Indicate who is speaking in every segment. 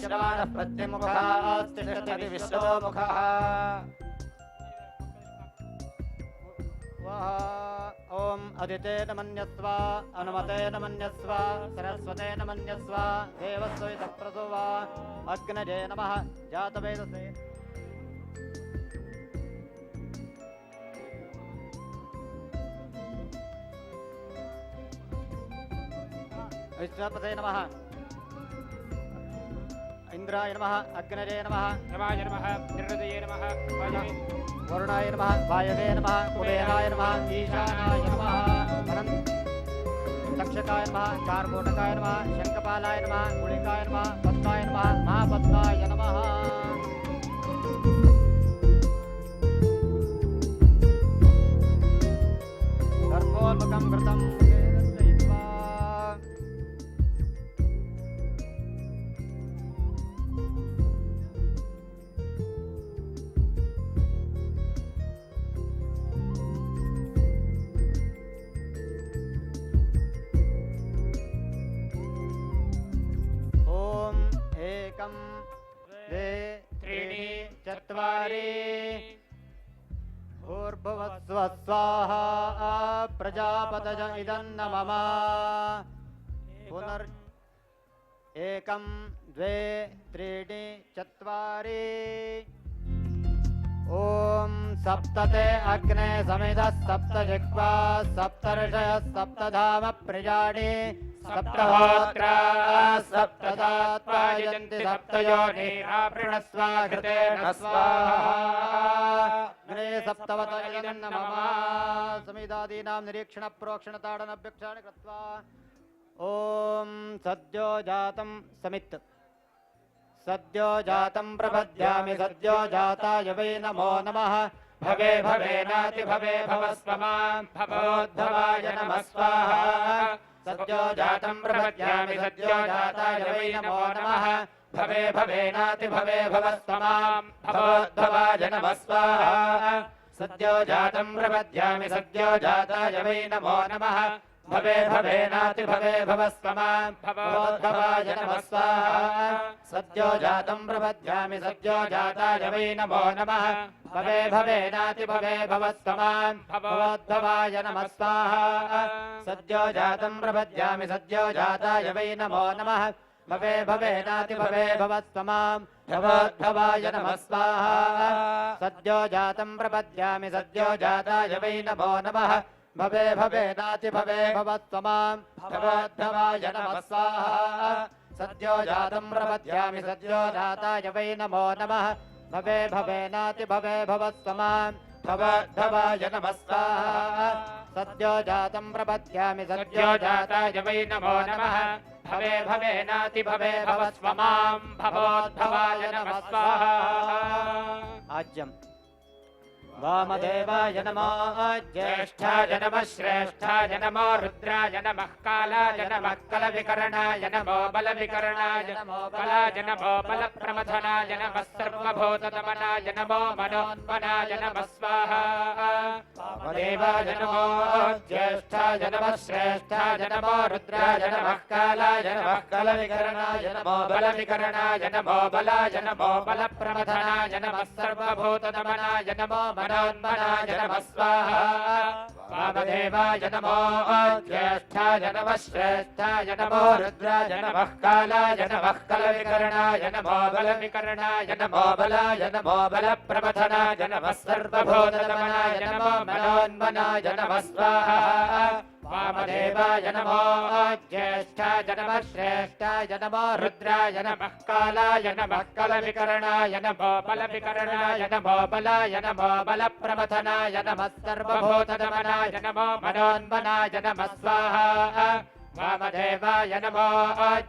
Speaker 1: दृश्यमानः प्रत्यमुखः तिष्ठति विश्वमुखः ओम अदितेन मन्यस्व अनुमतेन मन्यस्व सरस्वतेन मन्यस्व देवस्वैतः प्रसुवा अग्नये नमः जातवेदसे विश्वपते नमः इंद्राय नमः अग्नये नमः
Speaker 2: यमाय नमः निर्हृदये नमः
Speaker 1: वरुणाय नमः वायवे नमः कुबेराय नमः ईशानाय नमः तक्षकाय नमः चार्कोटकाय नमः शंखपालाय नमः कुलिकाय नमः पद्माय नमः महापद्माय नमः सर्वोन्मुखं कृतं भूर्भुवस्व स्वाहा प्रजापतय इदन्न मम पुनर् एकं द्वे त्रीणि चत्वारि ॐ सप्तते अग्ने समिधः सप्त जिह्वा सप्तर्षयः सप्तधाम प्रियाणि सप्तहोत्रा सप्तदात्वा यजन्ति सप्तयोनिः आपृणस्व घृतेन स्वाहा सप्तवत इदन्न मम समिदादीनां निरीक्षण प्रोक्षण ताडनभ्यक्षाणि कृत्वा ॐ सद्यो जातं समित् सद्यो जातं प्रपद्यामि सद्यो जाताय वै नमो नमः भवे भवेनाति भवे भवस्वमां भवोद्भवाय नमः स्वाहा सद्यो जातं प्रपद्यामि सद्यो जाताय वै नमो नमः भवे भवेनाति भवे भवस्वमां भवोद्भवाय नमः स्वाहा सद्यो जातं प्रपद्यामि सद्यो जाताय वै नमो नमः भवे भवेनाति भवे भवस्वमां भवोद्भवाय नमः स्वाहा सद्यो जातं प्रपद्यामि सद्यो जाताय वै नमो नमः भवे भवेनाति भवे भवस्वमां भवोद्भवाय नमः स्वाहा सद्यो जातं प्रपद्यामि सद्यो जाताय वै नमो नमः भवे भवेनाति भवे भवस्वमां भवोद्भवाय नमः स्वाहा सद्यो जातं प्रपद्यामि सद्यो जाताय वै नमो नमः भवे भवेनाति भवे भवस्वमां भवोद्भवाय नमः स्वाहा सद्यो जातं प्रपद्यामि सद्यो जाताय वै नमो नमः भवे भवेनाति भवे भवस्वमां भवोद्भवाय नमः स्वाहा सद्यो जातं प्रपद्यामि सद्यो जाताय वै नमो नमः भवे भवेनाति भवे भवस्वमां भवोद्भवाय नमः स्वाहा आज्यम् वामदेवाय नमो ज्येष्ठाय नमः श्रेष्ठाय नमो रुद्राय नमः कालाय नमः कलविकरणाय नमो बलविकरणाय नमो बलाय नमो बलप्रमथनाय नमः सर्वभूतदमनाय नमो मनोन्मनाय नमः स्वाहा वामदेवाय नमो ज्येष्ठाय नमः श्रेष्ठाय नमो रुद्राय नमः कालाय नमः कलविकरणाय नमो बलविकरणाय नमो बलाय नमो बलप्रमथनाय नमः सर्वभूतदमनाय नमो मनोन्मनाय नमः स्वाहा वामदेवाय नमो ज्येष्ठाय नमः श्रेष्ठाय नमो रुद्राय नमः कालाय नमः कलविकरणाय नमो बलविकरणाय नमो बलाय नमो बलप्रमथनाय नमः सर्वभूतदमनाय नमो मनोन्मनाय नमः स्वाहा वामदेवाय नमो ज्येष्ठाय नमः श्रेष्ठाय नमो रुद्राय नमः कालाय नमः कलविकरणाय नमो बलविकरणाय नमो बलाय नमो बलप्रमथनाय नमः सर्वभूतदमनाय नमो मनोन्मनाय नमः स्वाहा वामदेवाय नमो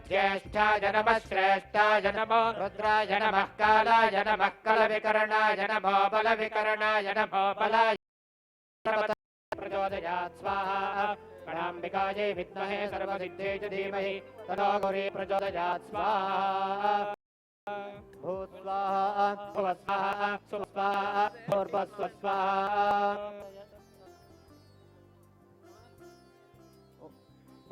Speaker 1: ज्येष्ठाय नमः श्रेष्ठाय नमो रुद्राय नमः कालाय नमः कलविकरणाय नमो बलविकरणाय नमो बलाय प्रचोदयात् स्वाहा गणाम्बिकायै विद्महे सर्वसिद्धे च धीमहि तन्नो गौरी प्रचोदयात् स्वाहा भूस्वाहा भुवस्वाहा सुस्वाहा भूर्भुवस्वाहा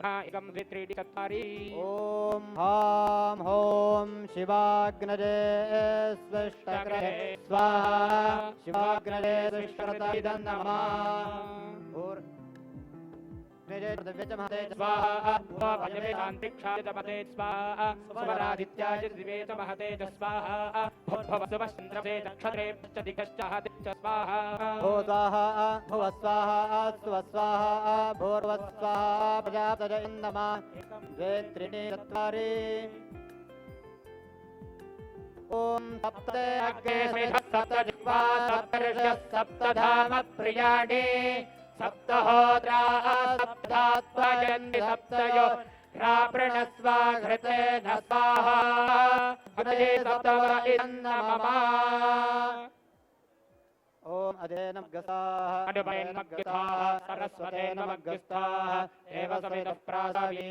Speaker 2: एकं द्वे त्रीणि चत्वारि
Speaker 1: ॐ हां हों शिवाग्नजे स्विष्टग्रे स्वाहा शिवाग्नजे स्विष्टकृतमिदं नमः
Speaker 2: स्वाहा भजवे शान्तिक्षाय च पते स्वाहा स्वरादित्याय दिवे च महते च स्वाहा भवसुभश्चन्द्रसे च क्षत्रे च दिगश्च हते च स्वाहा
Speaker 1: भो स्वाहा भुव स्वाहा स्व स्वाहा भूर्व स्वाहा प्रजापतय नमः द्वे त्रीणि चत्वारि ॐ सप्ते अग्रे सप्तजिह्वा सप्तर्षयः सप्तधाम प्रियाणि सप्तहोत्रा सप्तात्वयन्ति सप्तयो राप्रणस्वा घृतेन स्वाहा हृदये सप्तव इदं नमः ॐ अधेनमग्गसाः
Speaker 2: अनुपयन्मग्गसाः सरस्वतेन मग्गस्थाः एव समेतः प्रासावी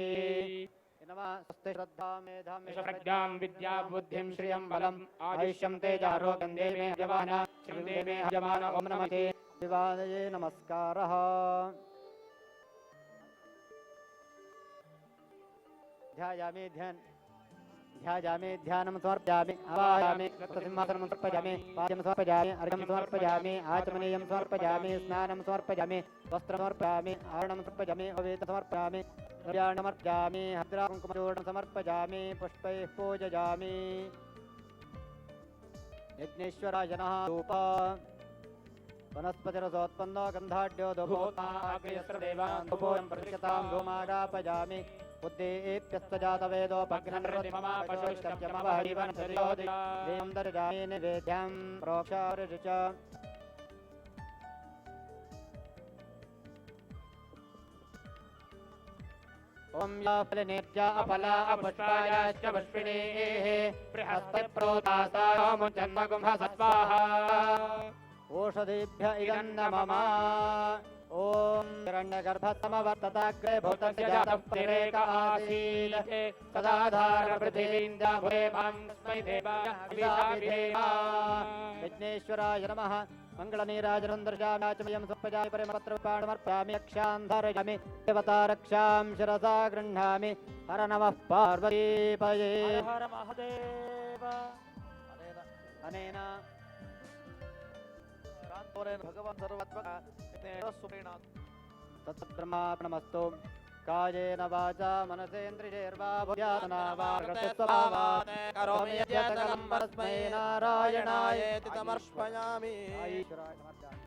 Speaker 1: नमः स्वस्ति श्रद्धा मेधां
Speaker 2: प्रज्ञां विद्यां बुद्धिं श्रियं बलम्
Speaker 1: आयुष्यं तेजारोग्यं देवे हजमान श्रीं देवे हजमान ॐ नमते शिवाय नमस्कारः ध्यायामि ध्यानं समर्पयामि आवाहयामि सिंहासनं समर्पयामि पाद्यं समर्पयामि अर्घ्यं समर्पयामि आचमनीयं समर्पयामि स्नानं समर्पयामि वस्त्रं समर्पयामि आभरणं समर्पयामि अवेतं समर्पयामि द्रव्याणि समर्पयामि हरिद्राकुङ्कुमचूर्णं समर्पयामि पुष्पैः पूजयामि यज्ञेश्वराय नमः धूप वनस्पतिरसोत्पन्नो गन्धाढ्यो धूपोऽयं प्रतिष्ठतां धूमादापयामि बुद्धेभ्यस्त जातवेदोपघ्ननृतिममापशुष्टमवहरिवनसर्योदिं दर्जामि निवेद्यं प्रोक्षार्जुच ॐ या फलनेत्या अपला अपुष्पायाश्च पुष्पिणीः बृहस्पतिप्रोतासामुजन्मगुंहसत्वाहा ओषधीभ्य इदं नमः ॐ हिरण्यगर्भसमवर्तताग्रे भूतस्य जातः प्रतिरेक आसीत् सदाधारपृथिवीन्द्राभुरे मां तस्मै देवाय विघ्नेश्वराय नमः मङ्गलनीराजनन्दर्जाम्याचमयं सप्पजामि परिमपत्रपाणमर्पयामि यक्षान्धरयामि देवतारक्षां शिरसा गृह्णामि हर नमः पार्वतीपये हर महादेव अनेन भगवान् सर्वात्मक तत्ब्रह्मार्पणमस्तु कायेन वाचा मनसेन्द्रियैर्वा भूयात्मना वा कृतस्वभावात् करोमि यत्कलं परस्मै नारायणायेति समर्पयामि ईश्वराय समर्पयामि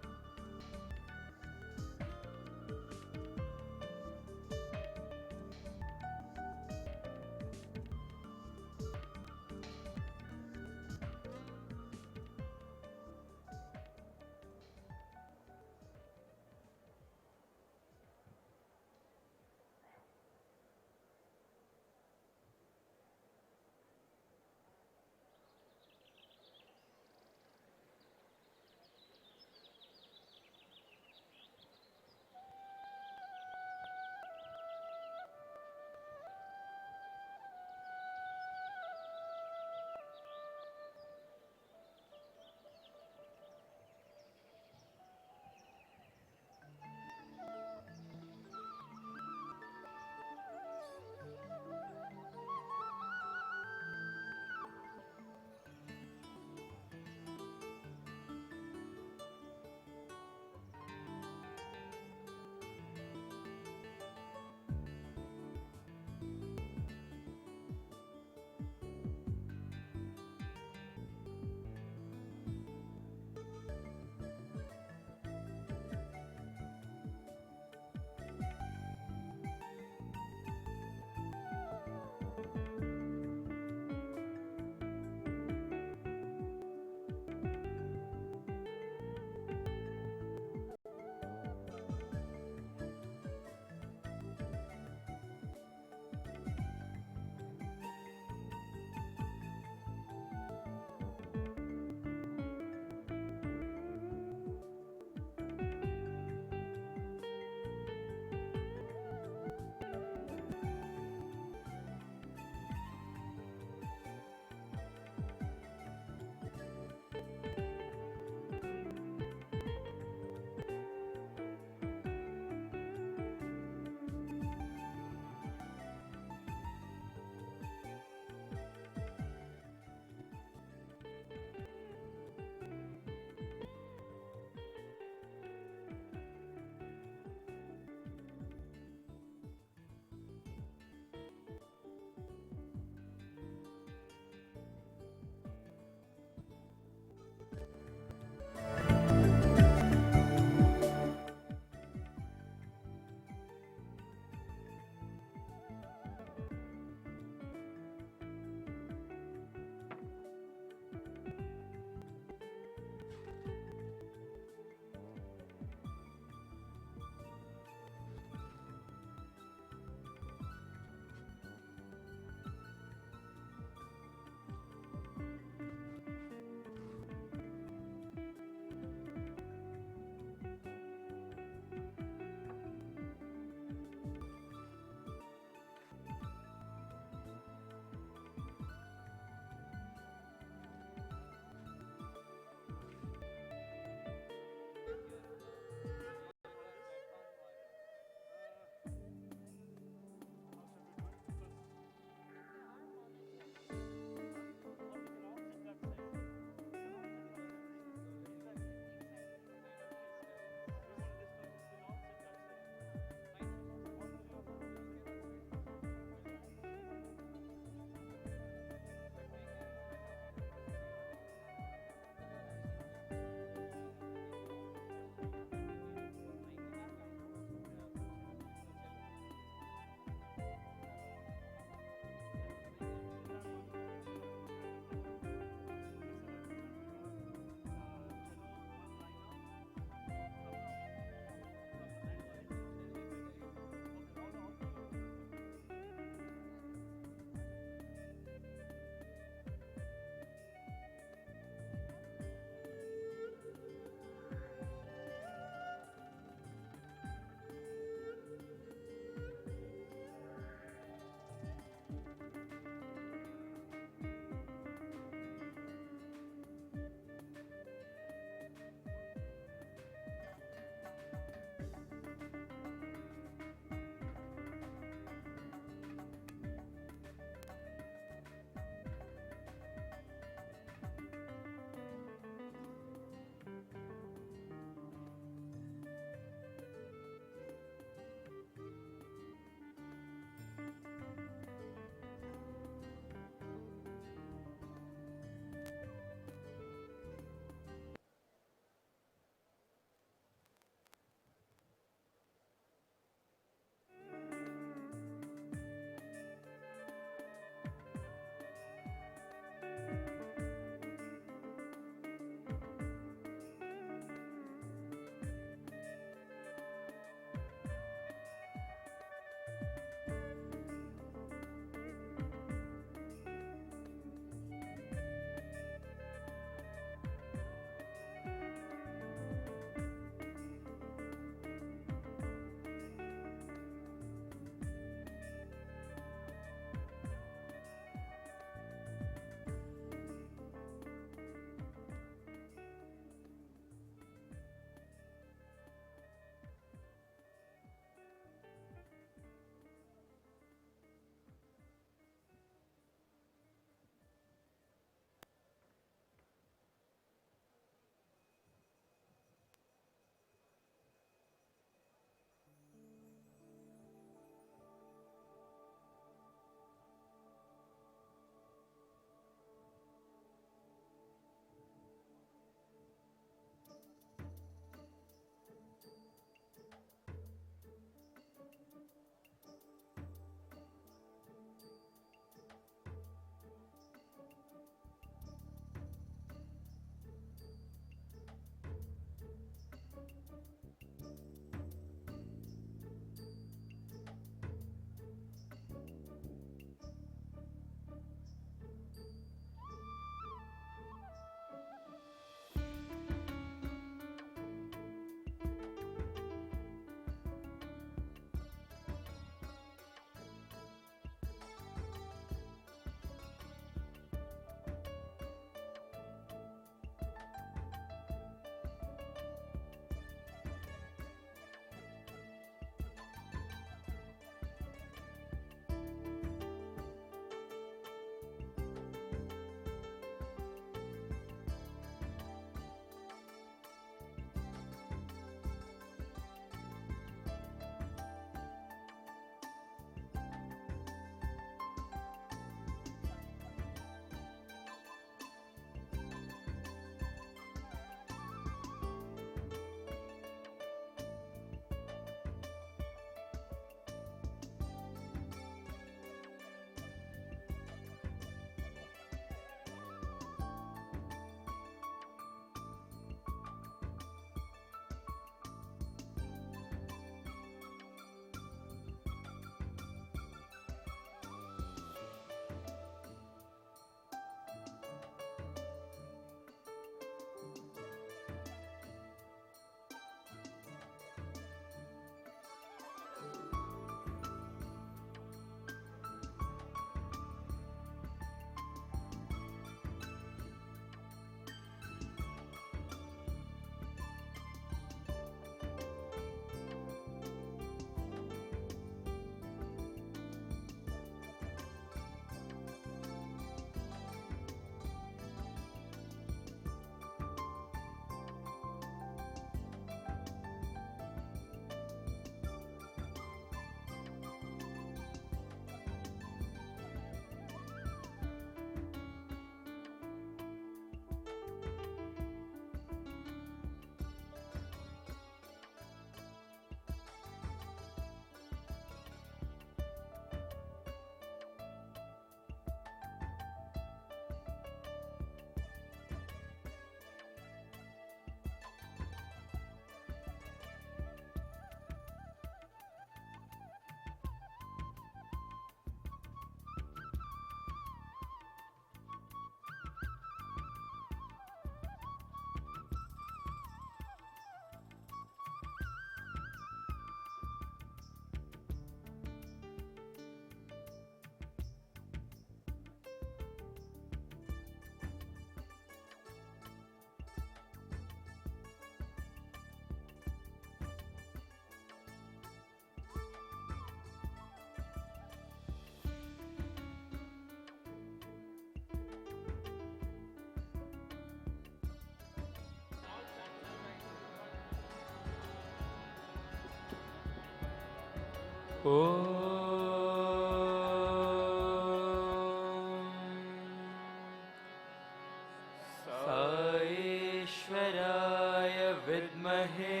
Speaker 3: साईश्वराय विद्महे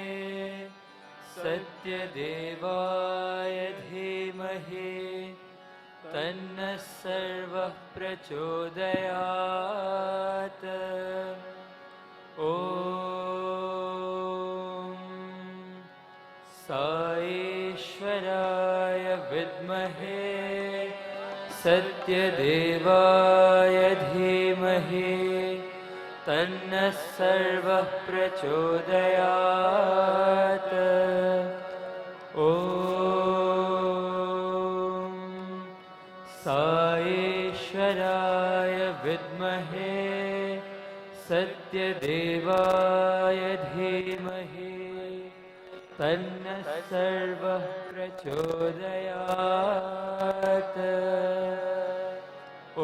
Speaker 3: सत्यदेवाय धीमहि तन्नः सर्वः प्रचोदयात्। ॐ साईश्वराय विद्महे सत्यदेवाय धीमहि तन्नः सर्वः प्रचोदयात्। ॐ साईश्वराय विद्महे सत्यदेवाय धीमहि तन्नः सर्वः प्रचोदयात्। ॐ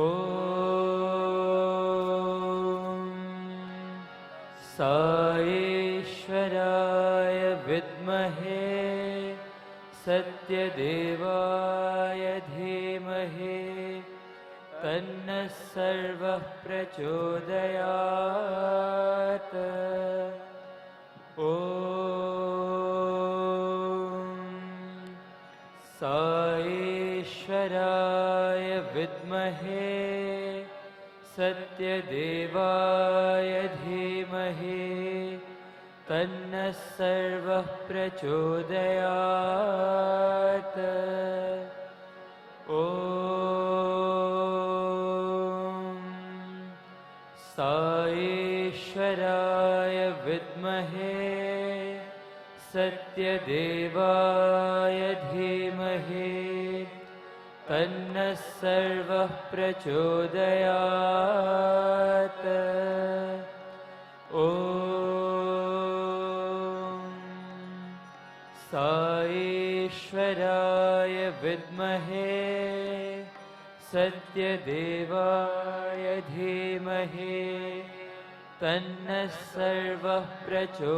Speaker 3: साईश्वराय विद्महे सत्यदेवाय धीमहि तन्नः सर्वः प्रचोदयात्। ॐ साईश्वराय विद्महे सत्यदेवाय धीमहि तन्नः सर्वः प्रचोदयात्। ॐ साईश्वराय विद्महे सत्यदेवाय धीमहि तन्नः सर्वः प्रचोदयात्। ॐ साईश्वराय विद्महे सत्यदेवाय धीमहि तन्नः सर्वः प्रचोदयात्।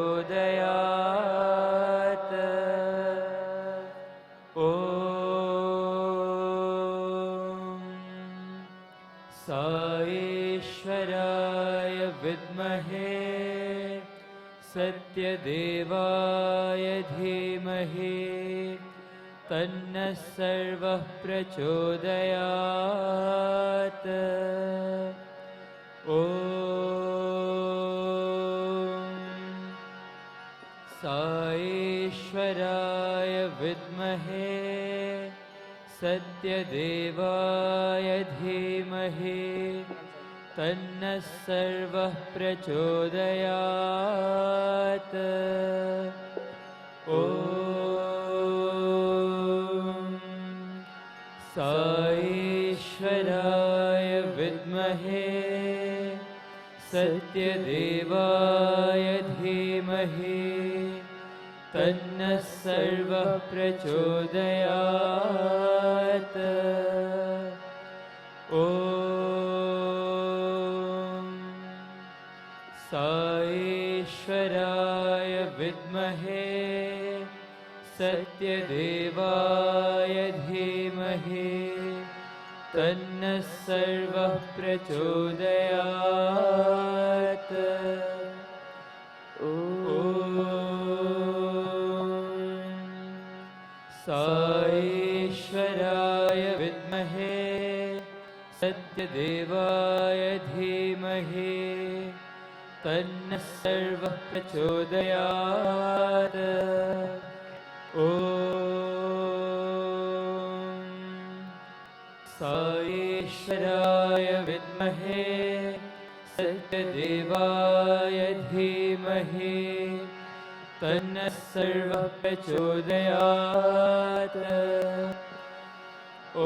Speaker 3: ॐ साईश्वराय विद्महे सत्यदेवाय धीमहि तन्नः सर्वः प्रचोदयात्। ॐ साईश्वराय विद्महे सत्यदेवाय धीमहि तन्नः सर्वः प्रचोदयात्। ॐ साईश्वराय विद्महे सत्यदेवाय धीमहि तन्नः सर्वः प्रचोदयात्। ॐ साईश्वराय विद्महे सत्यदेवाय धीमहि तन्नः सर्वः प्रचोदयात्। ॐ साईश्वराय विद्महे सत्यदेवाय धीमहि तन्नः सर्वः प्रचोदयात्। ॐ साईश्वराय विद्महे सत्यदेवाय धीमहि तन्नः सर्वः प्रचोदयात्।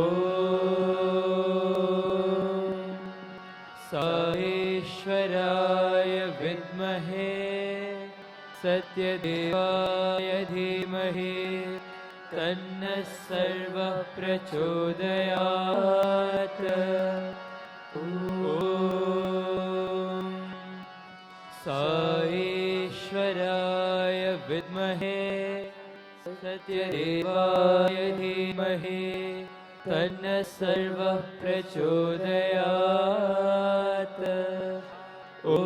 Speaker 3: ॐ साईश्वराय विद्महे सत्यदेवाय धीमहि तन्नः सर्वः प्रचोदयात्। ॐ साईश्वराय विद्महे सत्यदेवाय धीमहि तन्नः सर्वः प्रचोदयात्। ॐ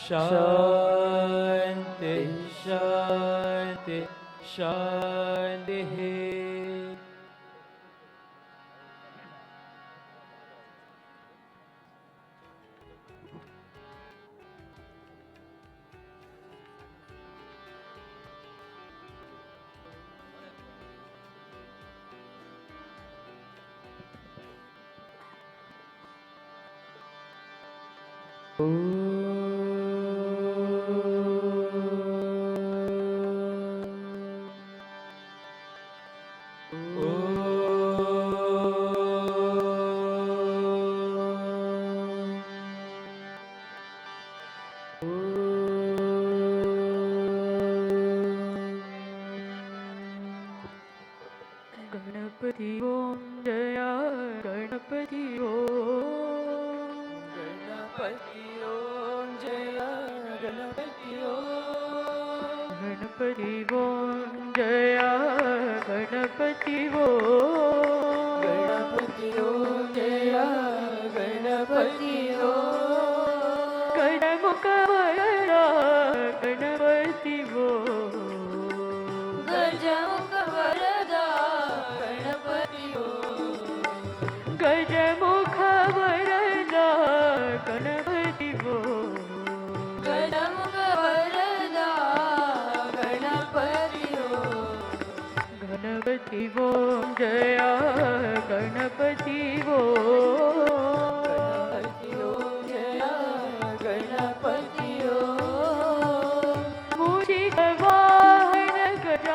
Speaker 3: शान्ति शान्ति शान्तिः।
Speaker 4: गणपति ओम जया गणपति ओम गणपति ओम जया गणपति ओम गणपति ओम जया गणपति ओम गणपति ओम जया गणपति ओम गणमुख वरदा गणपति ओम गजमुख वरदा गजमुख वरदा गणपति वो गजमुख वरदा गणपति वो गणपति वो जया गणपति वो गणपति वो जया गणपति वो मूषिक वाहन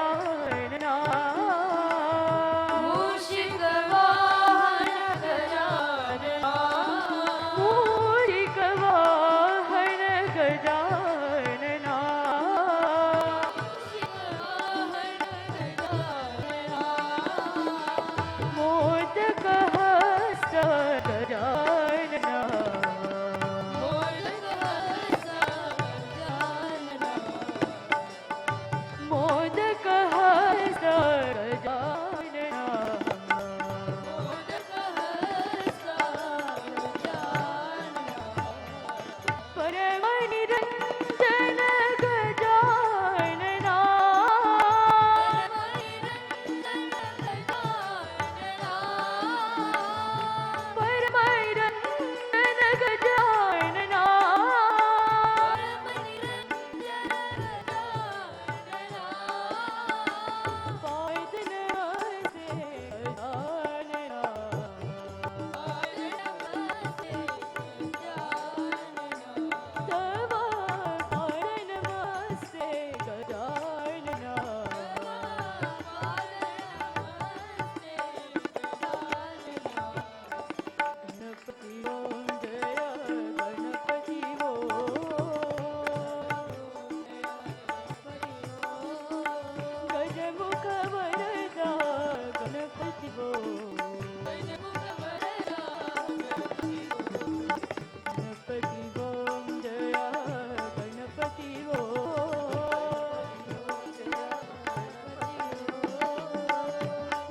Speaker 4: गजानना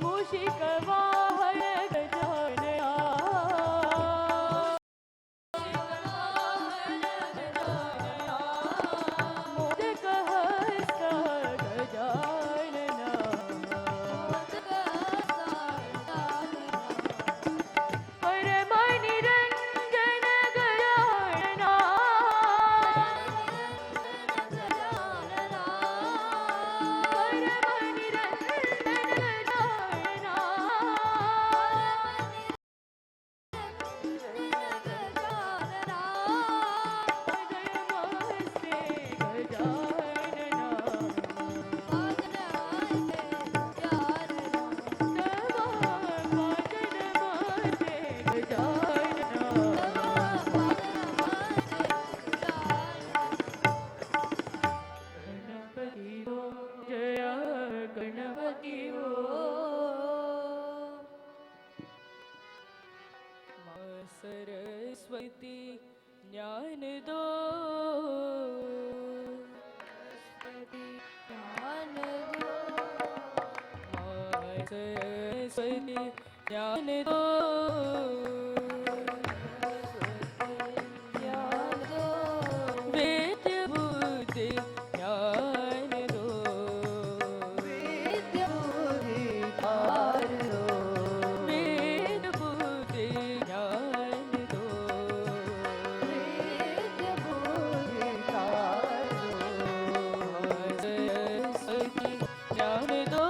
Speaker 4: मूषिक सरस्वती ज्ञान दो सरस्वती सरस्वती ज्ञान दो वेद बुद्धि ज्ञान दो वेद बुद्धि ज्ञान दो सरस्वती ज्ञान दो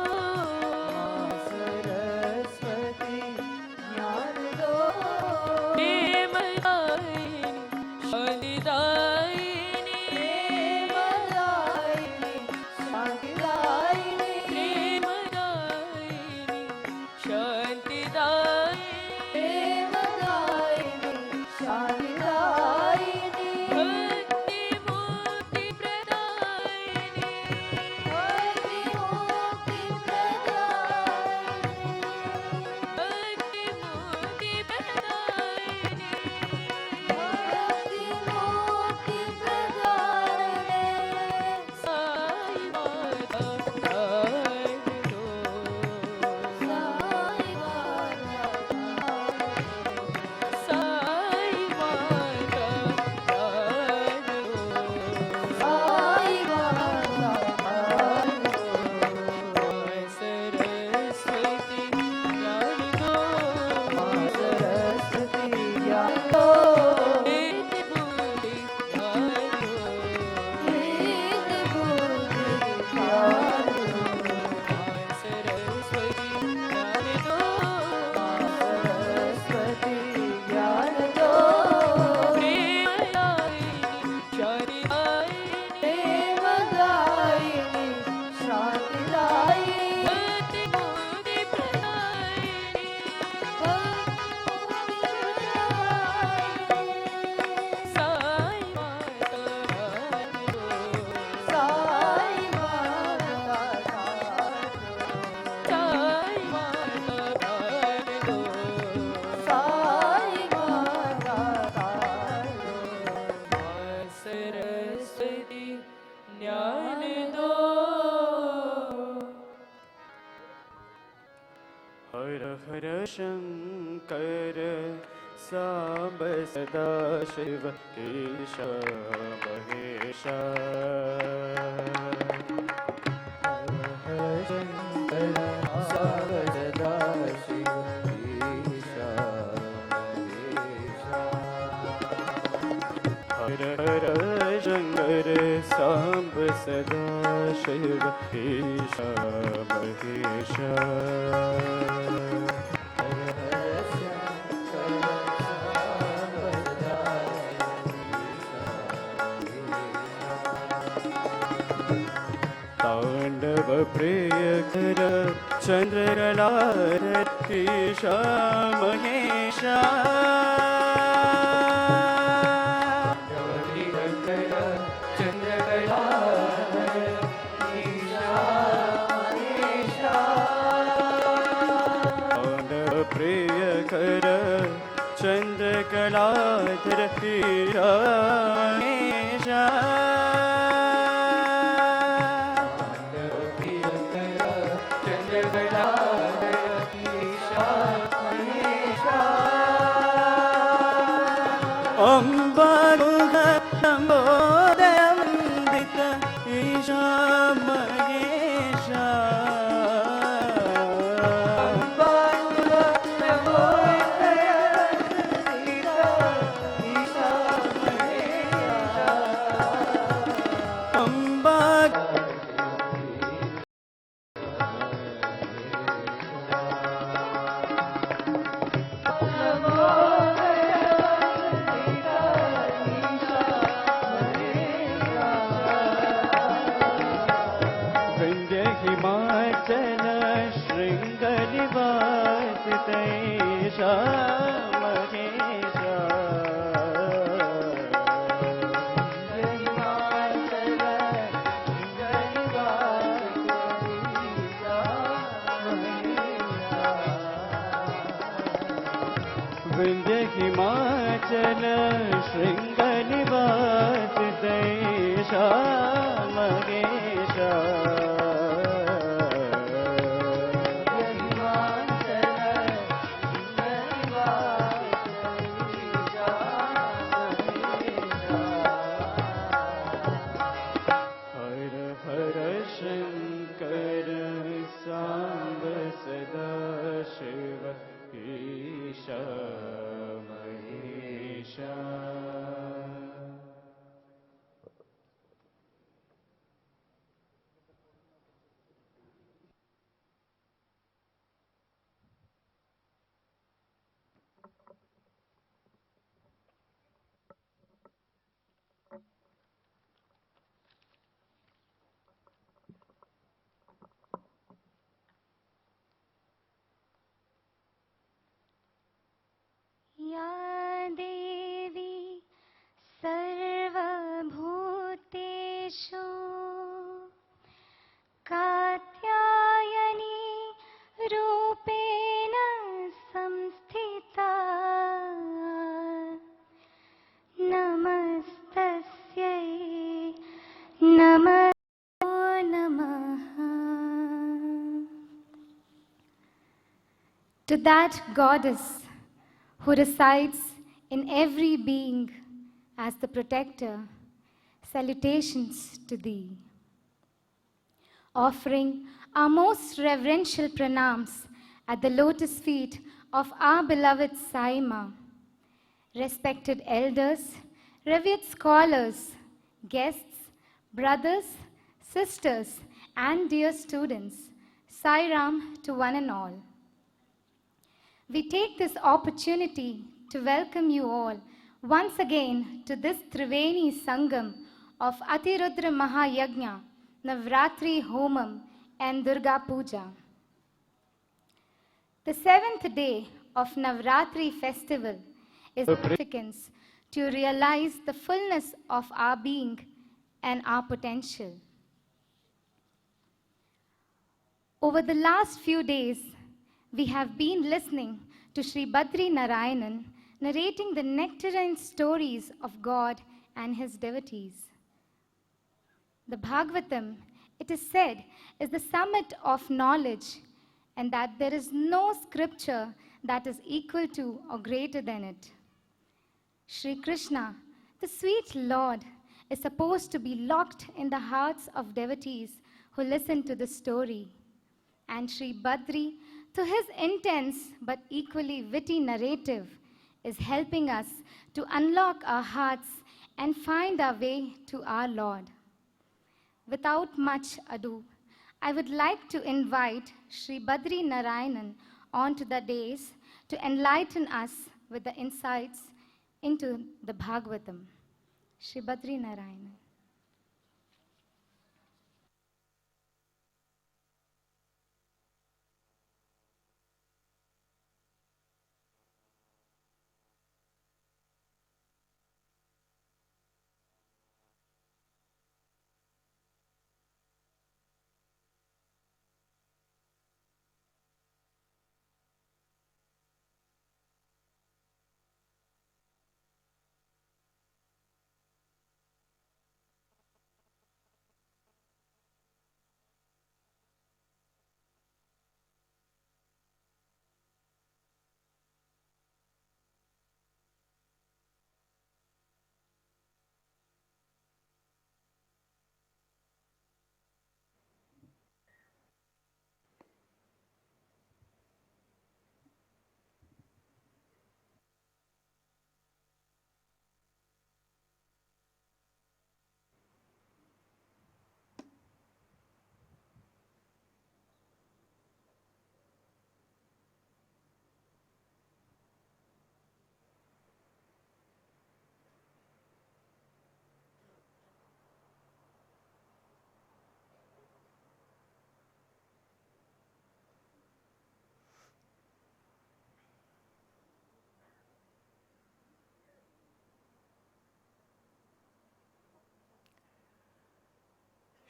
Speaker 5: शंकर सांब सदा शिव ईशा महेशा शंकर सांब सदा शिव ईशा महेशा हर हर शंकर सांब सदा शिव ईशा महेशा तांडव प्रिय कर चंद्रकलाधर ईशा महेशा तांडव प्रिय कर चंद्रकलाधर ईशा महेशा अम्बादयवन्दित ईशा महेशा हिमाचल शृंगनिवास तैषा महेशा हिमाचल विंध्य हिमाचल शृंगनिवास तैषा महेशा
Speaker 6: To that goddess who resides in every being as the protector, salutations to thee. Offering our most reverential pranams at the lotus feet of our beloved Saima, respected elders, revered scholars, guests, brothers, sisters, and dear students, Sai Ram to one and all. We take this opportunity to welcome you all once again to this Triveni Sangam of Athi Rudra Maha Yagna, Navarathri Homam, and Durga Pooja. The seventh day of Navarathri festival is significance to realize the fullness of our being and our potential. Over the last few days, we have been listening to Sri Badri Narayanan narrating the nectarine stories of God and his devotees. The Bhagavatam, it is said, is the summit of knowledge, and that there is no scripture that is equal to or greater than it. Sri Krishna, the sweet Lord, is supposed to be locked in the hearts of devotees who listen to the story. And Sri Badri, through his intense but equally witty narrative, is helping us to unlock our hearts and find our way to our Lord. Without much ado, I would like to invite Sri Badri Narayanan onto the dais to enlighten us with the insights into the Bhagavatam. Sri Badri Narayanan.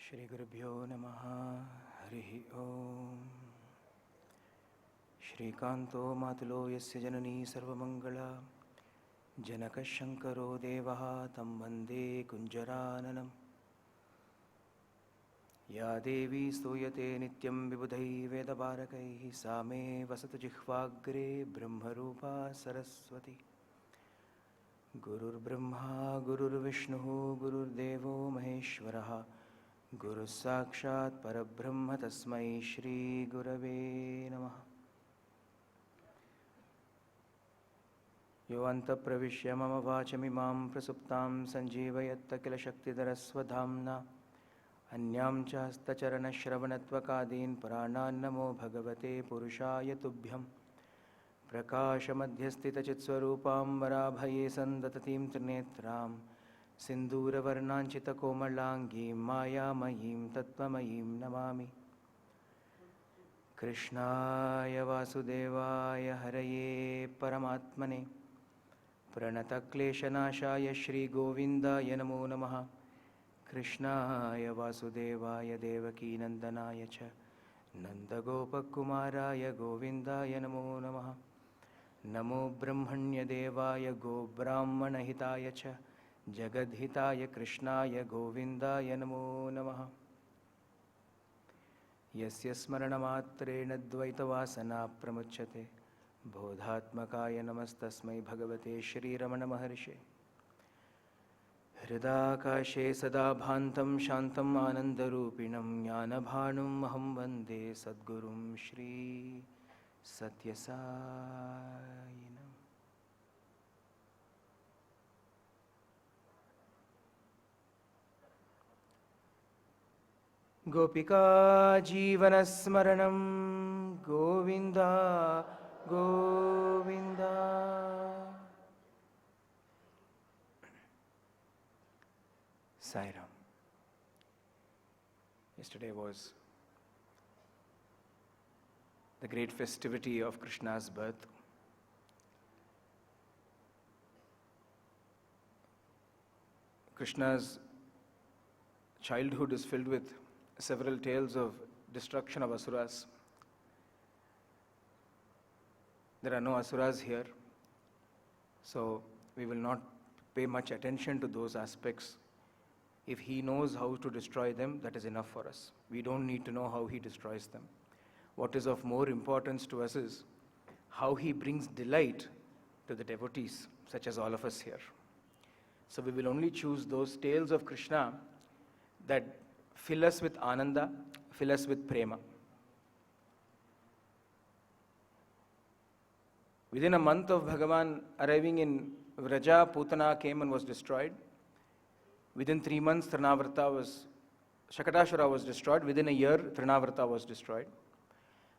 Speaker 7: Shri Gurubhyo Namaha Harihi Om. Shri Kanto Matulo Yasya Janani Sarvamangala Janaka Shankaro Devaha Tam Vande Kunjarananam. Ya Devi Stoyate Nityam Vibudhai Vedabarakaihi Same Vasatu Jihvagre Brahmarupa Saraswati. Gurur Brahma Gurur Vishnu Gurur Devo Maheshwaraha Guru Sakshat Parabrahma Tasmai Shri Gurave Namaha. Yo anta pravishya mama vachamimam prasuptam sanjeevayatta kila shaktidarasvadhamna anyam cha hastacharana shravanattvakadin pranan namo bhagavate purushaya tubhyam prakasha madhyasthita chitsvarupam varabhaye sandatatim trinetram Sindhura varnanchita komalangi maya mayim tattvamayim namami. Krishnaya Vasudevaya Haraye Paramatmane Pranata Kleshanashaya Shri Govindaya Namo Namaha. Krishnaya Vasudevaya Devaki Nandanaya Cha Nandagopakumaraya Govindaya Namo Namaha. Namo Brahmanya Devaya Go Brahmana Hitaya Cha Jagadhitaya Krishnaya Govindaya Namo Namaha. Yasya Smarana Matrena Dvaita Vasana Pramuchyate बोधात्मकाय नमस्तस्मै भगवते श्रीरमणमहर्षे हृदाकाशे सदा भान्तं शान्तम् आनन्दरूपिणं ज्ञानभानुम् अहं वन्दे सद्गुरुं श्री सत्यसायिनं। गोपिका जीवनस्मरणं Govind Govind. Sai Ram. Yesterday was the great festivity of Krishna's birth. Krishna's childhood is filled with several tales of destruction of asuras. There are no asuras here, so we will not pay much attention to those aspects. If he knows how to destroy them, that is enough for us. We don't need to know how he destroys them. What is of more importance to us is how he brings delight to the devotees, such as all of us here. So we will only choose those tales of Krishna that fill us with ananda, fill us with prema. Within a month of Bhagavan arriving in Vraja, Putana came and was destroyed. Within 3 months, Shakatashura was destroyed. Within a year, Trinavarta was destroyed.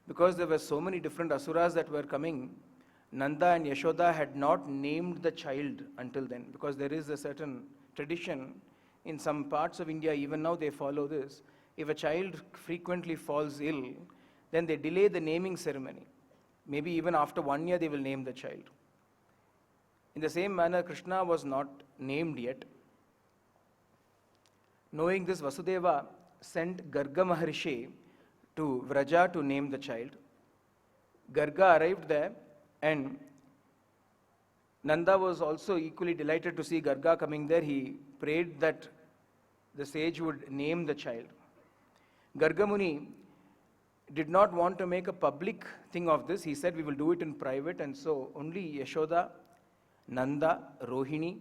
Speaker 7: Because there were so many different asuras that were coming, Nanda and Yashoda had not named the child until then. Because there is a certain tradition in some parts of India, even now they follow this. If a child frequently falls ill, then they delay the naming ceremony. Maybe even after 1 year, they will name the child. In the same manner, Krishna was not named yet. Knowing this, Vasudeva sent Garga Maharshi to Vraja to name the child. Garga arrived there, and Nanda was also equally delighted to see Garga coming there. He prayed that the sage would name the child. Garga Muni did not want to make a public thing of this. He said, we will do it in private, and so only Yashoda, Nanda, Rohini,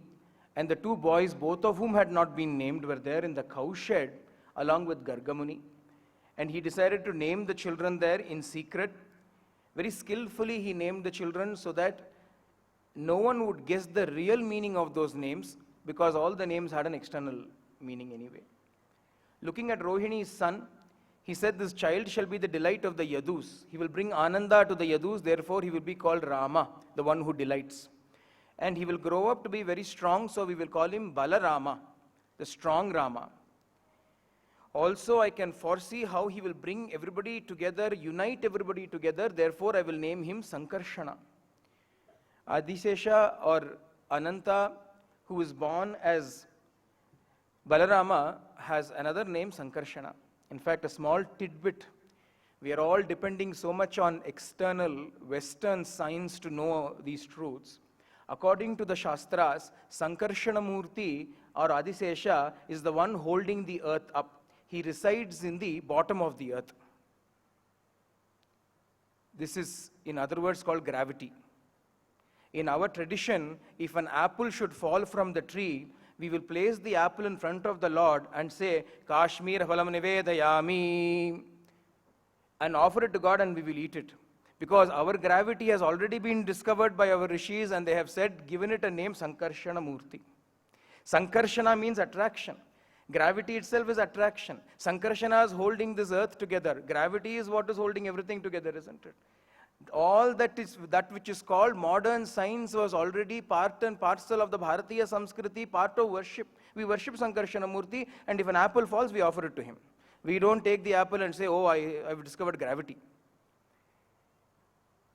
Speaker 7: and the 2 boys, both of whom had not been named, were there in the cow shed along with Garga Muni. And he decided to name the children there in secret. Very skillfully he named the children so that no one would guess the real meaning of those names, because all the names had an external meaning anyway. Looking at Rohini's son, he said, this child shall be the delight of the Yadus. He will bring Ananda to the Yadus, therefore he will be called Rama, the one who delights. And he will grow up to be very strong, so we will call him Balarama, the strong Rama. Also, I can foresee how he will bring everybody together, unite everybody together, therefore I will name him Sankarshana. Adisesha or Ananta, who is born as Balarama, has another name, Sankarshana. In fact, a small tidbit. We are all depending so much on external Western science to know these truths. According to the Shastras, Sankarshana Murti or Adisesha is the one holding the earth up. He resides in the bottom of the earth. This is, in other words, called gravity. In our tradition, if an apple should fall from the tree, we will place the apple in front of the Lord and say, Kashmir phalam nivedayami, and offer it to God, and we will eat it. Because our gravity has already been discovered by our rishis, and they have said, given it a name, Sankarshana Murti. Sankarshana means attraction. Gravity itself is attraction. Sankarshana is holding this earth together. Gravity is what is holding everything together, isn't it? All that which is called modern science was already part and parcel of the Bharatiya Samskriti, part of worship. We worship Sankarshana Murti, and if an apple falls, we offer it to him. We don't take the apple and say, oh, I've discovered gravity.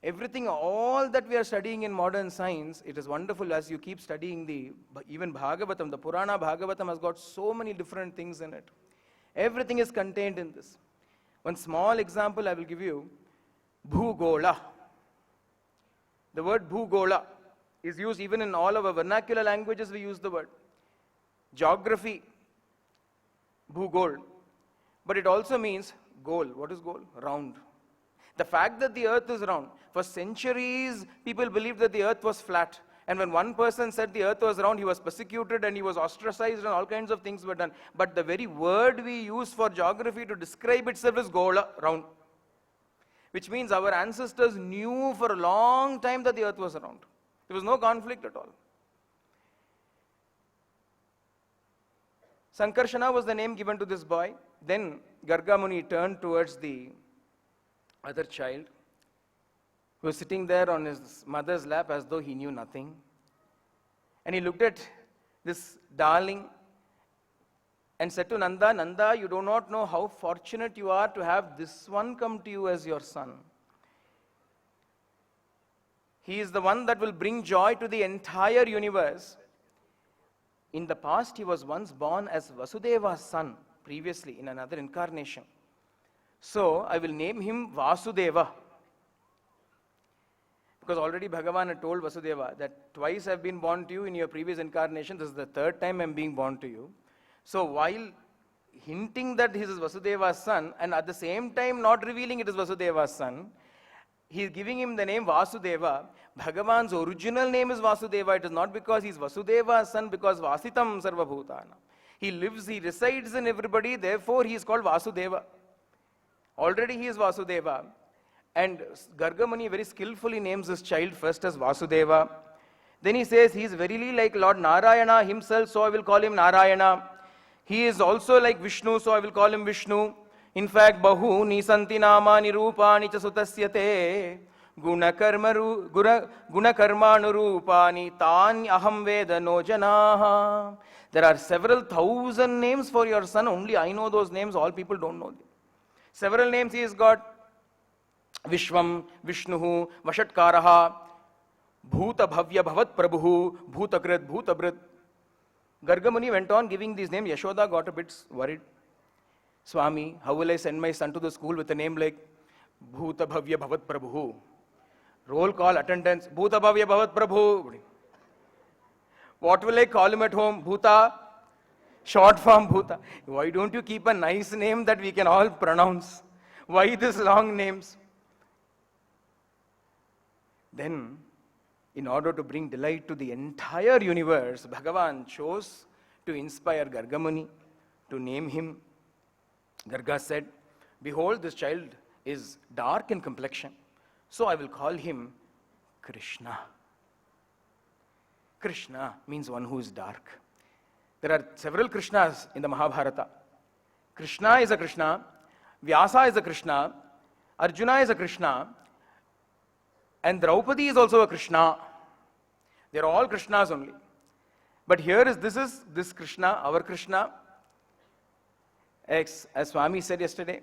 Speaker 7: Everything, all that we are studying in modern science, it is wonderful as you keep studying even Bhagavatam, the Purana Bhagavatam has got so many different things in it. Everything is contained in this. One small example I will give you, Bhugola. The word Bhugola is used even in all our vernacular languages, we use the word. Geography, Bhugol. But it also means goal. What is goal? Round. The fact that the earth is round, for centuries people believed that the earth was flat. And when one person said the earth was round, he was persecuted and he was ostracized and all kinds of things were done. But the very word we use for geography to describe itself is gola, round. Which means our ancestors knew for a long time that the earth was round. There was no conflict at all. Sankarshana was the name given to this boy. Then Garga Muni turned towards the other child who was sitting there on his mother's lap as though he knew nothing. And he looked at this darling and said to Nanda, Nanda, you do not know how fortunate you are to have this one come to you as your son. He is the one that will bring joy to the entire universe. In the past, he was once born as Vasudeva's son, previously in another incarnation. So, I will name him Vasudeva. Because already Bhagavan had told Vasudeva that twice I have been born to you in your previous incarnation, this is the third time I am being born to you. So, while hinting that he is Vasudeva's son, and at the same time not revealing it is Vasudeva's son, he is giving him the name Vasudeva. Bhagavan's original name is Vasudeva. It is not because he is Vasudeva's son, because Vasitam Sarvabhutana. He lives, he resides in everybody, therefore he is called Vasudeva. Already he is Vasudeva. And Garga Muni very skillfully names his child first as Vasudeva. Then he says he is verily like Lord Narayana himself, so I will call him Narayana. He is also like Vishnu, so I will call him Vishnu. In fact, Bahuni Santi Namani Rupani cha Sutasyate Gunakarmanu Rupani Tani Aham Veda no Janaha. There are several thousand names for your son, only I know those names, all people don't know them. Several names he has got. Vishwam, Vishnuhu, Vashatkaraha, Bhuta Bhavya Bhavat Prabhu, Bhutakrit, Bhutabrit. Garga Muni went on giving these names. Yashoda got a bit worried. Swami, how will I send my son to the school with a name like Bhuta Bhavya Bhavat Prabhu? Roll call, attendance, Bhuta Bhavya Bhavat Prabhu. What will I call him at home? Bhuta, short form Bhuta. Why don't you keep a nice name that we can all pronounce? Why these long names? Then, in order to bring delight to the entire universe, Bhagavan chose to inspire Garga Muni to name him. Garga said, behold, this child is dark in complexion, so I will call him Krishna. Krishna means one who is dark. There are several Krishnas in the Mahabharata. Krishna is a Krishna, Vyasa is a Krishna, Arjuna is a Krishna, and Draupadi is also a Krishna. They are all Krishnas only. But here is this Krishna, our Krishna. As Swami said yesterday,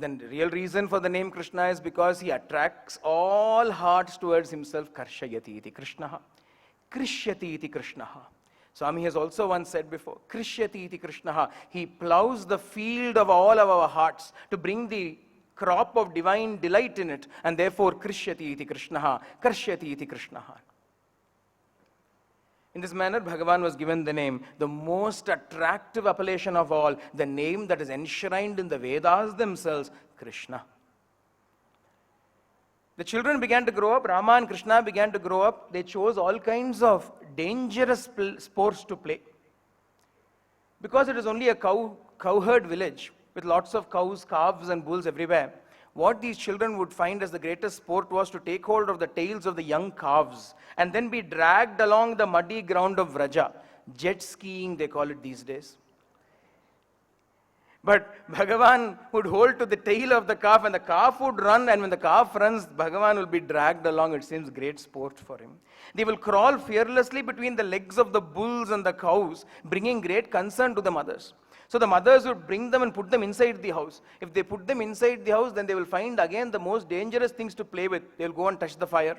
Speaker 7: the real reason for the name Krishna is because he attracts all hearts towards himself. Karshayati iti Krishnaha. Krishyati iti Krishnaha. Swami has also once said before, Krishyati iti Krishnaha. He plows the field of all of our hearts to bring the crop of divine delight in it, and therefore Krishyati iti Krishnaha, Karshyati iti Krishnaha. In this manner, Bhagavan was given the name, the most attractive appellation of all, the name that is enshrined in the Vedas themselves, Krishna. The children began to grow up, Rama and Krishna began to grow up. They chose all kinds of dangerous sports to play. Because it is only a cowherd village with lots of cows, calves and bulls everywhere, what these children would find as the greatest sport was to take hold of the tails of the young calves and then be dragged along the muddy ground of Vraja. Jet skiing, they call it these days. But Bhagavan would hold to the tail of the calf and the calf would run, and when the calf runs, Bhagavan will be dragged along. It seems great sport for him. They will crawl fearlessly between the legs of the bulls and the cows, bringing great concern to the mothers. So the mothers would bring them and put them inside the house. If they put them inside the house, then they will find again the most dangerous things to play with. They will go and touch the fire,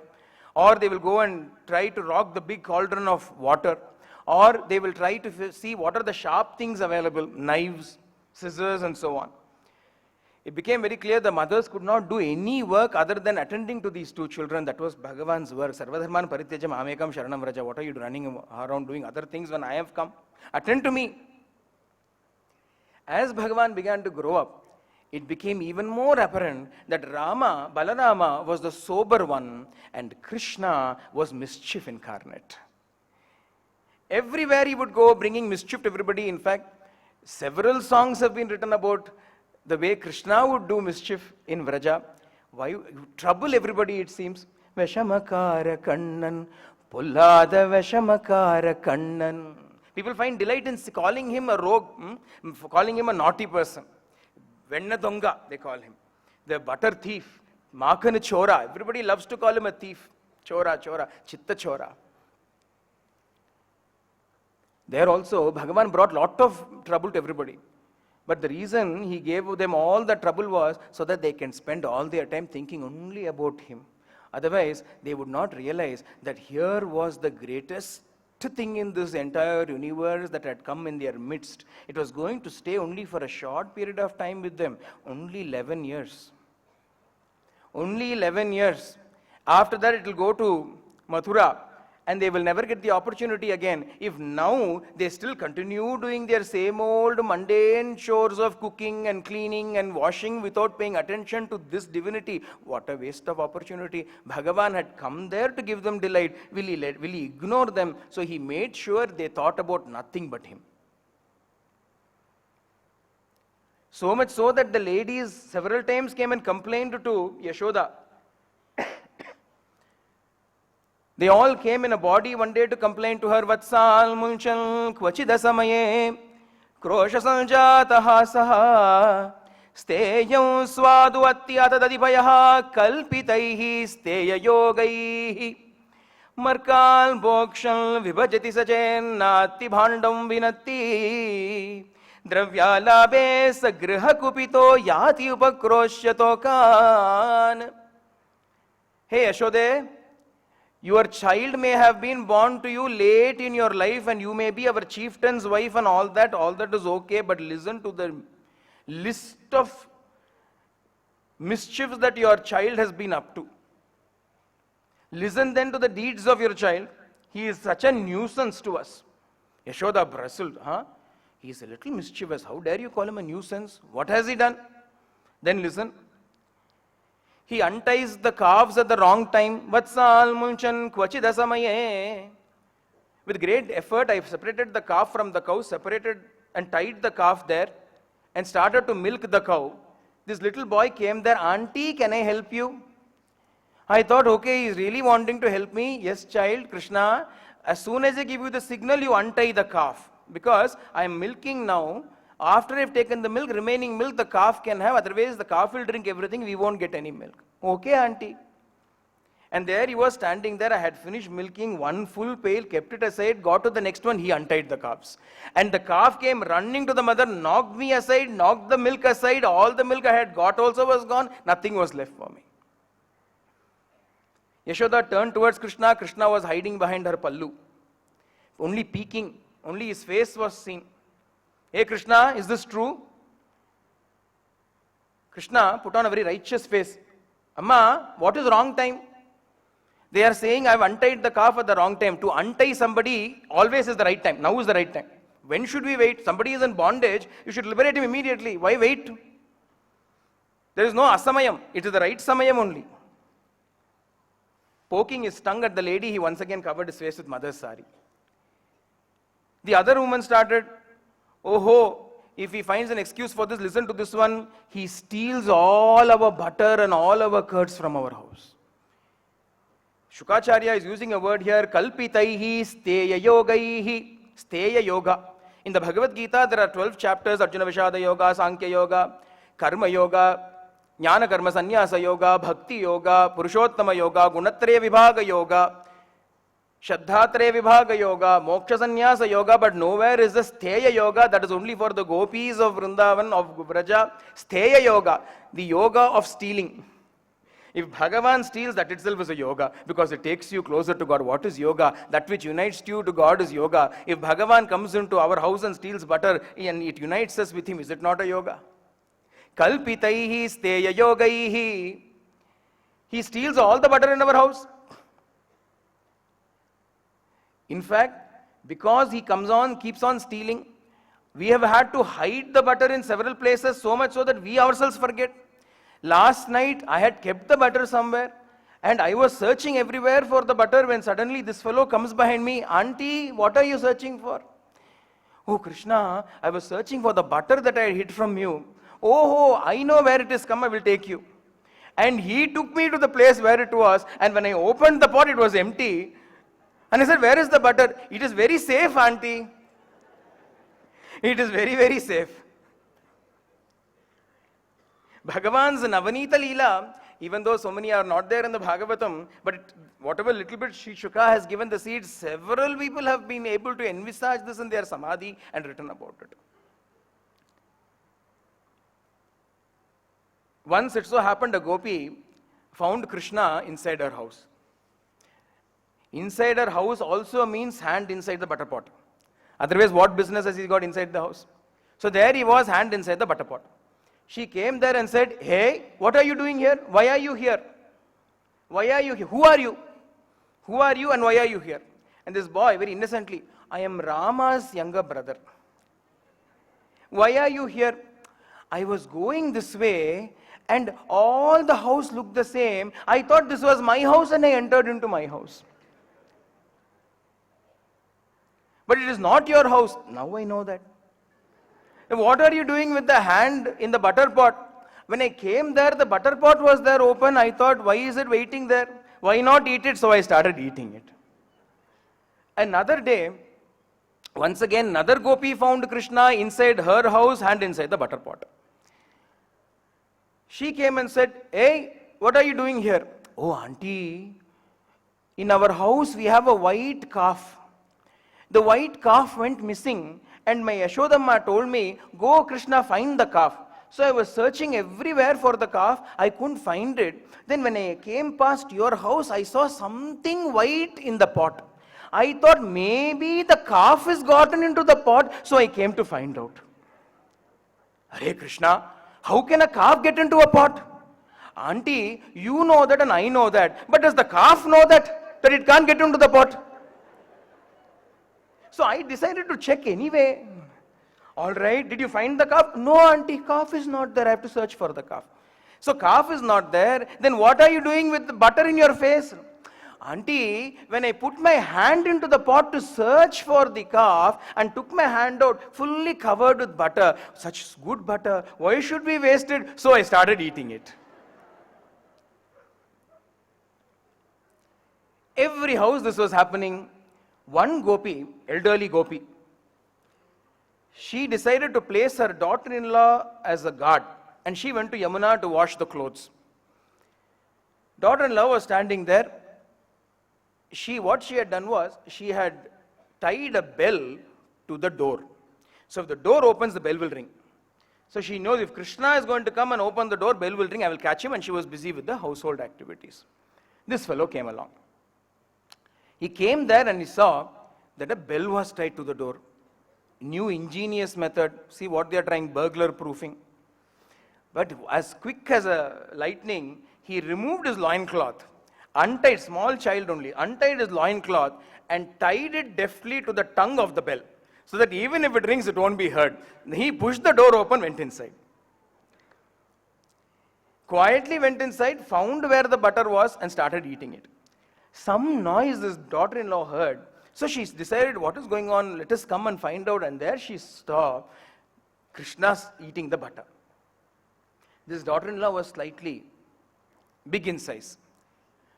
Speaker 7: or they will go and try to rock the big cauldron of water, or they will try to see what are the sharp things available, knives, scissors and so on. It became very clear the mothers could not do any work other than attending to these two children. That was Bhagavan's work. Sarvadharman parityajam amekam sharanam vraja. What are you running around doing other things when I have come? Attend to me. As Bhagavan began to grow up, it became even more apparent that Balarama was the sober one and Krishna was mischief incarnate. Everywhere he would go, bringing mischief to everybody. In fact, several songs have been written about the way Krishna would do mischief in Vraja. Why trouble everybody, it seems. Veshamakara Kannan, Pullada Veshamakara Kannan. People find delight in calling him a rogue, calling him a naughty person. Vennadonga, they call him. The butter thief, Makana Chora. Everybody loves to call him a thief. Chora, Chitta Chora. There also, Bhagavan brought lot of trouble to everybody. But the reason he gave them all the trouble was so that they can spend all their time thinking only about him. Otherwise, they would not realize that here was the greatest thing in this entire universe that had come in their midst. It was going to stay only for a short period of time with them. Only 11 years. Only 11 years. After that, it will go to Mathura. And they will never get the opportunity again. If now they still continue doing their same old mundane chores of cooking and cleaning and washing without paying attention to this divinity, what a waste of opportunity. Bhagavan had come there to give them delight. Will he ignore them? So he made sure they thought about nothing but him. So much so that the ladies several times came and complained to Yashoda. They all came in a body one day to complain to her. Vatsal munchal kvachida samaye krosha sanjataha saha steyam swadu atyata dadipayaha kalpitaihi steya yogaihi markal bokshal vibhajati sachen nati bhandam vinati dravyalabe sagriha kupito yati upakroshyato kan. Hey Yashode, your child may have been born to you late in your life and you may be our chieftain's wife and all that is okay, but listen to the list of mischiefs that your child has been up to. Listen then to the deeds of your child. He is such a nuisance to us. Yashoda bristled. He is a little mischievous. How dare you call him a nuisance? What has he done? Then listen. He unties the calves at the wrong time. Vatsal munchan kvachida samaye. With great effort, I separated the calf from the cow, separated and tied the calf there and started to milk the cow. This little boy came there. Auntie, can I help you? I thought, okay, he's really wanting to help me. Yes, child, Krishna. As soon as I give you the signal, you untie the calf. Because I am milking now. After I've taken the milk, remaining milk the calf can have, otherwise the calf will drink everything, we won't get any milk. Okay, auntie. And there he was standing there, I had finished milking one full pail, kept it aside, got to the next one, he untied the calves. And the calf came running to the mother, knocked me aside, knocked the milk aside, all the milk I had got also was gone, nothing was left for me. Yashoda turned towards Krishna, Krishna was hiding behind her pallu. Only peeking, only his face was seen. Hey Krishna, is this true? Krishna put on a very righteous face. Amma, what is wrong time? They are saying I have untied the calf at the wrong time. To untie somebody always is the right time. Now is the right time. When should we wait? Somebody is in bondage. You should liberate him immediately. Why wait? There is no asamayam. It is the right samayam only. Poking his tongue at the lady, he once again covered his face with mother's sari. The other woman started, oh, if he finds an excuse for this, listen to this one. He steals all our butter and all our curds from our house. Shukacharya is using a word here, kalpitaihi steya yogaihi, steya yoga. In the Bhagavad Gita, there are 12 chapters, Arjuna Vishada Yoga, Sankhya Yoga, Karma Yoga, Jnana Karma Sannyasa Yoga, Bhakti Yoga, Purushottama Yoga, Gunatraya Vibhaga Yoga, Shraddhatraya Vibhaga Yoga, Moksha Sannyasa Yoga, but nowhere is the Steya Yoga, that is only for the gopis of Vrindavan, of Vraja. Steya Yoga, the yoga of stealing. If Bhagavan steals, that itself is a yoga, because it takes you closer to God. What is yoga? That which unites you to God is yoga. If Bhagavan comes into our house and steals butter, and it unites us with him, is it not a yoga? Kalpitaihi steya yogaihi. He steals all the butter in our house. In fact, because he keeps on stealing, We have had to hide the butter in several places, so much so that we ourselves forget. Last night I had kept the butter somewhere and I was searching everywhere for the butter when suddenly this fellow comes behind me. Auntie, what are you searching for? Oh Krishna, I was searching for the butter that I hid from you. Oh, I know where it is, come, I will take you. And he took me to the place where it was, and when I opened the pot, it was empty. And I said, where is the butter? It is very safe, auntie. It is very, very safe. Bhagavan's Navanita Leela, even though so many are not there in the Bhagavatam, but whatever little bit Sri Shuka has given the seeds, several people have been able to envisage this in their Samadhi and written about it. Once it so happened a gopi found Krishna inside her house. Inside her house also means hand inside the butter pot. Otherwise, what business has he got inside the house? So there he was, hand inside the butter pot. She came there and said, hey, what are you doing here? Why are you here? Why are you here? Who are you? Who are you and why are you here? And this boy, very innocently, I am Rama's younger brother. Why are you here? I was going this way and all the house looked the same. I thought this was my house and I entered into my house. But it is not your house. Now I know that. What are you doing with the hand in the butter pot? When I came there, the butter pot was there open. I thought, why is it waiting there? Why not eat it? So I started eating it. Another day, once again, another gopi found Krishna inside her house, hand inside the butter pot. She came and said, hey, what are you doing here? Oh, auntie, in our house we have a white calf. The white calf went missing and my Yashodamma told me, go Krishna, find the calf. So I was searching everywhere for the calf. I couldn't find it. Then when I came past your house, I saw something white in the pot. I thought maybe the calf has gotten into the pot, so I came to find out. Hare Krishna, how can a calf get into a pot? Auntie, you know that and I know that. But does the calf know that it can't get into the pot? So I decided to check anyway. All right, did you find the calf? No, auntie, calf is not there. I have to search for the calf. So calf is not there. Then what are you doing with the butter in your face? Auntie, when I put my hand into the pot to search for the calf and took my hand out fully covered with butter, such good butter, why should we waste it? So I started eating it. Every house this was happening. One gopi, elderly gopi, she decided to place her daughter-in-law as a guard and she went to Yamuna to wash the clothes. Daughter-in-law was standing there. What she had done was, she had tied a bell to the door. So if the door opens, the bell will ring. So she knows if Krishna is going to come and open the door, bell will ring, I will catch him, and she was busy with the household activities. This fellow came along. He came there and he saw that a bell was tied to the door. New ingenious method. See what they are trying, burglar proofing. But as quick as a lightning, he removed his loincloth, untied, small child only, untied his loincloth and tied it deftly to the tongue of the bell, so that even if it rings, it won't be heard. He pushed the door open, went inside. Quietly went inside, found where the butter was and started eating it. Some noise this daughter-in-law heard. So she decided, what is going on? Let us come and find out. And there she saw Krishna's eating the butter. This daughter-in-law was slightly big in size.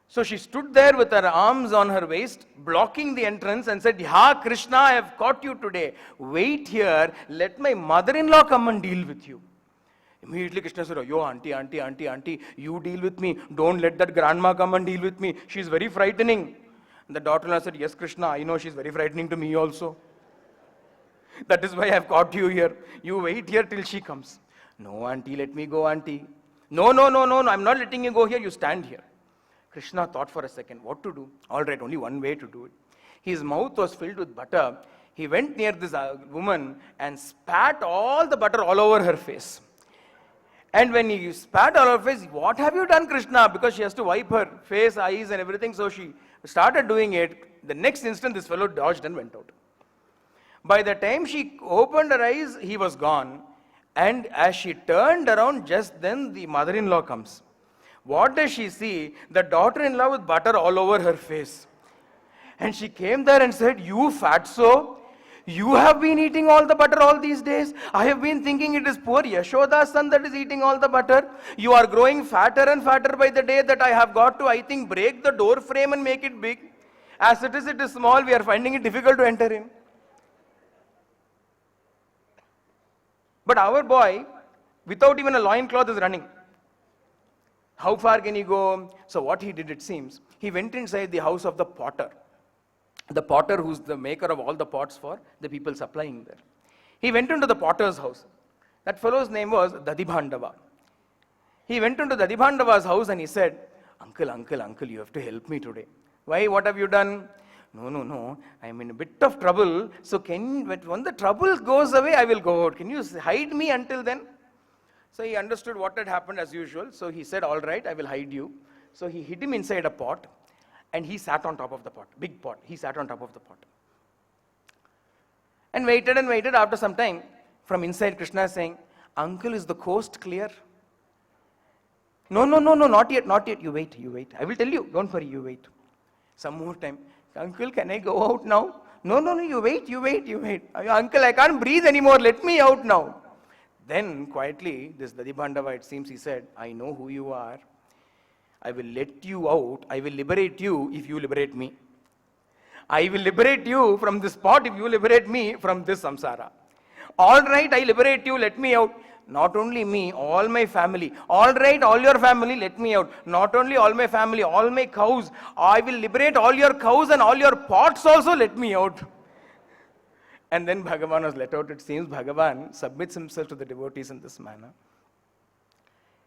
Speaker 7: So she stood there with her arms on her waist, blocking the entrance and said, "Ha, Krishna, I have caught you today. Wait here. Let my mother-in-law come and deal with you." Immediately Krishna said, "Yo, auntie, you deal with me. Don't let that grandma come and deal with me. She's very frightening." And the daughter-in-law said, "Yes, Krishna, I know she's very frightening to me also. That is why I have caught you here. You wait here till she comes." "No, auntie, let me go, auntie." No, I'm not letting you go here. You stand here." Krishna thought for a second, what to do? All right, only one way to do it. His mouth was filled with butter. He went near this woman and spat all the butter all over her face. And when he spat all over her face, "What have you done, Krishna?" Because she has to wipe her face, eyes and everything. So she started doing it. The next instant, this fellow dodged and went out. By the time she opened her eyes, he was gone. And as she turned around, just then the mother-in-law comes. What does she see? The daughter-in-law with butter all over her face. And she came there and said, "You fatso, you have been eating all the butter all these days. I have been thinking it is poor Yashoda's son that is eating all the butter. You are growing fatter and fatter by the day that I have got to, I think, break the door frame and make it big. As it is small. We are finding it difficult to enter in." But our boy, without even a loincloth, is running. How far can he go? So what he did, it seems, he went inside the house of the potter. The potter who's the maker of all the pots for the people supplying there. He went into the potter's house. That fellow's name was Dadibhandava. He went into Dadibhandava's house and he said, "Uncle, you have to help me today." "Why? What have you done?" No, I'm in a bit of trouble. So when the trouble goes away, I will go out. Can you hide me until then? So he understood what had happened as usual. So he said, "All right, I will hide you." So he hid him inside a pot and he sat on top of the pot, big pot. He sat on top of the pot. And waited. After some time, from inside, Krishna is saying, "Uncle, is the coast clear?" No, not yet. You wait. I will tell you. Don't worry, you wait. Some more time. "Uncle, can I go out now?" No, you wait. "Uncle, I can't breathe anymore. Let me out now." Then quietly, this Dadibhandava, it seems, he said, "I know who you are. I will let you out. I will liberate you if you liberate me. I will liberate you from this pot if you liberate me from this samsara. All right, I liberate you, let me out. Not only me, all my family. All right, all your family, let me out. Not only all my family, all my cows. I will liberate all your cows and all your pots also, let me out." And then Bhagavan was let out. It seems Bhagavan submits himself to the devotees in this manner.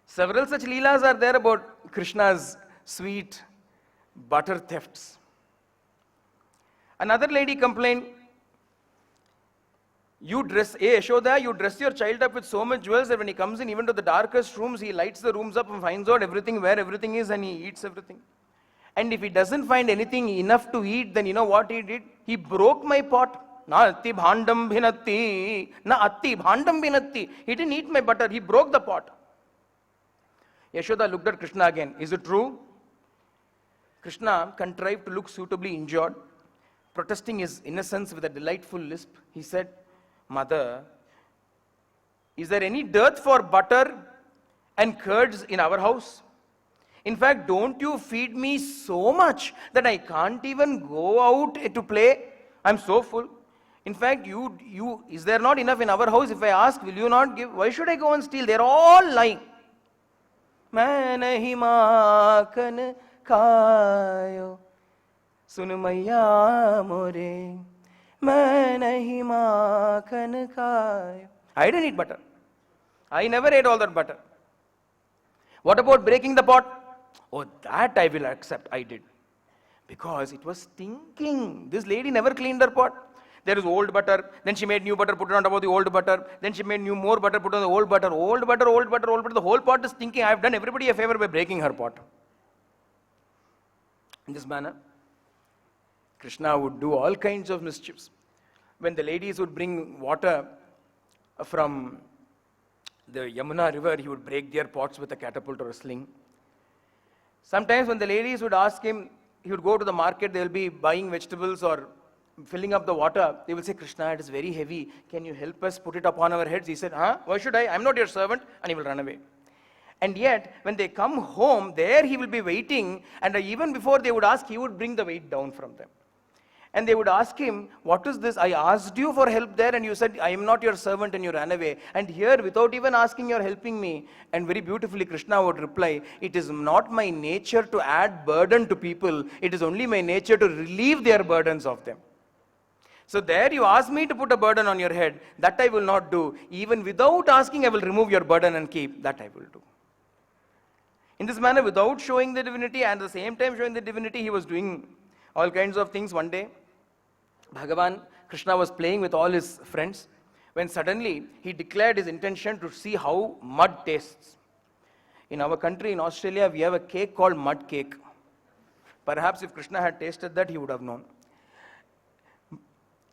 Speaker 7: Several such leelas are there about Krishna's sweet butter thefts. Another lady complained, Yashoda, you dress your child up with so much jewels that when he comes in, even to the darkest rooms, he lights the rooms up and finds out everything, where everything is, and he eats everything. And if he doesn't find anything enough to eat, then you know what he did? He broke my pot. Na atti bhandam bhinatti. He didn't eat my butter. He broke the pot. Yashoda looked at Krishna again. "Is it true?" Krishna contrived to look suitably injured, protesting his innocence with a delightful lisp. He said, "Mother, is there any dearth for butter and curds in our house? In fact, don't you feed me so much that I can't even go out to play? I'm so full. In fact, is there not enough in our house? If I ask, will you not give? Why should I go and steal? They're all lying." "Main nahi maakan kaayo, sun maiya more. Main nahi maakan kaayo." I didn't eat butter. I never ate all that butter. "What about breaking the pot?" "Oh, that I will accept. I did. Because it was stinking. This lady never cleaned her pot. There is old butter, then she made new butter, put it on top of the old butter, then she made more butter, put on the old butter, old butter. The whole pot is stinking. I have done everybody a favor by breaking her pot." In this manner, Krishna would do all kinds of mischiefs. When the ladies would bring water from the Yamuna river, he would break their pots with a catapult or a sling. Sometimes when the ladies would ask him, he would go to the market, they will be buying vegetables or filling up the water. They will say, "Krishna, it is very heavy. Can you help us put it upon our heads?" He said, "Why should I? I'm not your servant." And he will run away. And yet, when they come home, there he will be waiting. And even before they would ask, he would bring the weight down from them. And they would ask him, "What is this? I asked you for help there and you said, I am not your servant, and you ran away. And here, without even asking, you're helping me." And very beautifully, Krishna would reply, "It is not my nature to add burden to people. It is only my nature to relieve their burdens of them. So there you ask me to put a burden on your head. That I will not do. Even without asking, I will remove your burden and keep. That I will do." In this manner, without showing the divinity and at the same time showing the divinity, he was doing all kinds of things. One day, Bhagavan Krishna was playing with all his friends when suddenly he declared his intention to see how mud tastes. In our country, in Australia, we have a cake called mud cake. Perhaps if Krishna had tasted that, he would have known.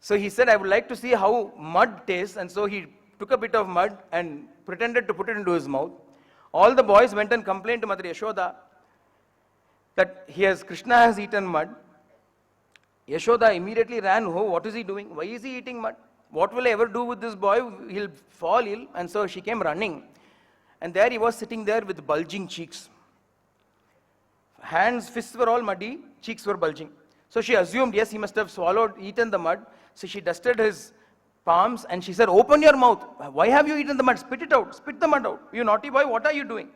Speaker 7: So he said, I would like to see how mud tastes. And so he took a bit of mud and pretended to put it into his mouth. All the boys went and complained to Mother Yashoda that Krishna has eaten mud. Yashoda immediately ran. Oh, what is he doing? Why is he eating mud? What will I ever do with this boy? He'll fall ill. And so she came running. And there he was sitting there with bulging cheeks. Hands, fists were all muddy, cheeks were bulging. So she assumed, yes, he must have eaten the mud. So she dusted his palms and she said, open your mouth. Why have you eaten the mud? Spit it out. Spit the mud out. You naughty boy, what are you doing?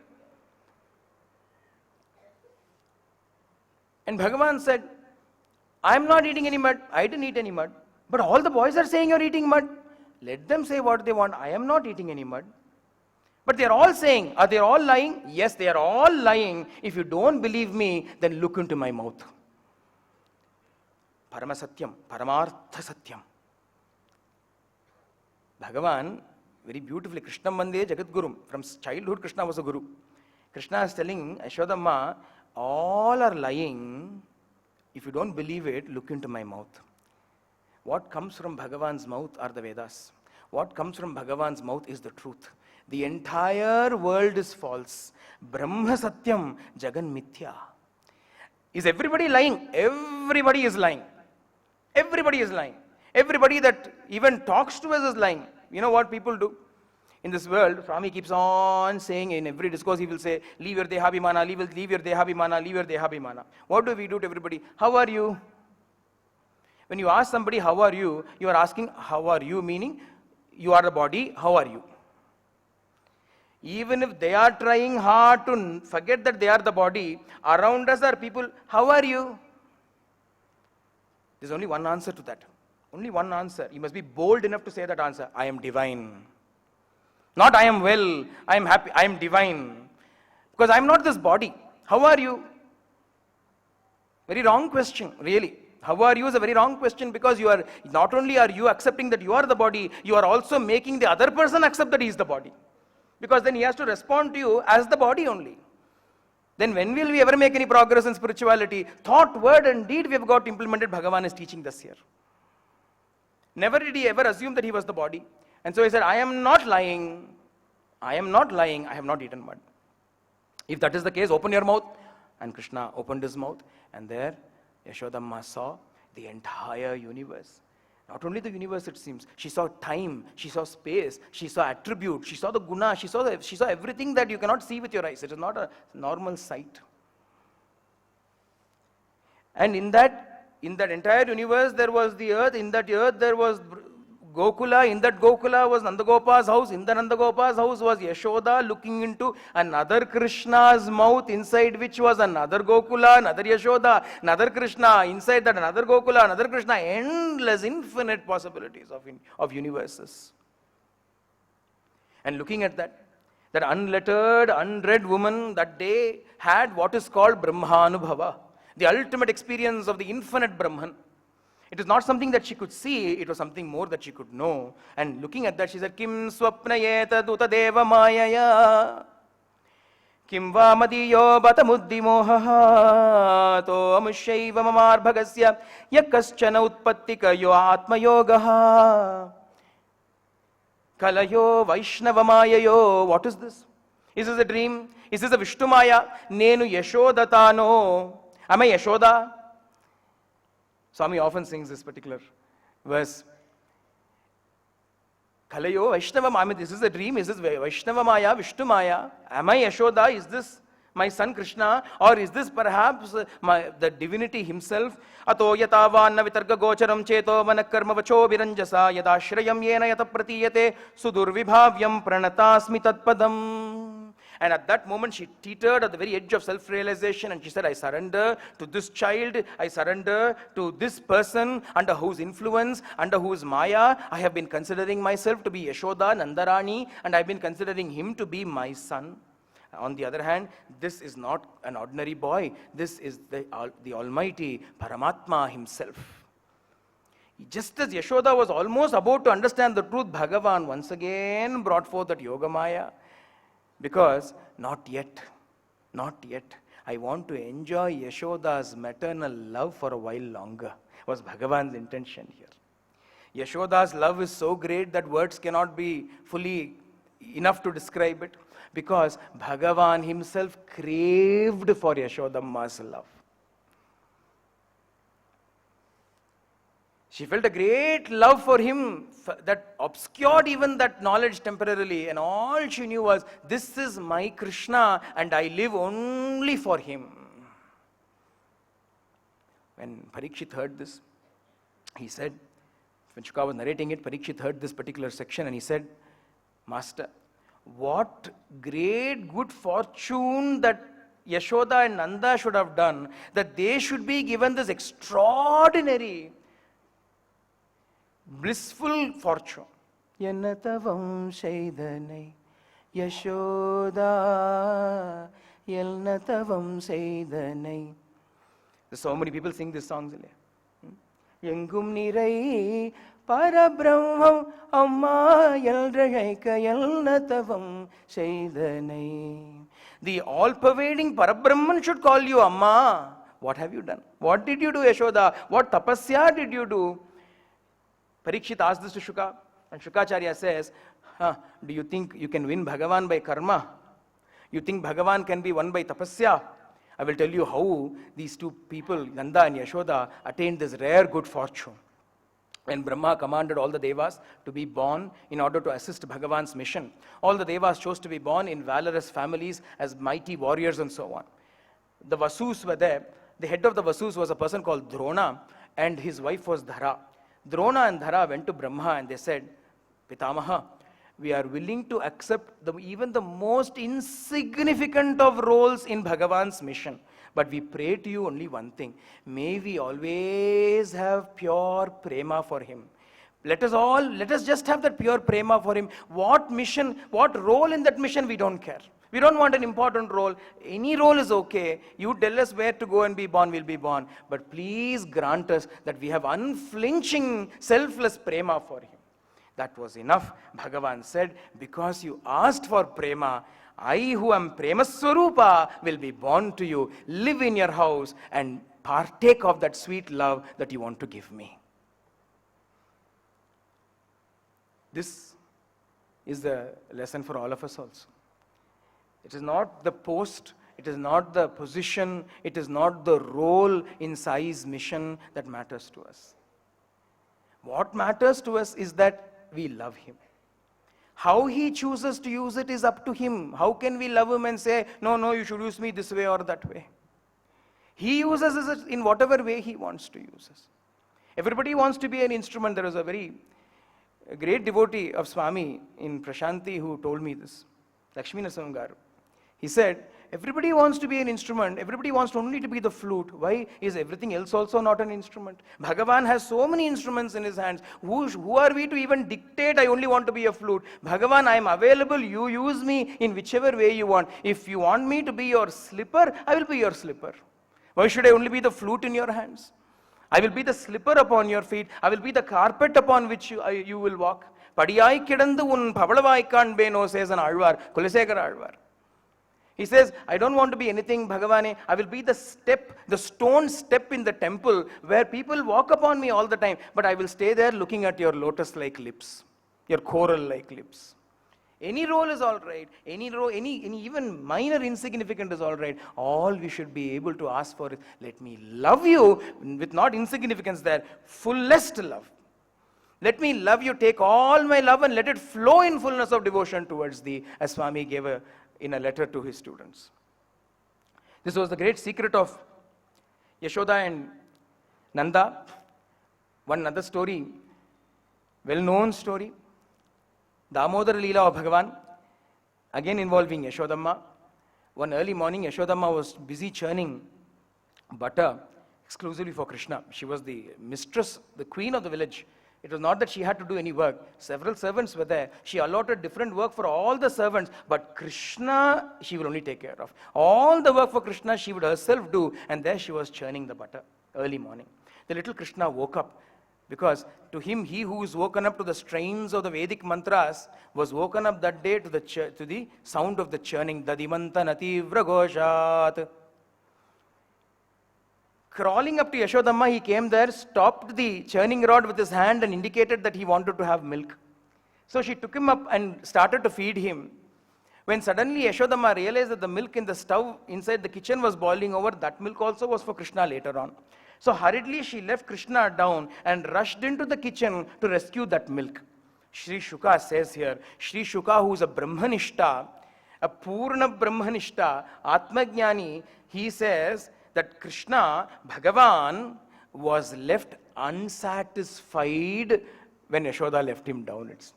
Speaker 7: And Bhagavan said, I am not eating any mud. I didn't eat any mud. But all the boys are saying you're eating mud. Let them say what they want. I am not eating any mud. But they are all saying, are they all lying? Yes, they are all lying. If you don't believe me, then look into my mouth. Parama Satyam, Paramartha Satyam. Bhagavan, very beautifully, Krishna Mande Jagat Gurum. From childhood, Krishna was a guru. Krishna is telling Yashodamma, all are lying. If you don't believe it, look into my mouth. What comes from Bhagavan's mouth are the Vedas. What comes from Bhagavan's mouth is the truth. The entire world is false. Brahma Satyam, Jagan Mithya. Is everybody lying? Everybody is lying. Everybody is lying. Everybody that even talks to us is lying. You know what people do? In this world, Swami keeps on saying in every discourse, he will say, leave your Dehabhimana, leave your Dehabhimana, leave your Dehabhimana. What do we do to everybody? How are you? When you ask somebody, how are you? You are asking, how are you? Meaning, you are the body, how are you? Even if they are trying hard to forget that they are the body, around us are people, how are you? There's only one answer to that. Only one answer. You must be bold enough to say that answer. I am divine. Not I am well, I am happy, I am divine. Because I am not this body. How are you? Very wrong question, really. How are you is a very wrong question, because you are, not only are you accepting that you are the body, you are also making the other person accept that he is the body. Because then he has to respond to you as the body only. Then when will we ever make any progress in spirituality? Thought, word and deed we have got implemented. Bhagavan is teaching this here. Never did he ever assume that he was the body. And so he said, I am not lying. I am not lying. I have not eaten mud. If that is the case, open your mouth. And Krishna opened his mouth. And there, Yashodamma saw the entire universe. Not only the universe, it seems. She saw time, she saw space, she saw attribute, she saw the guna, she saw everything that you cannot see with your eyes. It is not a normal sight. And in that entire universe, there was the earth. In that earth, there was Gokula. In that Gokula was Nandagopa's house. In the Nandagopa's house was Yashoda looking into another Krishna's mouth, inside which was another Gokula, another Yashoda, another Krishna. Inside that another Gokula, another Krishna. Endless, infinite possibilities of universes. And looking at that unlettered, unread woman that day had what is called Brahmanubhava, the ultimate experience of the infinite Brahman. It is not something that she could see, it was something more that she could know. And looking at that, she said, Kim swapnayeta duta deva mayaya Kim va madiyo bata muddhi mohaha to amushaiva mamarbhagasya yakaschana utpattika yo atmayogaha kalayo vaishnava mayayo. What is this? Is this a dream? Is this a Vishnu Maya? Nenu Yashodatano. Am I Yashoda? Swami often sings this particular verse. Kalayo Vaishnava Maya. This is a dream. Is this Vaishnava Maya, Vishnu Maya? Am I Yashoda? Is this my son Krishna? Or is this perhaps the divinity himself? Ato yatavanna vitarga gocharam cheto manakarma vacho viranjasa yadashrayam yena yata pratiyate sudurvibhavyam pranatasmi tatpadam. And at that moment, she teetered at the very edge of self-realization, and she said, I surrender to this child, I surrender to this person under whose influence, under whose Maya, I have been considering myself to be Yashoda, Nandarani, and I've been considering him to be my son. On the other hand, this is not an ordinary boy. This is the Almighty Paramatma himself. Just as Yashoda was almost about to understand the truth, Bhagavan once again brought forth that Yoga Maya. Because not yet. I want to enjoy Yashoda's maternal love for a while longer, was Bhagavan's intention here. Yashoda's love is so great that words cannot be fully enough to describe it, because Bhagavan himself craved for Yashodamma's love. She felt a great love for him that obscured even that knowledge temporarily, and all she knew was, this is my Krishna and I live only for him. When Parikshit heard this, he said, when Shuka was narrating it, Parikshit heard this particular section and he said, Master, what great good fortune that Yashoda and Nanda should have done, that they should be given this extraordinary, blissful fortune. Yannatavam Shaidanai Yashoda Yalnatavam Shaidanai. There's so many people sing this song. Yengum Nirai Parabrahmam Amma Yaldrajaika Yalnatavam Shaidanai. The all-pervading Parabrahman should call you Amma. What have you done? What did you do, Yashoda? What tapasya did you do? Parikshit asked this to Shuka, and Shukacharya says, do you think you can win Bhagavan by karma? You think Bhagavan can be won by tapasya? I will tell you how these two people, Nanda and Yashoda, attained this rare good fortune. When Brahma commanded all the Devas to be born in order to assist Bhagavan's mission, all the Devas chose to be born in valorous families as mighty warriors and so on. The Vasus were there. The head of the Vasus was a person called Drona, and his wife was Dhara. Drona and Dhara went to Brahma and they said, Pitamaha, we are willing to accept even the most insignificant of roles in Bhagavan's mission. But we pray to you only one thing. May we always have pure prema for him. Let us just have that pure prema for him. What mission, what role in that mission, we don't care. We don't want an important role. Any role is okay. You tell us where to go and be born, we'll be born. But please grant us that we have unflinching, selfless prema for him. That was enough. Bhagavan said, because you asked for prema, I who am Prema Swarupa will be born to you, live in your house and partake of that sweet love that you want to give me. This is the lesson for all of us also. It is not the post, it is not the position, it is not the role in Sai's mission that matters to us. What matters to us is that we love him. How he chooses to use it is up to him. How can we love him and say, no, you should use me this way or that way? He uses us in whatever way he wants to use us. Everybody wants to be an instrument. There was a great devotee of Swami in Prashanti who told me this, Lakshmi Narasimha Garu. He said, everybody wants to be an instrument. Everybody wants only to be the flute. Why is everything else also not an instrument? Bhagavan has so many instruments in his hands. Who are we to even dictate, I only want to be a flute? Bhagavan, I am available. You use me in whichever way you want. If you want me to be your slipper, I will be your slipper. Why should I only be the flute in your hands? I will be the slipper upon your feet. I will be the carpet upon which you will walk. Padiyai kidandu un pavalavai kanbeno, says an Alvar, Kulasekara Alvar. He says, I don't want to be anything, Bhagavane. I will be the stone step in the temple where people walk upon me all the time. But I will stay there looking at your lotus-like lips, your coral-like lips. Any role is all right. Any role, any even minor insignificant is all right. All we should be able to ask for is, let me love you with not insignificance there, fullest love. Let me love you, take all my love and let it flow in fullness of devotion towards thee, as Swami gave in a letter to his students. This was the great secret of Yashoda and Nanda. One other story, well-known story, Damodar Leela of Bhagavan, again involving Yashodamma. One early morning, Yashodamma was busy churning butter exclusively for Krishna. She was the mistress, the queen of the village. It was not that she had to do any work. Several servants were there. She allotted different work for all the servants, but Krishna, she will only take care of. All the work for Krishna, she would herself do, and there she was churning the butter, early morning. The little Krishna woke up, because to him, he who is woken up to the strains of the Vedic mantras, was woken up that day to the sound of the churning, Dadimanta Nativra Goshat. Crawling up to Yashodamma, he came there, stopped the churning rod with his hand and indicated that he wanted to have milk. So she took him up and started to feed him. When suddenly Yashodamma realized that the milk in the stove inside the kitchen was boiling over, that milk also was for Krishna later on. So hurriedly she left Krishna down and rushed into the kitchen to rescue that milk. Sri Shuka says here, Sri Shuka, who is a Brahmanishta, a Purna Brahmanishta, Atmajnani, he says that Krishna, Bhagavan, was left unsatisfied when Yashoda left him down. It's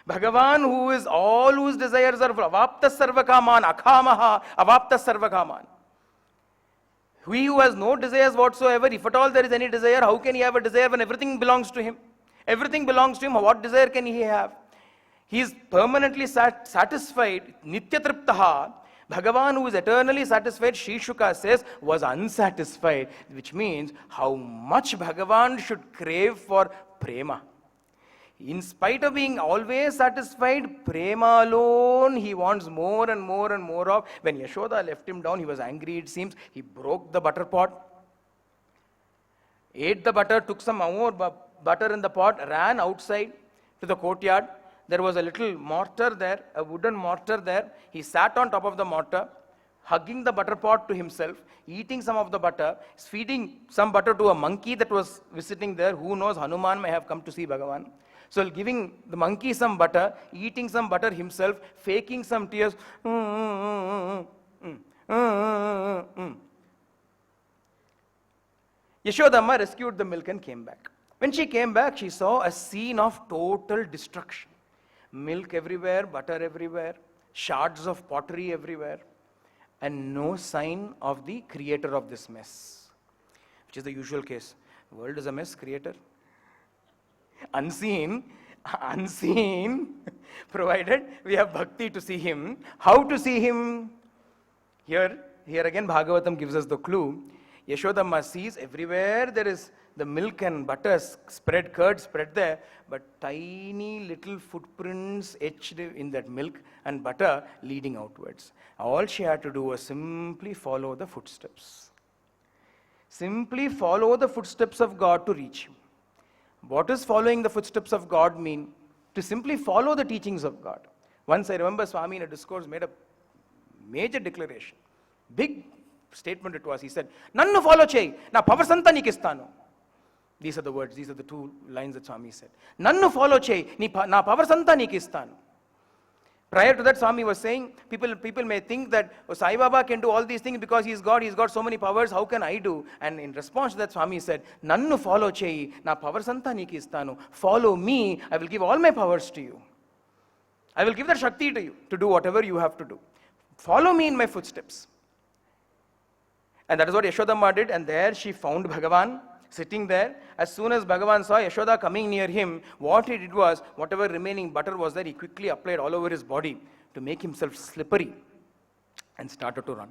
Speaker 7: Bhagavan, who is all whose desires are avapta sarvakaman, akhamaha, avapta sarvakaman. He who has no desires whatsoever, if at all there is any desire, how can he have a desire when everything belongs to him? Everything belongs to him, what desire can he have? He is permanently satisfied, nityatriptaha. Bhagavan, who is eternally satisfied, Sri Shuka says, was unsatisfied, which means how much Bhagavan should crave for prema. In spite of being always satisfied, prema alone he wants more and more and more of. When Yashoda left him down, he was angry, it seems. He broke the butter pot, ate the butter, took some more butter in the pot, ran outside to the courtyard. There was a little mortar there, a wooden mortar there. He sat on top of the mortar, hugging the butter pot to himself, eating some of the butter, feeding some butter to a monkey that was visiting there. Who knows, Hanuman may have come to see Bhagavan. So giving the monkey some butter, eating some butter himself, faking some tears. Yashodamma rescued the milk and came back. When she came back, she saw a scene of total destruction. Milk everywhere, butter everywhere, shards of pottery everywhere, and no sign of the creator of this mess, which is the usual case. The world is a mess, creator. Unseen, provided we have bhakti to see him. How to see him? Here again Bhagavatam gives us the clue. Yashodamma sees everywhere there is the milk and butter spread, curd spread there, but tiny little footprints etched in that milk and butter leading outwards. All she had to do was simply follow the footsteps. Simply follow the footsteps of God to reach him. What does following the footsteps of God mean? To simply follow the teachings of God. Once I remember Swami in a discourse made a major declaration. Big statement it was. He said, Nannu follow chey, na pavasanta nikistanu. These are the words, these are the two lines that Swami said. Nannu follow chey, na pavasanta nikistanu. Prior to that, Swami was saying, people may think that Sai Baba can do all these things because he's got so many powers, how can I do? And in response to that, Swami said, Nannu follow cheyi, na pavarsanta niki istanu. Follow me, I will give all my powers to you. I will give that Shakti to you, to do whatever you have to do. Follow me in my footsteps. And that is what Yashodamma did, and there she found Bhagavan, sitting there. As soon as Bhagavan saw Yashoda coming near him, what he did was, whatever remaining butter was there, he quickly applied all over his body to make himself slippery and started to run.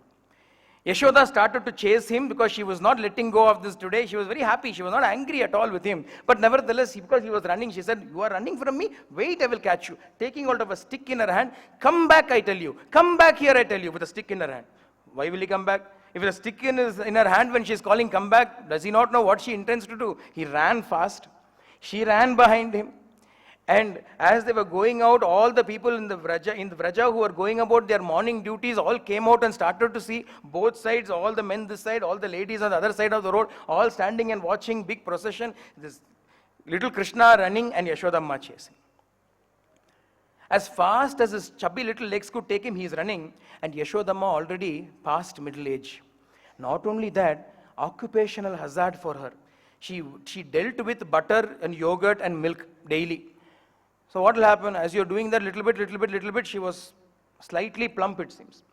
Speaker 7: Yashoda started to chase him because she was not letting go of this today. She was very happy. She was not angry at all with him. But nevertheless, because he was running, she said, you are running from me? Wait, I will catch you. Taking hold of a stick in her hand, come back, I tell you. Come back here, I tell you, with a stick in her hand. Why will he come back? If the stick in her hand when she is calling, come back, does he not know what she intends to do? He ran fast. She ran behind him. And as they were going out, all the people in the Vraja who were going about their morning duties all came out and started to see both sides, all the men this side, all the ladies on the other side of the road, all standing and watching, big procession. This little Krishna running and Yashodamma chasing. As fast as his chubby little legs could take him, he is running, and Yashodamma already past middle age. Not only that, occupational hazard for her. She dealt with butter and yogurt and milk daily. So what will happen? As you're doing that little bit, she was slightly plump, it seems.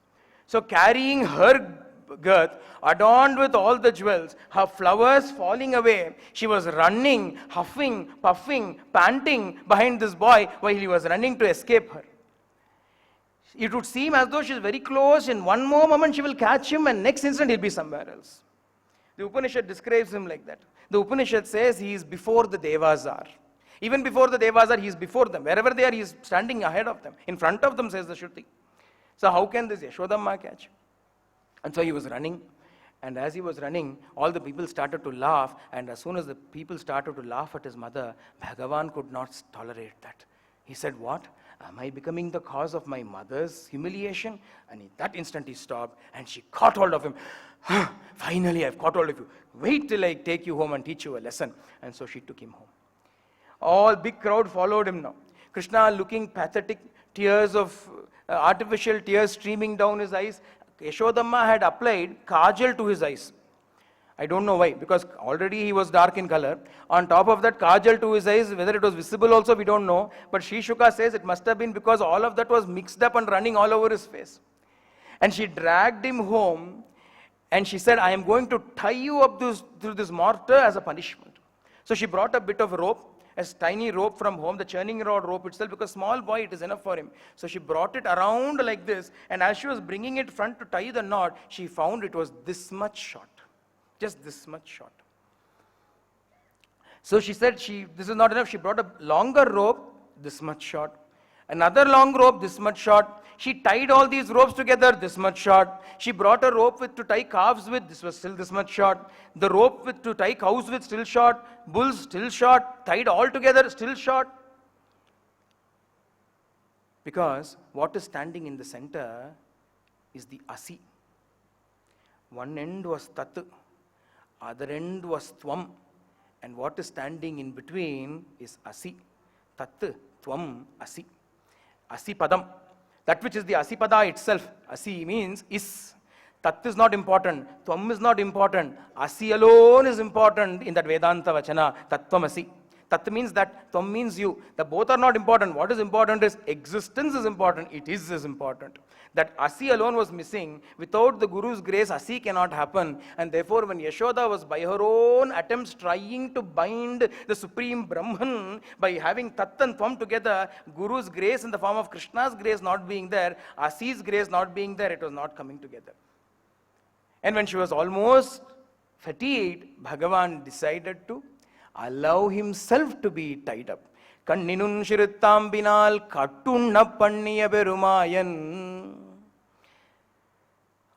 Speaker 7: So carrying her girth, adorned with all the jewels, her flowers falling away, she was running, huffing, puffing, panting behind this boy while he was running to escape her. It would seem as though she is very close. In one more moment she will catch him and next instant he'll be somewhere else. The Upanishad describes him like that. The Upanishad says he is before the Devas are. Even before the Devas are, he is before them. Wherever they are, he is standing ahead of them. In front of them, says the Shruti. So how can this Yashodamma catch him? And so he was running. And as he was running, all the people started to laugh. And as soon as the people started to laugh at his mother, Bhagavan could not tolerate that. He said, what? Am I becoming the cause of my mother's humiliation? And in that instant he stopped and she caught hold of him. Finally, I've caught hold of you. Wait till I take you home and teach you a lesson. And so she took him home. All big crowd followed him now. Krishna looking pathetic, tears of artificial tears streaming down his eyes. Yashodamma had applied kajal to his eyes. I don't know why, because already he was dark in color. On top of that, kajal to his eyes, whether it was visible also, we don't know. But Sri Shuka says it must have been because all of that was mixed up and running all over his face. And she dragged him home and she said, I am going to tie you up through this mortar as a punishment. So she brought a bit of rope, a tiny rope from home, the churning rod rope itself, because small boy, it is enough for him. So she brought it around like this, and as she was bringing it front to tie the knot, she found it was this much short. Just this much short. So she said, this is not enough. She brought a longer rope, this much short. Another long rope, this much short. She tied all these ropes together, this much short. She brought a rope to tie calves with, this was still this much short. The rope to tie cows with, still short. Bulls, still short. Tied all together, still short. Because what is standing in the center is the Asi. One end was Tat, other end was Tvam. And what is standing in between is Asi. Tat, Tvam, Asi. Asi Padam. That which is the Asipada itself. Asi means is. Tat is not important. Tvam is not important. Asi alone is important in that Vedanta Vachana. Tattvam Asi. Tat means that, Tvam means you. The both are not important. What is important is existence is important. It is important. That Asi alone was missing. Without the Guru's grace, Asi cannot happen. And therefore, when Yashoda was by her own attempts trying to bind the Supreme Brahman by having Tat and Tvam together, Guru's grace in the form of Krishna's grace not being there, Asi's grace not being there, it was not coming together. And when she was almost fatigued, Bhagavan decided to allow himself to be tied up. Kanninun Shirittambinal Kattunna Panniya Perumayan.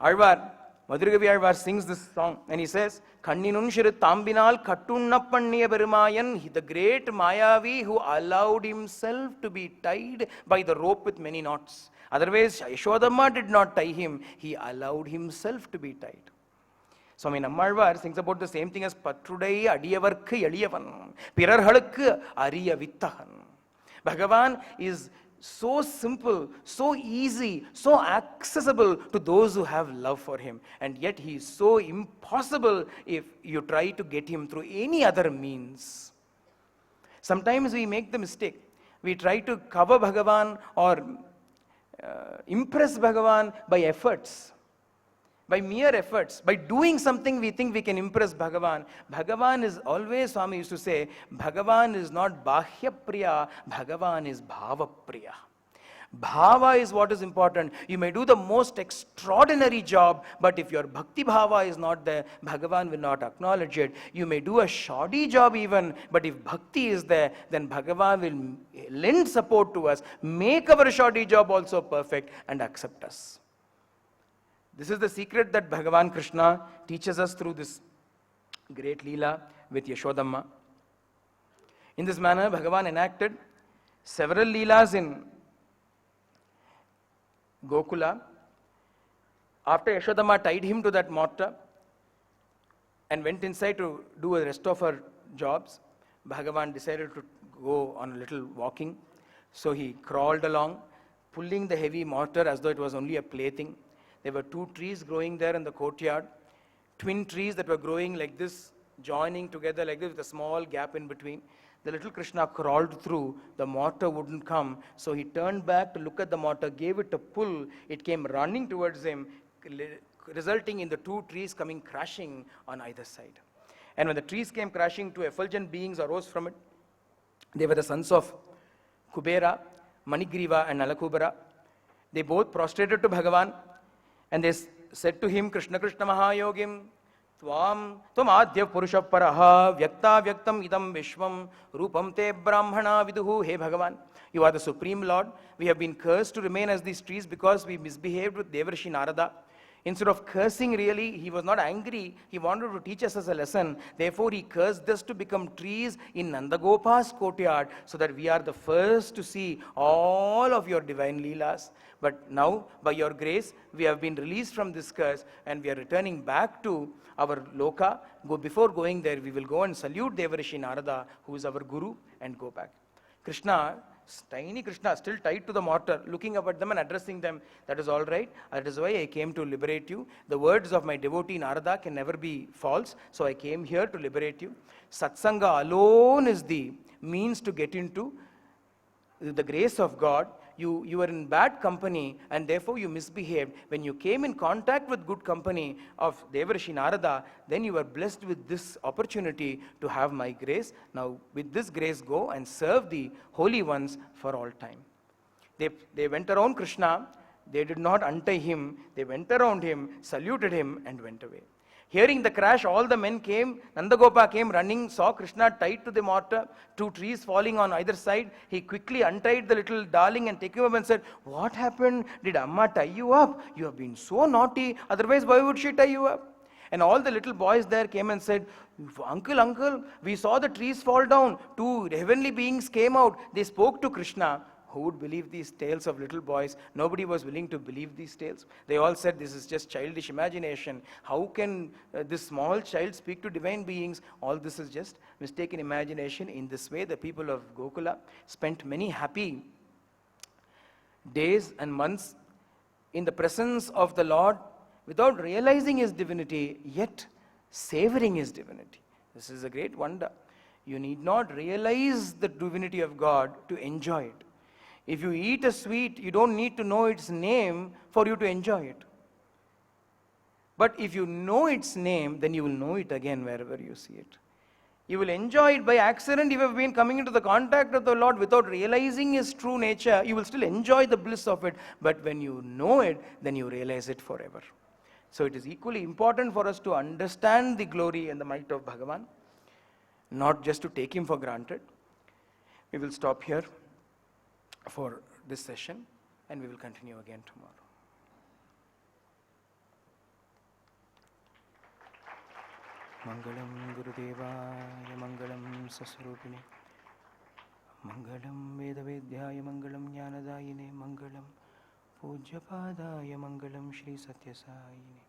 Speaker 7: Alvar, Madhugavi Alvar sings this song and he says, Kanninun Shirittambinal Kattunna Panniya Perumayan, the great Mayavi who allowed himself to be tied by the rope with many knots. Otherwise, Yashodamma did not tie him, he allowed himself to be tied. Swami Nammalvar sings about the same thing as Patrudai Adiyavarkku Eliyavan, Pirarhalukku Ariya Vittahan. Bhagavan is so simple, so easy, so accessible to those who have love for him. And yet he is so impossible if you try to get him through any other means. Sometimes we make the mistake. We try to cover Bhagavan or impress Bhagavan by efforts. By mere efforts, by doing something we think we can impress Bhagavan. Bhagavan is always, Swami used to say, Bhagavan is not Bahya Priya, Bhagavan is Bhava Priya. Bhava is what is important. You may do the most extraordinary job, but if your Bhakti Bhava is not there, Bhagavan will not acknowledge it. You may do a shoddy job even, but if Bhakti is there, then Bhagavan will lend support to us, make our shoddy job also perfect and accept us. This is the secret that Bhagavan Krishna teaches us through this great Leela with Yashodamma. In this manner, Bhagavan enacted several Leelas in Gokula. After Yashodamma tied him to that mortar and went inside to do the rest of her jobs, Bhagavan decided to go on a little walking. So he crawled along, pulling the heavy mortar as though it was only a plaything. There were two trees growing there in the courtyard, twin trees that were growing like this, joining together like this with a small gap in between. The little Krishna crawled through, the mortar wouldn't come, so he turned back to look at the mortar, gave it a pull, it came running towards him, resulting in the two trees coming crashing on either side. And when the trees came crashing, two effulgent beings arose from it. They were the sons of Kubera, Manigriva and Nalakubara. They both prostrated to Bhagavan. And they said to him, Krishna Krishna Mahayogim, Tvam Adhya Purusha Paraha, Vyakta Vyaktam Idam Vishwam, Rupam Te Brahmana Viduhu, Hey Bhagavan, you are the Supreme Lord. We have been cursed to remain as these trees because we misbehaved with Devarshi Narada. Instead of cursing, really, he was not angry. He wanted to teach us as a lesson. Therefore, he cursed us to become trees in Nandagopa's courtyard so that we are the first to see all of your divine leelas. But now, by your grace, we have been released from this curse and we are returning back to our loka. Before going there, we will go and salute Devarishi Narada, who is our guru, and go back. Krishna, tiny Krishna, still tied to the mortar, looking up at them and addressing them. That is all right. That is why I came to liberate you. The words of my devotee Narada can never be false. So I came here to liberate you. Satsanga alone is the means to get into the grace of God. You were in bad company and therefore you misbehaved. When you came in contact with good company of Devarishi Narada, then you were blessed with this opportunity to have my grace. Now with this grace go and serve the holy ones for all time. They went around Krishna. They did not untie him. They went around him, saluted him and went away. Hearing the crash, all the men came. Nandagopa came running, saw Krishna tied to the mortar, 2 trees falling on either side. He quickly untied the little darling and took him up and said, "What happened? Did Amma tie you up? You have been so naughty. Otherwise, why would she tie you up?" And all the little boys there came and said, Uncle, we saw the trees fall down. 2 heavenly beings came out. They spoke to Krishna. Who would believe these tales of little boys? Nobody was willing to believe these tales. They all said this is just childish imagination. How can this small child speak to divine beings? All this is just mistaken imagination. In this way, the people of Gokula spent many happy days and months in the presence of the Lord without realizing his divinity, yet savoring his divinity. This is a great wonder. You need not realize the divinity of God to enjoy it. If you eat a sweet, you don't need to know its name for you to enjoy it. But if you know its name, then you will know it again wherever you see it. You will enjoy it by accident. If you have been coming into the contact of the Lord without realizing his true nature, you will still enjoy the bliss of it. But when you know it, then you realize it forever. So it is equally important for us to understand the glory and the might of Bhagavan, not just to take him for granted. We will stop here for this session and we will continue again tomorrow. Mangalam Gurudevaya Mangalam Sasrupine Mangalam Vedavedyaya Mangalam Jnanadayine Mangalam Poojapadaya Mangalam Shri Sathya Sayine.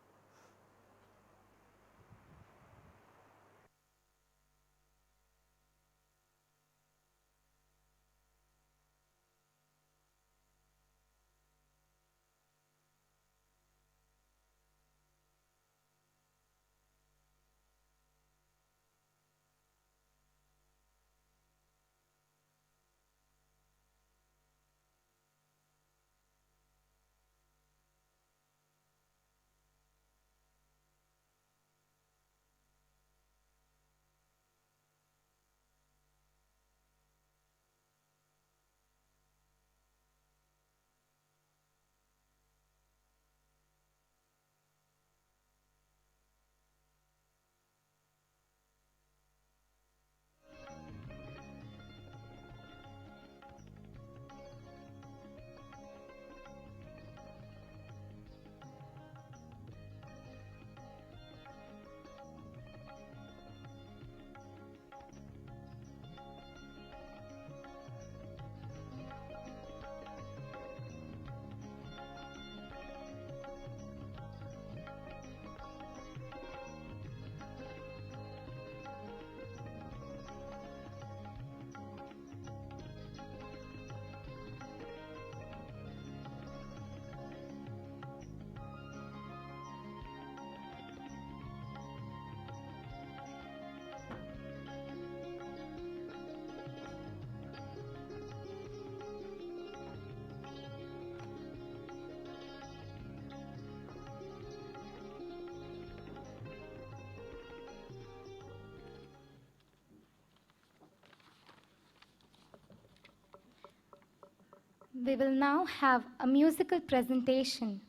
Speaker 6: We will now have a musical presentation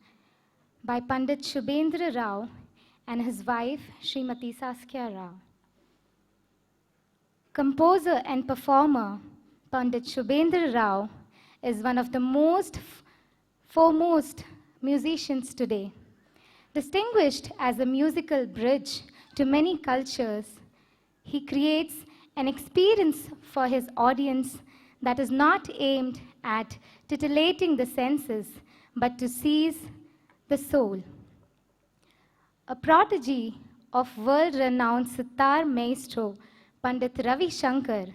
Speaker 6: by Pandit Shubhendra Rao and his wife, Srimati Saskia Rao. Composer and performer Pandit Shubhendra Rao is one of the foremost musicians today. Distinguished as a musical bridge to many cultures, he creates an experience for his audience that is not aimed at titillating the senses, but to seize the soul. A prodigy of world-renowned sitar maestro Pandit Ravi Shankar,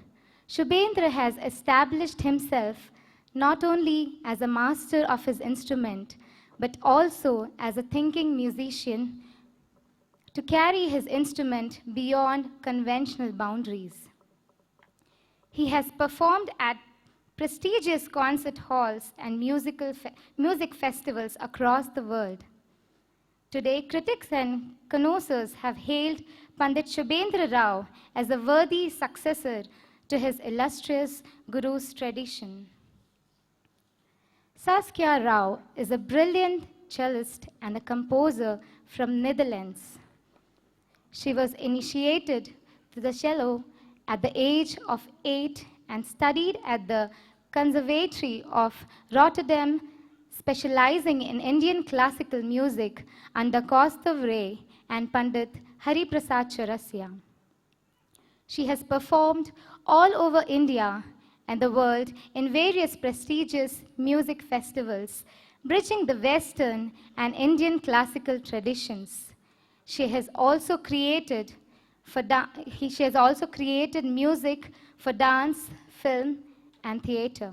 Speaker 6: Shubhendra has established himself not only as a master of his instrument, but also as a thinking musician to carry his instrument beyond conventional boundaries. He has performed at prestigious concert halls and music festivals across the world. Today, critics and connoisseurs have hailed Pandit Shubhendra Rao as a worthy successor to his illustrious guru's tradition. Saskia Rao is a brilliant cellist and a composer from Netherlands. She was initiated to the cello at the age of 8 and studied at the Conservatory of Rotterdam, specializing in Indian classical music under Kaustav Ray and Pandit Hari Prasad Chaurasia. She has performed all over India and the world in various prestigious music festivals, bridging the Western and Indian classical traditions. She has also created music for dance, film, and theater.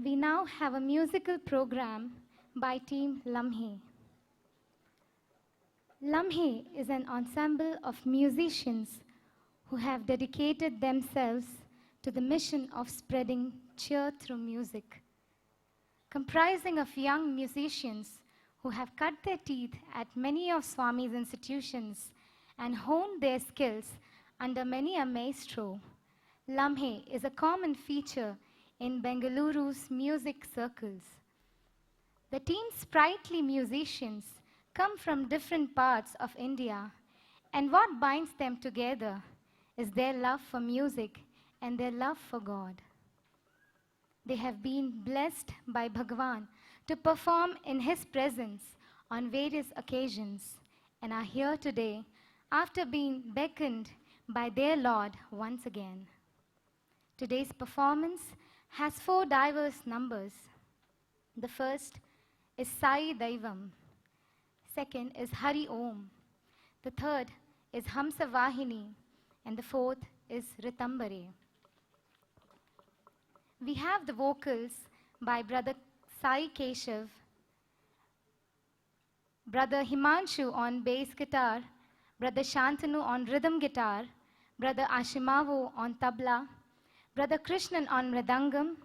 Speaker 6: We now have a musical program by Team Lamhe. Lamhe is an ensemble of musicians who have dedicated themselves to the mission of spreading cheer through music. Comprising of young musicians who have cut their teeth at many of Swami's institutions and honed their skills under many a maestro, Lamhe is a common feature in Bengaluru's music circles. The team's sprightly musicians come from different parts of India, and what binds them together is their love for music and their love for God. They have been blessed by Bhagwan to perform in His presence on various occasions and are here today after being beckoned by their Lord once again. Today's performance has 4 diverse numbers. The first is Sai Daivam. Second is Hari Om. The third is Hamsa Vahini. And the fourth is Ritambare. We have the vocals by Brother Sai Keshav, Brother Himanshu on bass guitar, Brother Shantanu on rhythm guitar, Brother Ashimavu on tabla, Brother Krishnan on mridangam,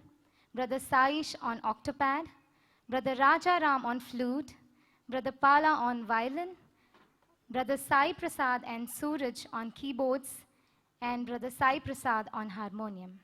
Speaker 6: Brother Saish on octopad, Brother Rajaram on flute, Brother Pala on violin, Brother Sai Prasad and Suraj on keyboards, and Brother Sai Prasad on harmonium.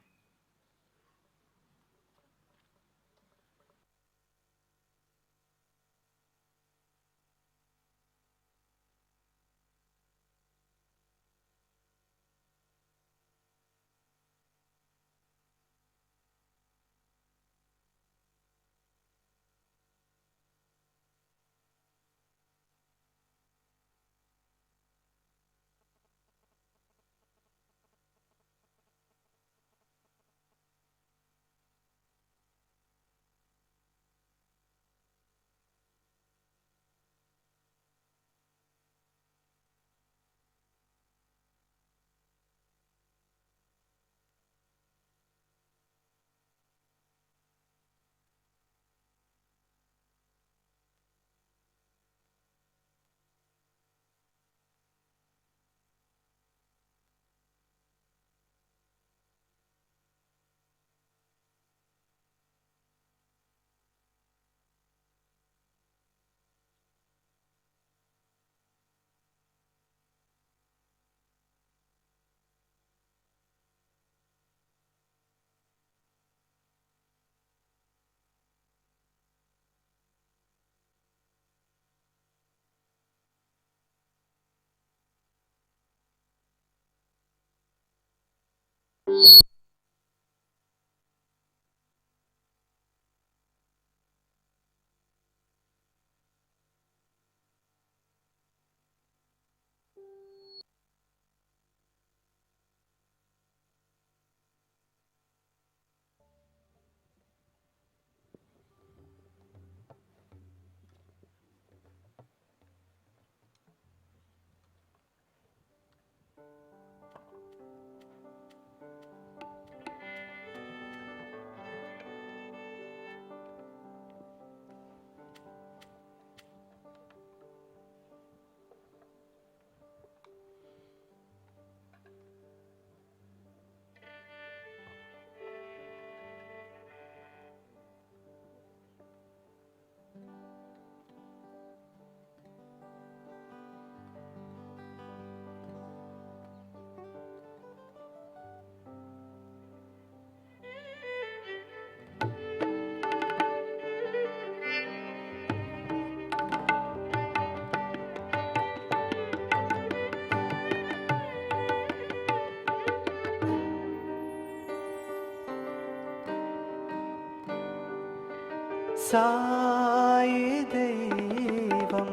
Speaker 8: Sai देवम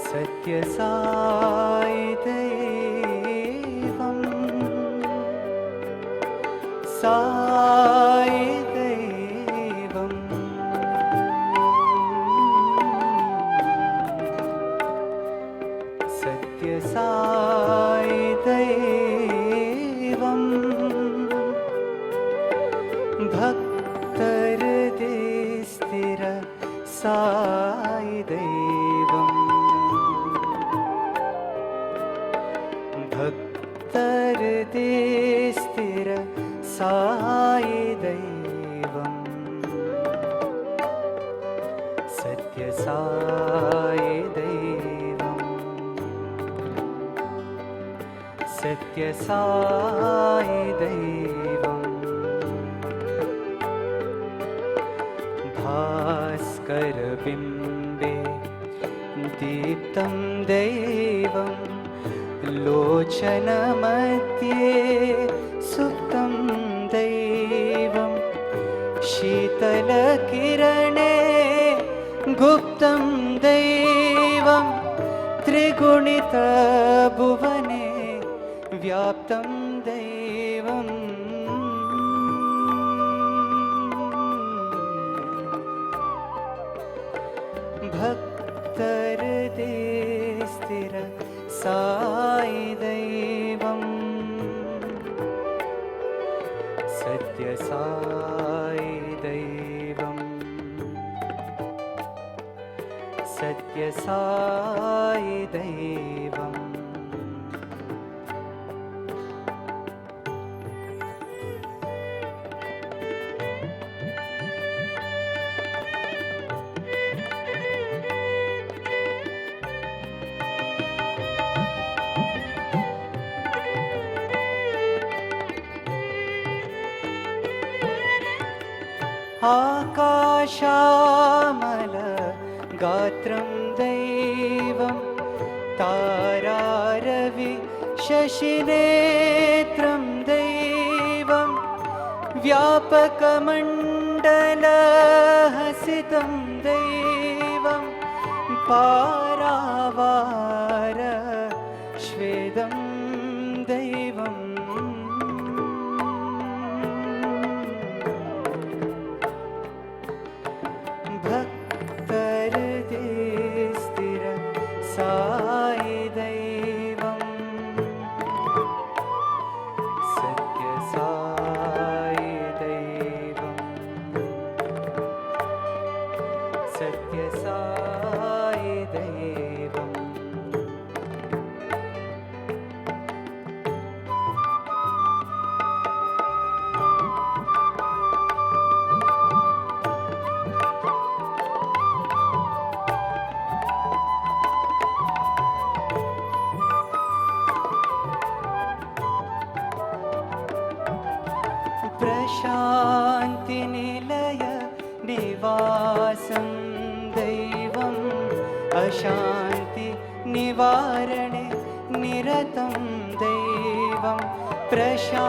Speaker 8: सत्य साई देवम साई देवम सत्य साई देवम सत्यसाई दैवम् भास्करबिम्बे दीप्तं दैवं लोचनमध्ये सुप्तं दैवं शीतलकिरणे गुप्तं दैवं त्रिगुणितभुवने व्याप्तं दैवम् भक्तहृदये स्थिर साई दैवम् सत्यसाई दैवम् सत्यसाई दैवम् आकाशामल गात्रं दैवं तारारवि शशिनेत्रं दैवं व्यापकमण्डलहसितं दैवं पारावार श्वेदं दैवम् साई दैवम् सत्यसाई दैवम् सत्यसाई दैवम् प्रशान्तिनिलय निवासं दैवम् अशान्ति निवारणे निरतं दैवं प्रशान्तिनिलय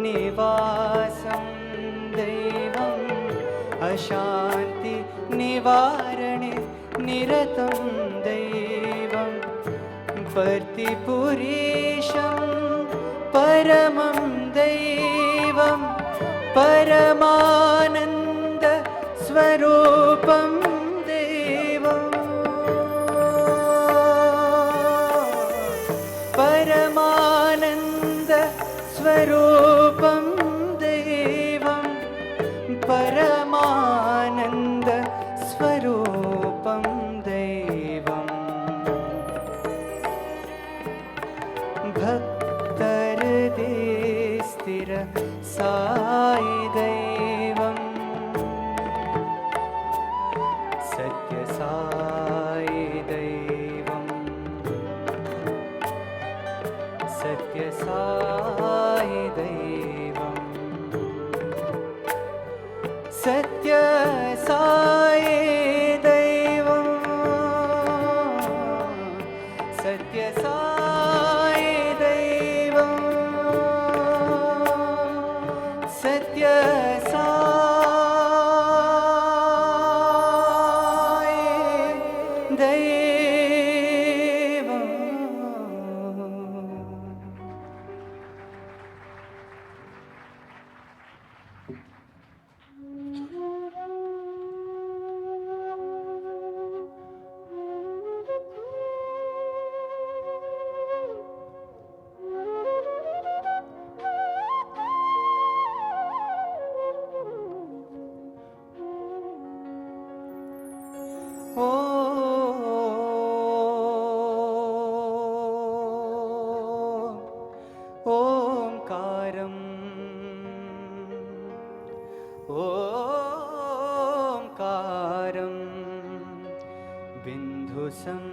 Speaker 8: निवासं दैवम् अशान्ति निवारणे निरतं दैवं वर्तिपुरीशं परमं दैवं परमानन्द स्वरूपं देवं परमानन्द स्वरूपं देवं परमानन्द स्वरूपं देवम् भक्तहृदये स्थिर साई दैवम् सत्यसाई दैवम् सत्यसाई दैवम् सत्यसाई दैवम् सत्यसाई दैवम् सत्यसाई दैवम् ओंकारम् ओंकारम् बिन्दुसंयोक्तम्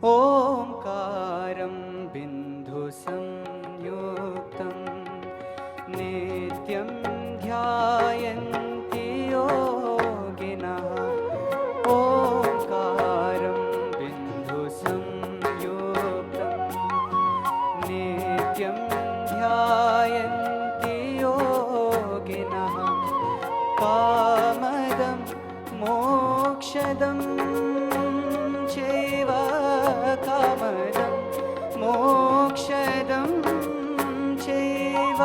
Speaker 8: ओंकारं बिन्दुसंयुक्तं नित्यं ध्यायन्ति योगिनः ओंकारं बिन्दुसंयुक्तं नित्यं ध्यायन्ति योगिनः कामदं मोक्षदं चैव कामदं मोक्षदं चैव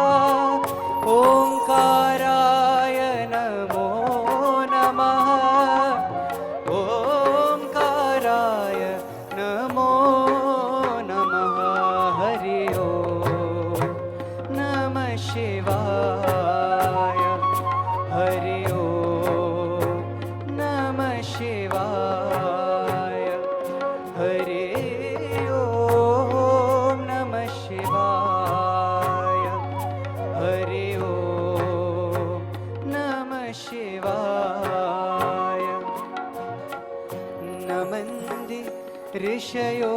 Speaker 8: ओंकाराय नमो नमः ओंकाराय नमो नमः हरि ओम नमः शिवाय हरि ओम नमः शिवाय हरि ओम नमः शिवाय हरि ओम नमः शिवाय नमन्ति ऋषयो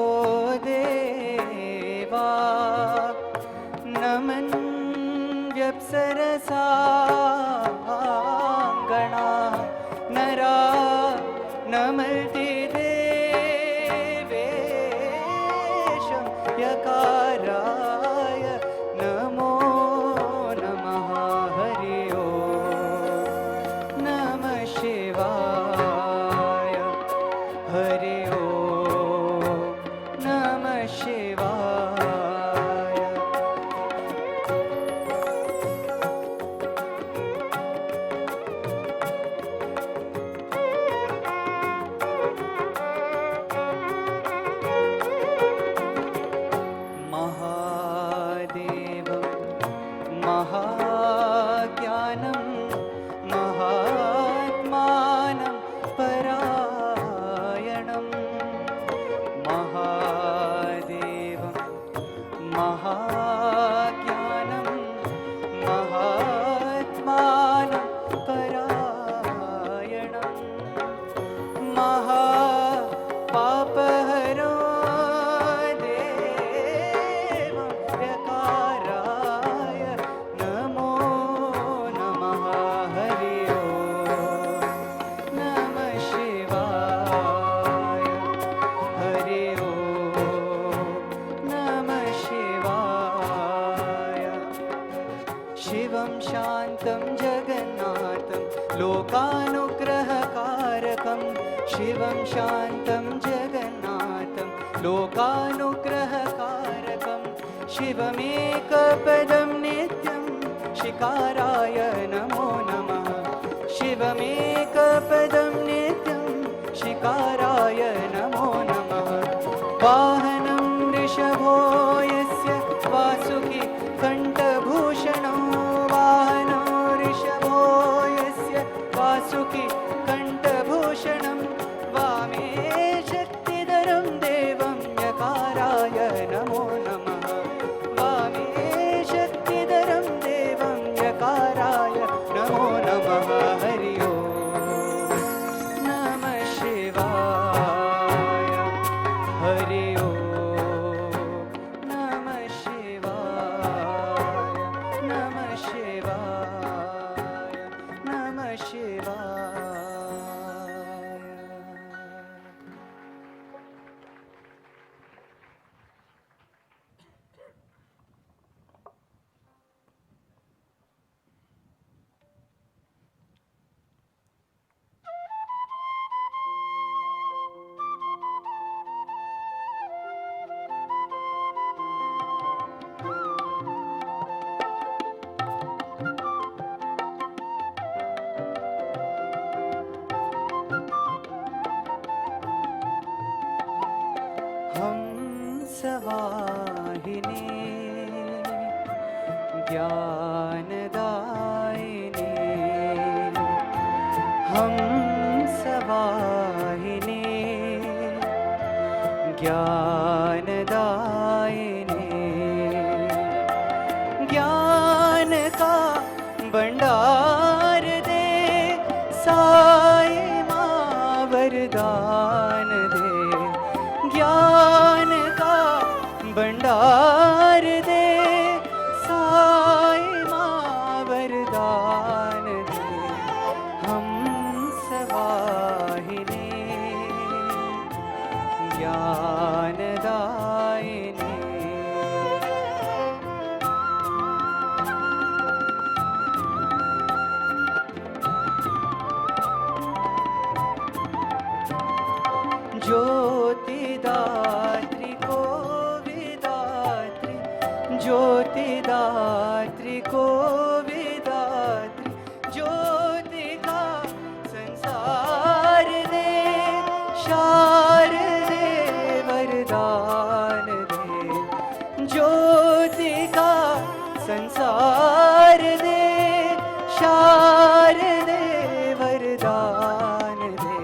Speaker 8: देवा नमन्त्यप्सरसाङ्गणा नरा नमन्ति देवेशं यकाराय नमो नमः हरि ओम नमः शिवाय हरि ओम नमः शिवाय महादेवं महाज्ञानं महात्मानं परायणं महादेवं महाज्ञानं महात्मानं परायणं महापापहरो देवं यकाराय नमो नमः हरि ओम नमः शिवाय हरि ओम नमः शिवाय शिवं शान्तं जगन्नाथं लोकानुग्रहकारकं शिवं शान्तं जगन्नाथं लोकानुग्रहकारकं शिवमेकपदं नित्यं शिकाराय नमो नमः शिवमेकपदं नित्यं शिकाराय नमो नमः वाहनं वृषभो यस्य वासुकी कण्ठभूषणो वाहनो वृषभो यस्य वासुकी कण्ठभूषणं वामे शक्तिधरं देवं यकाराय नमो नमः वामे शक्तिधरं देवं यकाराय नमो नमः हरि ओम नमः शिवाय हरि ओम नमः शिवाय नमः शिवाय नमः शिवाय हंसवाहिनी ज्ञानदायिनी हंसवाहिनी ज्ञानदायिनी ज्ञान का भंडार दे साई माँ वरदान दे ज्ञान वाहिनी ज्ञानदायिनी ज्योतिदात्री को विदात्री ज्योतिदात्री को विदात्री ज्योति का संसार दे शारदे वरदान दे ज्योति का संसार दे शारदे वरदान दे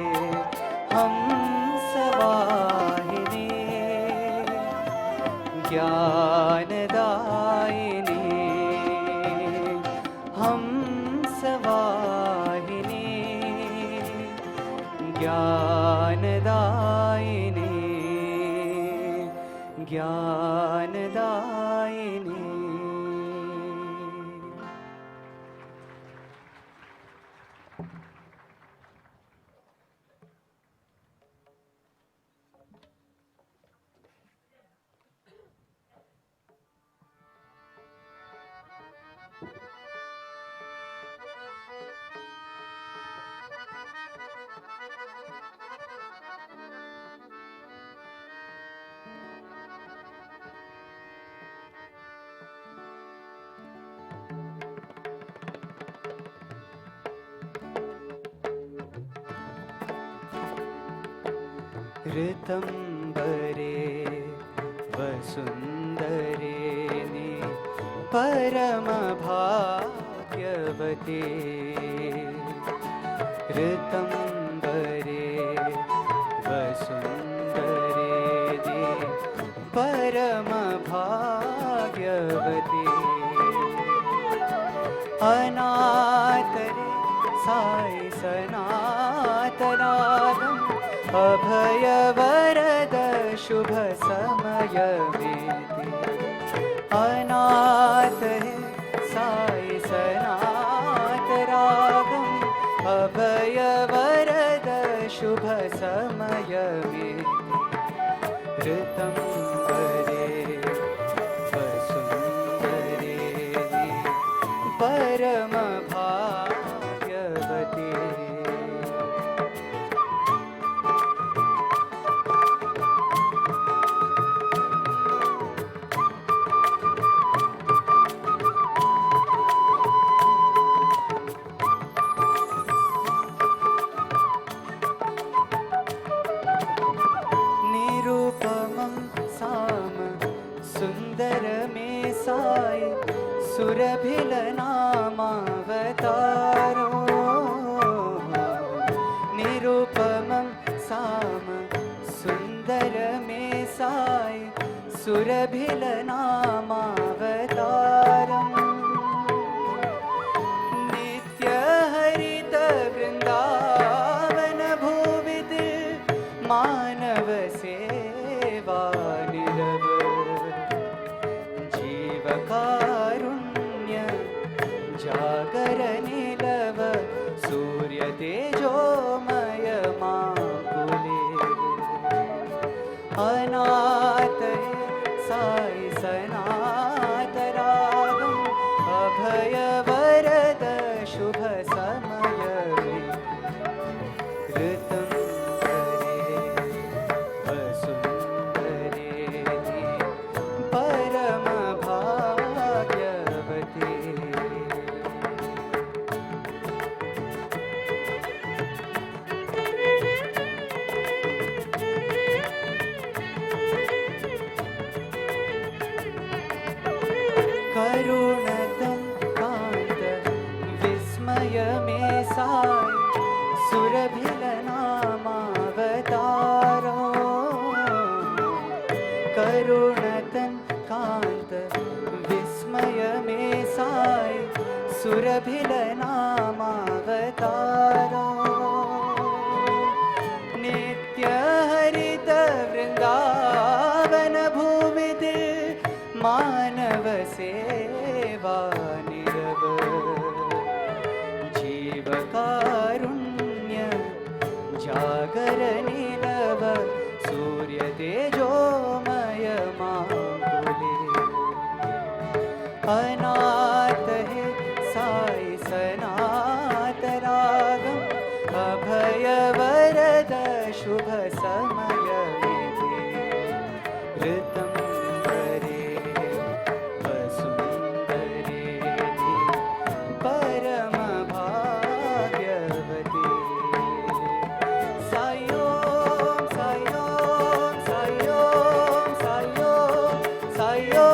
Speaker 8: हम सवाहिनी ज्ञानदायिनी हम सवाहिनी ज्ञानदायिनी ज्ञानदायिनी ऋतंबरे वसुंदरेनि परम भाग्यवते ऋतंबरे वसुंदरेनि परम भाग्यवते अनाथरे साई सनातनादम् अभय वरद शुभ समय वेदे अनाथ है साई सनात रागम अभय वरद शुभ समय वेदे ऋतंबरे वसुंदरे परम भाग्यवते सुरभिल नामावतारो निरुपमं साम सुंदर में साई सुरभिल नामावतारम् नित्य हरित वृंदावन भूविदिल मानव सेवा निरव जीवकारुण्य जागर नीलव सूर्य तेजोमय माकुले अनाथ साई सनात रागम अभय वरद शुभ समय ऋतंबरे वसुंदरे परम भाग्यवते करुणतं कांत विस्मय में साई सुरभिल नामावतारो करुणतं कांत विस्मय में साई सुरभिल नामावतारो नित्य हरित वृंदावन भूविदिल मानव सेवा निरव जीवकारुण्य सागर नीलव सूर्य तेजोमय मांगुले अनाथ है साई सनात रागम अभय वरद शुभ समय ऋतम करे वसुंदरे परम भाग्यवती सायों सायों सायों सायों सायों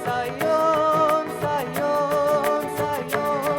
Speaker 8: सायों सायों सायों सायों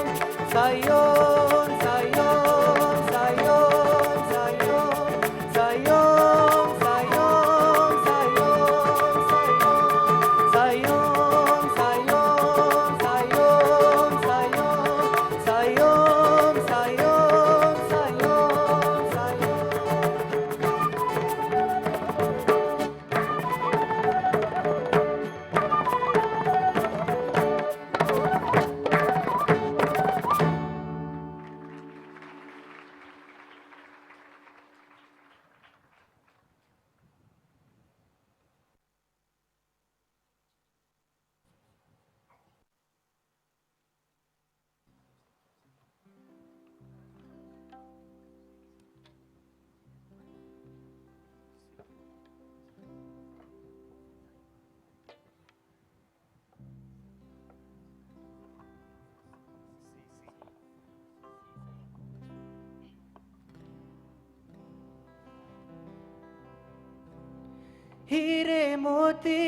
Speaker 8: हीरे मोती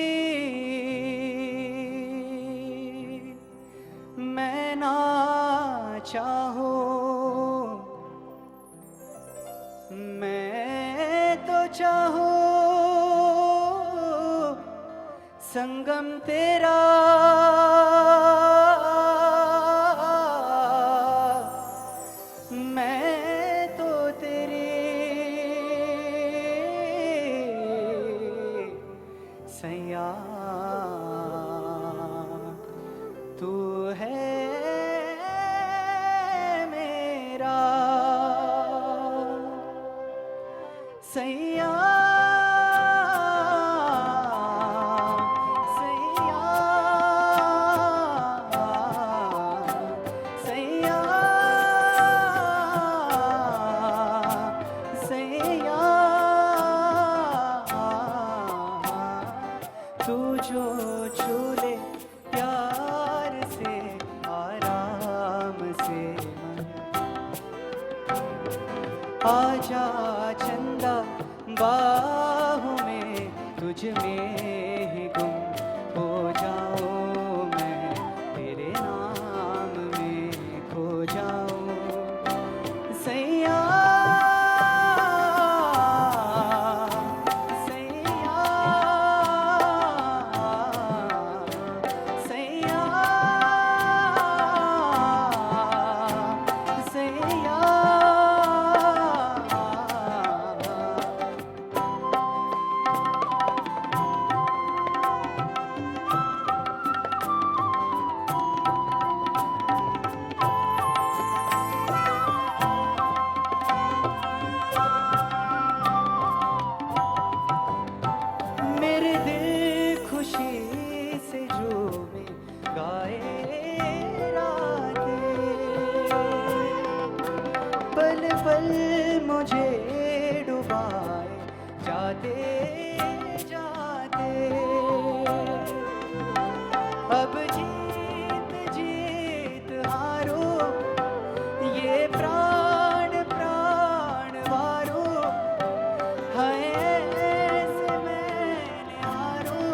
Speaker 8: मैं ना चाहूं मैं तो चाहूं संगम तेरा मैं तो तेरी सैया तू है मेरा सैया सैया सैया सैया तू जो झूले प्यार से आराम से आजा चंदा बाहों में तुझ में ही गुम हो जाऊं मैं तेरे नाम में खो जाऊं सैया सैया सैया सैया मेरे दिल खुशी से झूमे गाए रातें पल पल मुझे डुबाए जाते जाते अब जीत जीत हारो ये प्राण प्राण वारो है ऐसे मैंने हारो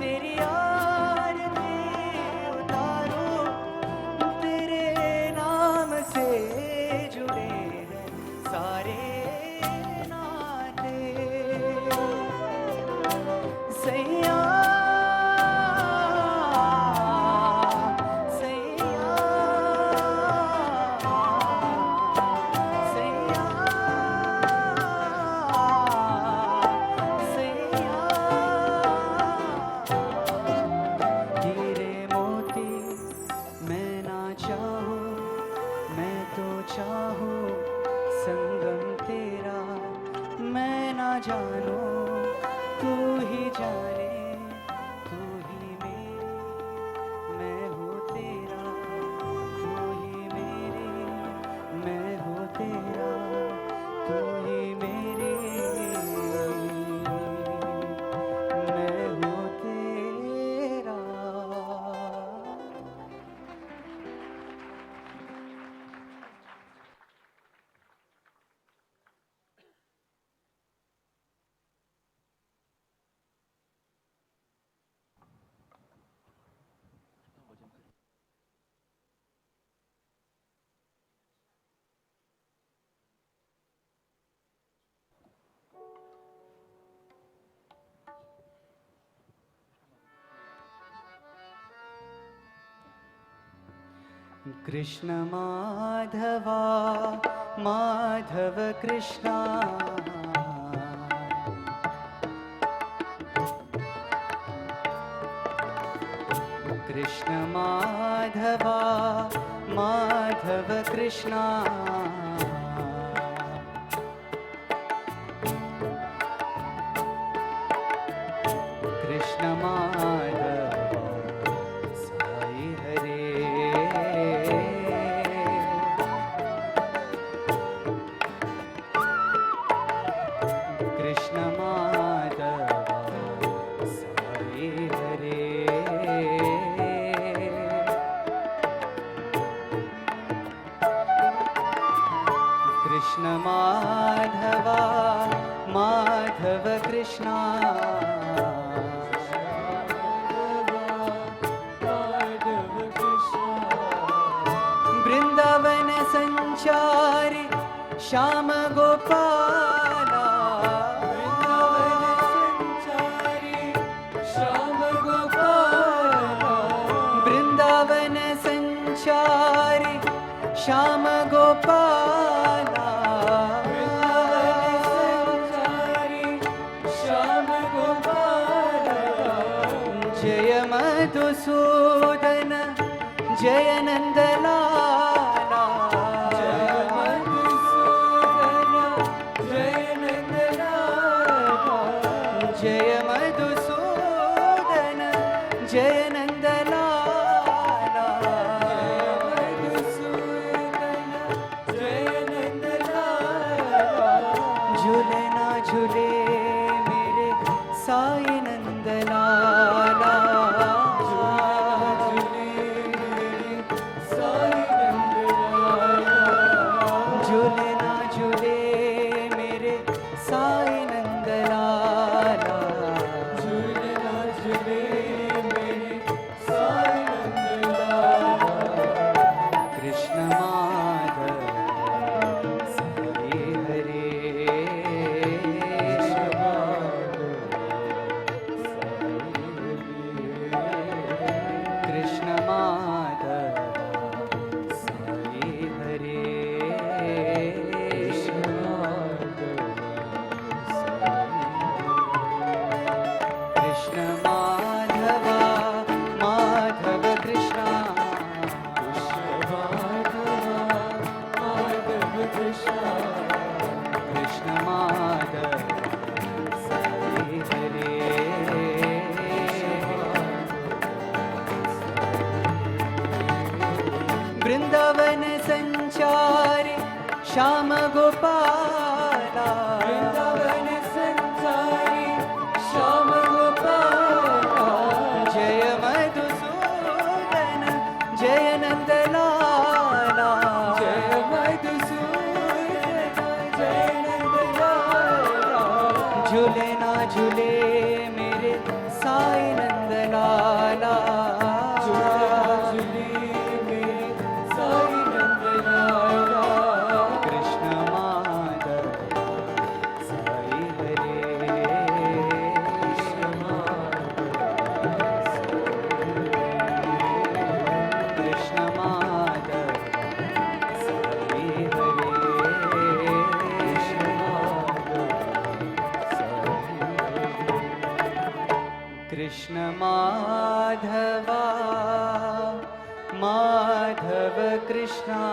Speaker 8: तेरी आरती उतारो तेरे नाम से जुड़े हैं सारे नाते सैया सैया सैया सैया हीरे मोती मैं ना चाहूं मैं तो चाहूं संगम तेरा जानो, तू ही जाने, तू ही मेरी, मैं हूँ तेरा, तू ही मेरी, मैं हूँ तेरा, तू ही मेरी, मैं हूँ तेरा। कृष्ण माधवा, माधव कृष्णा, कृष्ण माधवा, माधव कृष्णा, कृष्ण माधव साई हरे, कृष्ण माधव साई हरे, कृष्ण माधवा, माधव कृष्णा, वृंदावन संचारी श्याम गोपाला, वृंदावन संचारी श्याम गोपाला, जय मधुसूदन जय नंदलाला, जय मधुसूदन जय नंदलाला, जय मधुसूदन जय नंदलाला, जय मधुसूदन जय नंदलाला, झूले ना झूले मेरे साई नंदलाला, झूले ना झूले मेरे साई नंदलाला, झूले ना झूले मेरे साई नंदलाला, कृष्ण माधव साई हरे, कृष्ण माधव साई हरे, कृष्ण माधवा, माधव कृष्णा, कृष्ण माधव साई हरे, वृंदावन संचारी श्याम गोपाला, वृंदावन संचारी श्याम गोपाला, जय मधुसूदन जय नंदलाला, जय मधुसूदन जय नंदलाला, झूले ना झूले मेरे साई नंदलाला, झूले मेरे साई नंदलाला, कृष्ण माधव साई हरे, कृष्ण माधव साई हरे, Krishna Madhava, Madhav Krishna,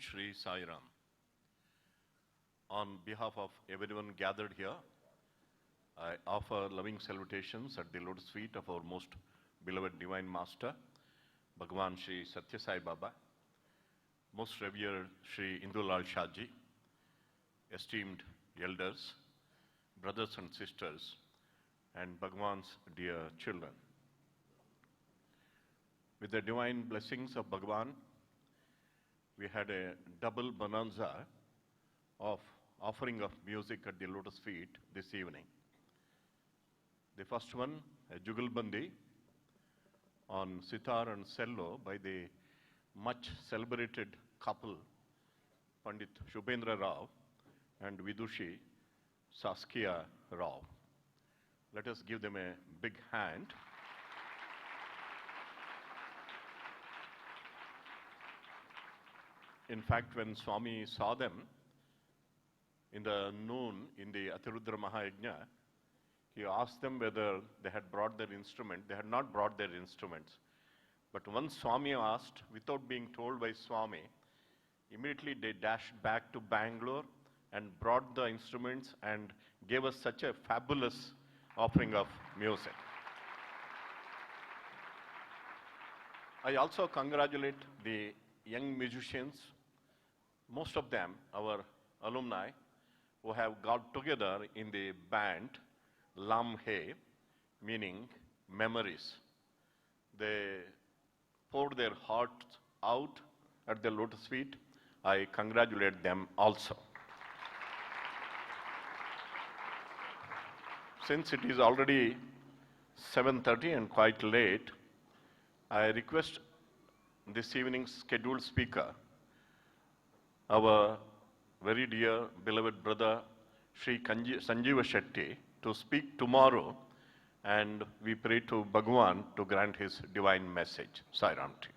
Speaker 9: Shri Sai Ram. On behalf of everyone gathered here, I offer loving salutations at the lotus feet of our most beloved Divine Master, Bhagavan Shri Sathya Sai Baba, most revered Shri Indulal Shahji, esteemed elders, brothers and sisters, and Bhagavan's dear children. With the divine blessings of Bhagavan, we had a double bonanza of offering of music at the lotus feet this evening. The first one, a Jugalbandi on sitar and cello by the much celebrated couple, Pandit Shubhendra Rao and Vidushi Saskia Rao. Let us give them a big hand. In fact, when Swami saw them in the noon in the Athi Rudra Maha Yagna, he asked them whether they had brought their instrument. They had not brought their instruments. But once Swami asked, without being told by Swami, immediately they dashed back to Bangalore and brought the instruments and gave us such a fabulous offering of music. I also congratulate the young musicians, most of them our alumni, who have got together in the band Lamhe, meaning memories. They poured their hearts out at the lotus feet. I congratulate them also. Since it is already 7:30 and quite late, I request this evening's scheduled speaker, our very dear beloved brother Sri Sanjeeva Shetty, to speak tomorrow, and we pray to Bhagavan to grant his divine message. Sai Ram to you.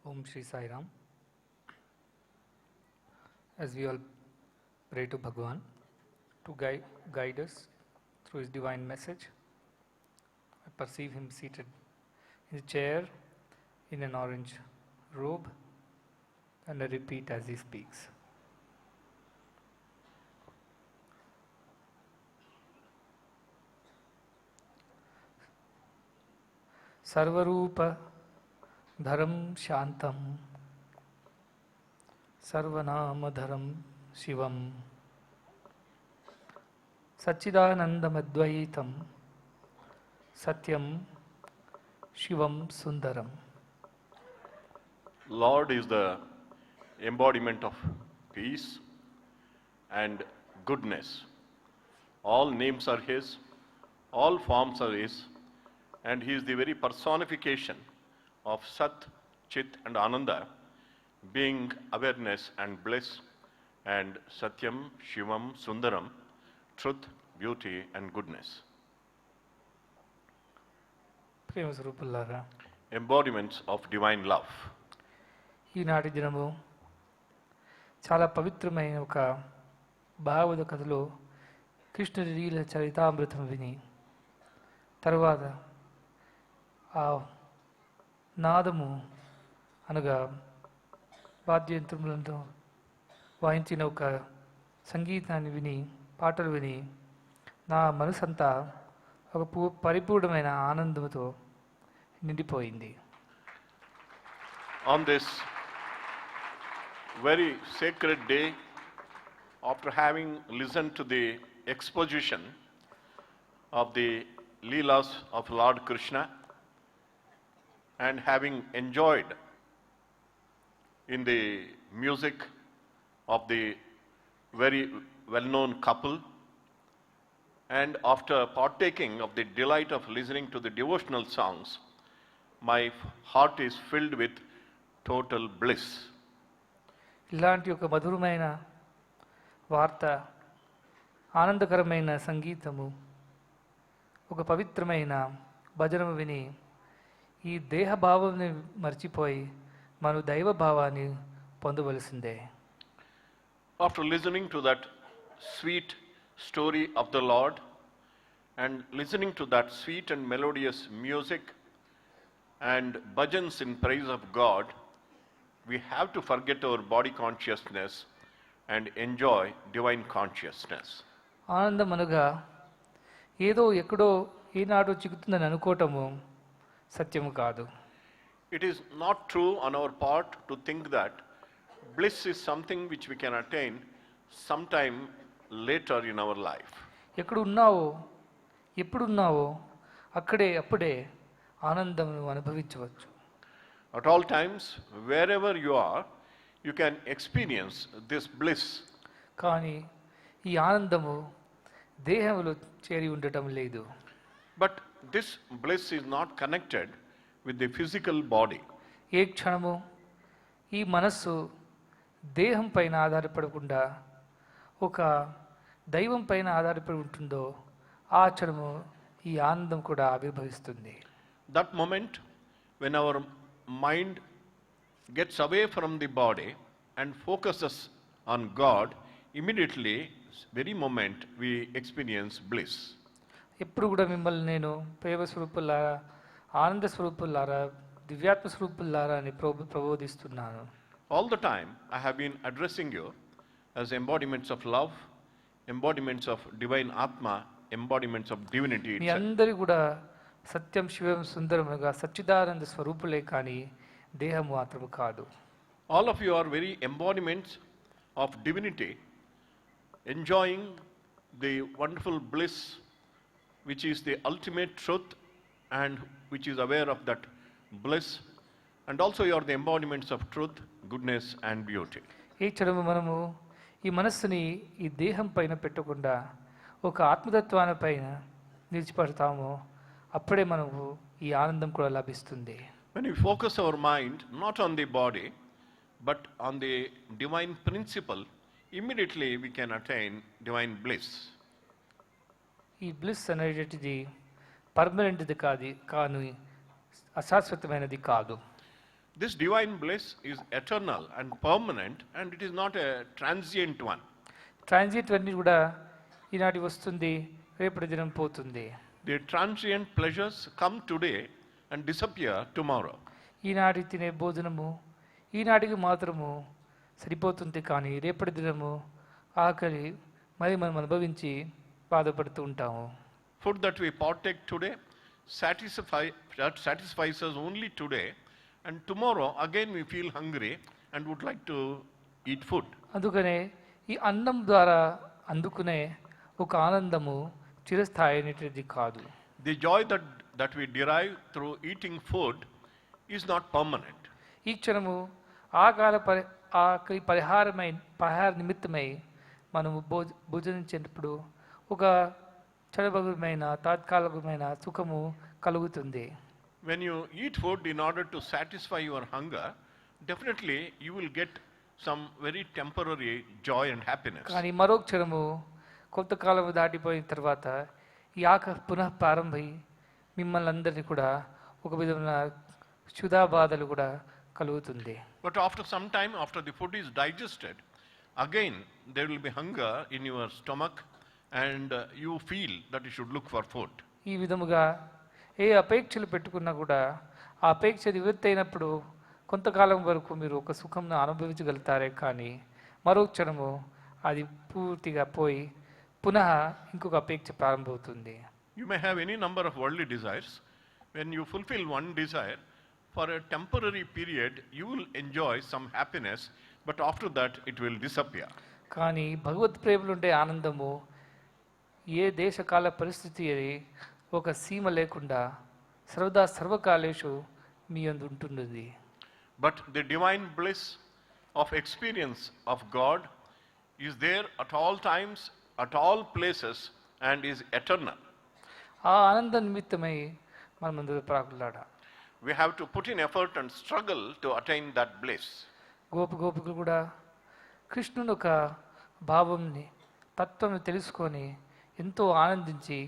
Speaker 10: Om Shri Sai Ram. As we all pray to Bhagavan to guide us through his divine message, I perceive him seated in a chair in an orange robe, and I repeat as he speaks. Sarvarupa Dharam Shantam Sarvanamadharam Shivam Satchidanandamadvaitam Satyam Shivam Sundaram.
Speaker 9: Lord is the embodiment of peace and goodness. All names are His, all forms are His, and He is the very personification of Sat, Chit and Ananda, being awareness and bliss, and Satyam, Shivam, Sundaram, truth, beauty and goodness. Embodiments of divine love.
Speaker 10: ఈనాటి దినము చాలా పవిత్రమైన ఒక భాగవత కథలో కృష్ణుడి లీల చరితామృతం విని తర్వాత ఆ నాదము అనగా వాద్యయంత్రములతో వాయించిన ఒక సంగీతాన్ని విని పాటలు విని నా మనసంతా ఒక పరిపూర్ణమైన ఆనందంతో నిండిపోయింది.
Speaker 9: On this very sacred day, after having listened to the exposition of the Leelas of Lord Krishna and having enjoyed in the music of the very well-known couple, and after partaking of the delight of listening to the devotional songs, my heart is filled with total bliss.
Speaker 10: ఇలాంటి ఒక మధురమైన వార్త, ఆనందకరమైన సంగీతము, ఒక పవిత్రమైన భజనము విని ఈ దేహ భావాన్ని మర్చిపోయి మనం దైవ భావాన్ని పొందవలసిందే.
Speaker 9: After listening to that sweet story of the Lord and listening to that sweet and melodious music and bhajans in praise of God, we have to forget our body consciousness and enjoy divine consciousness.
Speaker 10: ఆనందం అనగా ఏదో ఎక్కడో ఈనాడు చిక్కుతుందని అనుకోవటము సత్యము కాదు.
Speaker 9: It is not true on our part to think that bliss is something which we can attain sometime later in our life.
Speaker 10: ఎక్కడ ఉన్నావో ఎప్పుడున్నావో అప్పుడే ఆనందం అనుభవించవచ్చు.
Speaker 9: At all times, wherever you are, you can experience this bliss.
Speaker 10: కానీ ఈ ఆనందము దేహంలో చేరి ఉండటం లేదు.
Speaker 9: But this bliss is not connected with the physical body.
Speaker 10: ఏ క్షణము ఈ మనస్సు దేహం పైన ఆధారపడకుండా ఒక దైవం పైన ఆధారపడి ఉంటుందో ఆ క్షణము ఈ ఆనందం కూడా ఆవిర్భవిస్తుంది.
Speaker 9: That moment when our mind gets away from the body and focuses on God, immediately, very moment, we experience bliss.
Speaker 10: ఎప్పుడు కూడా మిమ్మల్ని నేను ప్రేమ స్వరూపులారా, ఆనంద స్వరూపులారా, దివ్యాత్మ స్వరూపులారా అని ప్రబోధిస్తున్నాను.
Speaker 9: All the time I have been addressing you as embodiments of love, embodiments of divine Atma, embodiments of divinity
Speaker 10: me
Speaker 9: itself.
Speaker 10: అందరి కూడా సత్యం శివం సుందరముగా సచ్చిదానంద స్వరూపులే కానీ దేహం మాత్రము కాదు.
Speaker 9: All of you are very embodiments of divinity, enjoying the wonderful bliss which is the ultimate truth and which is aware of that bliss, and also you are the embodiments of truth, goodness and beauty.
Speaker 10: ఈ క్షణము మనము ఈ మనస్సుని ఈ దేహం పైన పెట్టకుండా ఒక ఆత్మతత్వాన్ని పైన నిలిచిపడతామో అప్పుడే మనకు ఈ ఆనందం కూడా లభిస్తుంది.
Speaker 9: When we focus our mind not on the body but on the divine principle, immediately we can attain divine bliss.
Speaker 10: ఈ బ్లిస్ అనేటిది పర్మనెంట్ది కాదు, అశాశ్వతమైనది కాదు.
Speaker 9: This divine bliss is eternal and permanent, and it is not a transient one.
Speaker 10: Transit అన్నీ కూడా ఈనాటి వస్తుంది, రేపటి దినం పోతుంది.
Speaker 9: The transient pleasures come today and disappear tomorrow.
Speaker 10: ఈనాటి తినే భోజనము ఈనాటికి మాత్రము సరిపోతుంది, కానీ రేపటి దినము ఆకలి మరి మనం అనుభవించి బాధపడుతూ ఉంటాము.
Speaker 9: Food that we partake today satisfies us only today, and tomorrow again we feel hungry and would like to eat food.
Speaker 10: అందుకనే ఈ అన్నం ద్వారా అందుకునే ఒక ఆనందము చిరస్థాయినది కాదు.
Speaker 9: The joy that we derive through eating food is not permanent.
Speaker 10: ఈ క్షణము ఆకలి పరిహార నిమిత్తమై మనము భోజనించేటప్పుడు ఒక చడబగుమైన తాత్కాలికమైన సుఖము కలుగుతుంది.
Speaker 9: When you eat food in order to satisfy your hunger, definitely you will get some very temporary joy and happiness.
Speaker 10: కానీ మరో క్షణము కొంతకాలం దాటిపోయిన తర్వాత ఈ పునః ప్రారంభమై మిమ్మల్ని అందరినీ కూడా ఒక విధమైన క్షుధా బాధలు కూడా కలుగుతుంది.
Speaker 9: But after some time, after the food is digested, again there will be hunger in your stomach and you feel that you should look for food.
Speaker 10: ఈ విధముగా ఏ అపేక్షలు పెట్టుకున్నా కూడా ఆ అపేక్ష నివృత్తి అయినప్పుడు కొంతకాలం వరకు మీరు ఒక సుఖంను అనుభవించగలుగుతారే, కానీ మరో క్షణము అది పూర్తిగా పోయి పునః ఇంకొక అపేక్ష ప్రారంభమవుతుంది.
Speaker 9: You may have any number of worldly desires. When you fulfill one desire, for a temporary period you will enjoy some happiness, but after that it will disappear.
Speaker 10: కానీ భగవత్ ప్రేమలో ఉండే ఆనందము ఏ దేశకాల పరిస్థితి ఒక సీమ లేకుండా సర్వదా సర్వకాలేషు మీ యందు ఉంటున్నది.
Speaker 9: But the divine bliss of experience of God is there at all times, at all places, and is eternal.
Speaker 10: ఆ ఆనంద నిమిత్తమై మనమందరూ ప్రాకులాడ.
Speaker 9: we have to put in effort and struggle to attain that bliss.
Speaker 10: గోపికలు కూడా కృష్ణుని ఒక భావంని తత్వం తెలుసుకొని ఎంతో ఆనందించి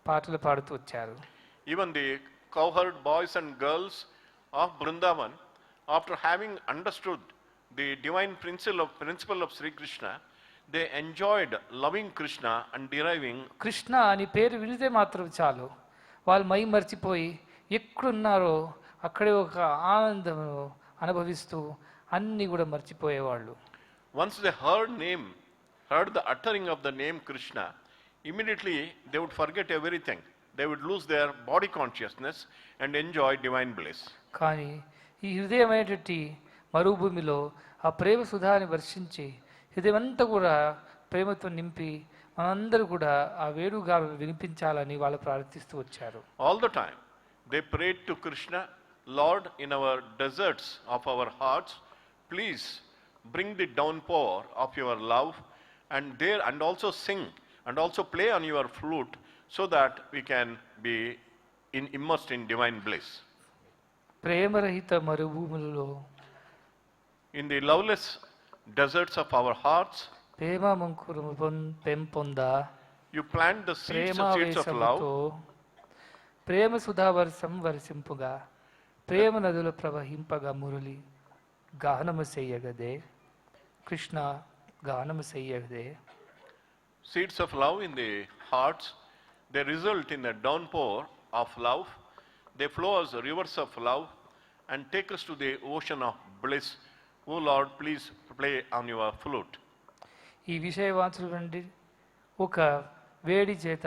Speaker 10: పాటలు పాడుతూ వచ్చారు.
Speaker 9: Even the cowherd boys and girls of Vrindavan, after having understood the divine principle of Sri Krishna, they enjoyed loving Krishna and deriving.
Speaker 10: Krishna అని పేరు వినితే మాత్రం చాలు వాళ్ళు మై మర్చిపోయి ఎక్కడున్నారో అక్కడే ఒక ఆనందం అనుభవిస్తూ అన్నీ కూడా మర్చిపోయేవాళ్ళు.
Speaker 9: Once they heard the uttering of the name Krishna, immediately they would forget everything. They would lose their body consciousness and enjoy divine bliss.
Speaker 10: కానీ ఈ హృదయమైనటువంటి మరుభూమిలో ఆ ప్రేమ సుధాని వర్షించి హృదయమంతా కూడా ప్రేమతో నింపి మనందరూ కూడా ఆ వేణుగానం వినిపించాలని వాళ్ళు ప్రార్థిస్తూ వచ్చారు.
Speaker 9: All the time they prayed to Krishna, Lord, in our deserts of our hearts, please bring the downpour of your love, and also sing and also play on your flute, so that we can be immersed in divine bliss.
Speaker 10: ప్రేమరహిత మరుభూములలో
Speaker 9: In the loveless deserts of our hearts,
Speaker 10: Prema మంకురము పెంపొందా
Speaker 9: you plant the seeds of love.
Speaker 10: ప్రేమ సుధావర్షం వర్షింపుగా ప్రేమ నదుల ప్రవహింపగా మురళి గానము చెయ్యగదే కృష్ణ గానము చెయ్యగదే.
Speaker 9: Seeds of love in the hearts, they result in a downpour of love. They flow as rivers of love and take us to the ocean of bliss. Oh Lord, please play on your flute.
Speaker 10: ఈ విషయవాంఛలు నుండి ఒక వేడి చేత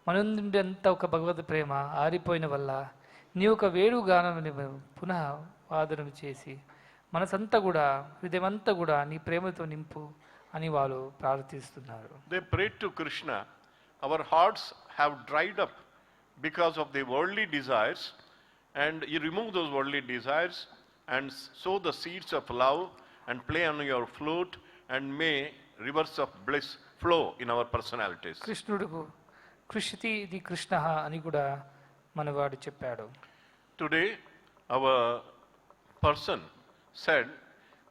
Speaker 10: మన నుండి అంతా ఒక భగవద్ ప్రేమ ఆరిపోయిన వల్ల నీ ఒక వేడు గానాన్ని పునః వాదనం చేసి మనసంతా కూడా హృదయమంతా కూడా నీ ప్రేమతో నింపు అని వాళ్ళు ప్రార్థిస్తున్నారు.
Speaker 9: They prayed to Krishna, our hearts have dried up because of the worldly desires, and you remove those worldly desires and sow the seeds of love and play on your flute, and may rivers of bliss flow in our personalities.
Speaker 10: కృష్ణుడుకు కృషితి ఇది కృష్ణ అని కూడా మనవాడు చెప్పాడు.
Speaker 9: Today our person said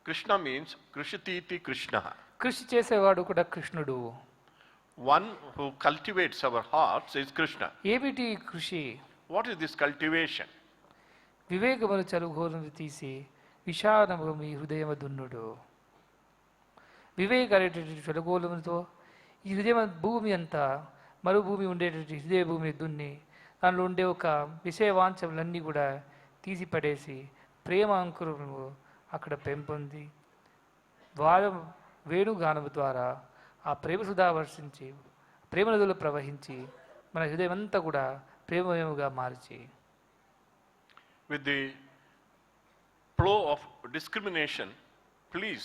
Speaker 9: Krishna means Krishititi Krishna.
Speaker 10: కృషి చేసేవాడు కూడా కృష్ణుడు.
Speaker 9: One who cultivates our hearts is Krishna.
Speaker 10: ఏమిటి కృషి?
Speaker 9: What is this cultivation?
Speaker 10: వివేకమును చలుగోలను తీసి విశాలము మీ హృదయము దున్నుడు. వివేక అనేటటువంటి చలుగోలముతో ఈ హృదయ భూమి అంతా మరుభూమి ఉండేటటువంటి హృదయ భూమిని దున్ని దానిలో ఉండే ఒక విషయవాంఛములన్నీ కూడా తీసి పడేసి ప్రేమ అంకురము అక్కడ పెంపొంది వేణుగానము ద్వారా ఆ ప్రేమ సుధా వర్షించి ప్రేమ నదులు ప్రవహించి మన హృదయం అంతా కూడా ప్రేమమయముగా మార్చి.
Speaker 9: With the flow of discrimination, please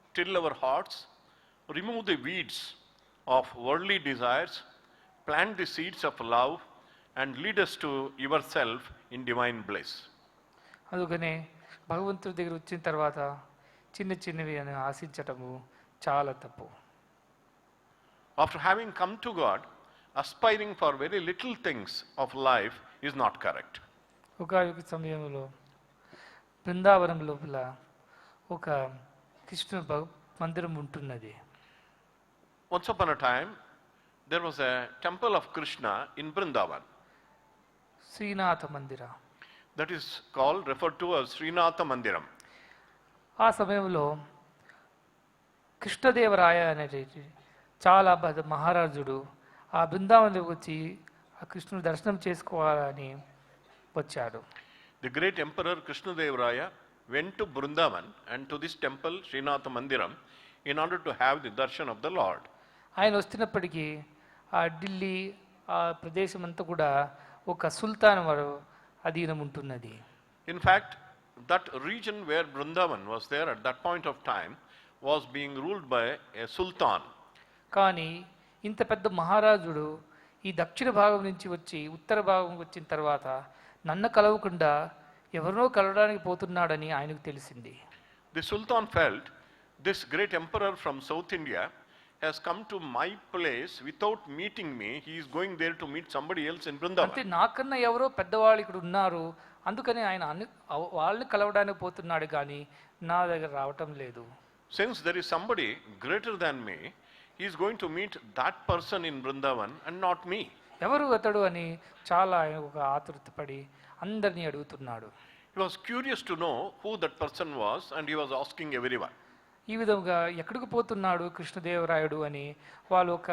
Speaker 9: still our hearts, remove the weeds of worldly desires, plant the seeds of love, and lead us to yourself in divine bliss.
Speaker 10: అందుకనే భగవంతుడి దగ్గర వచ్చిన తర్వాత చిన్న చిన్నవి అని ఆశించటము చాలా తప్పు.
Speaker 9: After having come to God, aspiring for very little things of life is not correct.
Speaker 10: ఒక సమయంలో బృందావనం లోపల ఒక కృష్ణ మందిరం ఉంటున్నది.
Speaker 9: Once upon a time, there was a temple of Krishna in Vrindavan.
Speaker 10: Srinatha మందిర.
Speaker 9: That is referred to as Srinatha Mandiram.
Speaker 10: ఆ సమయంలో కృష్ణదేవరాయ అనేటి చాలా మహారాజుడు ఆ బృందావనంలోకి వచ్చి ఆ కృష్ణుని దర్శనం చేసుకోవాలని వచ్చాడు.
Speaker 9: The great emperor Krishnadevaraya went to Vrindavan and to this temple Srinatha Mandiram in order to have the darshan of the Lord.
Speaker 10: ఆయన వస్తున్నప్పటికీ ఆ ఢిల్లీ ఆ ప్రదేశం అంతా కూడా ఒక సుల్తాన్ వారు అధీనం ఉంటున్నది.
Speaker 9: In fact, that region where Vrindavan was there at that point of time was being ruled by a sultan.
Speaker 10: కానీ ఇంత పెద్ద మహారాజుడు ఈ దక్షిణ భాగం నుంచి వచ్చి ఉత్తర భాగం వచ్చిన తర్వాత నన్ను కలవకుండా ఎవరినో కలవడానికి పోతున్నాడని ఆయనకు తెలిసింది.
Speaker 9: The sultan felt this great emperor from South India has come to my place without meeting me. He is going there to meet somebody else in
Speaker 10: అంటే
Speaker 9: Vrindavan.
Speaker 10: నాకన్నా ఎవరో పెద్దవాళ్ళు ఇక్కడ ఉన్నారు, అందుకని ఆయన వాళ్ళని కలవడానికి పోతున్నాడు కానీ నా దగ్గర రావటం లేదు.
Speaker 9: Since there is somebody greater than me, he is going to meet that person in Vrindavan and not me.
Speaker 10: ఎవరు అతడు అని చాలా ఆయన ఒక ఆతృతపడి అందరినీ అడుగుతున్నాడు.
Speaker 9: He was curious to know who that person was, and he was asking everyone.
Speaker 10: ఈ విధంగా ఎక్కడికి పోతున్నాడు కృష్ణదేవరాయుడు అని వాళ్ళు ఒక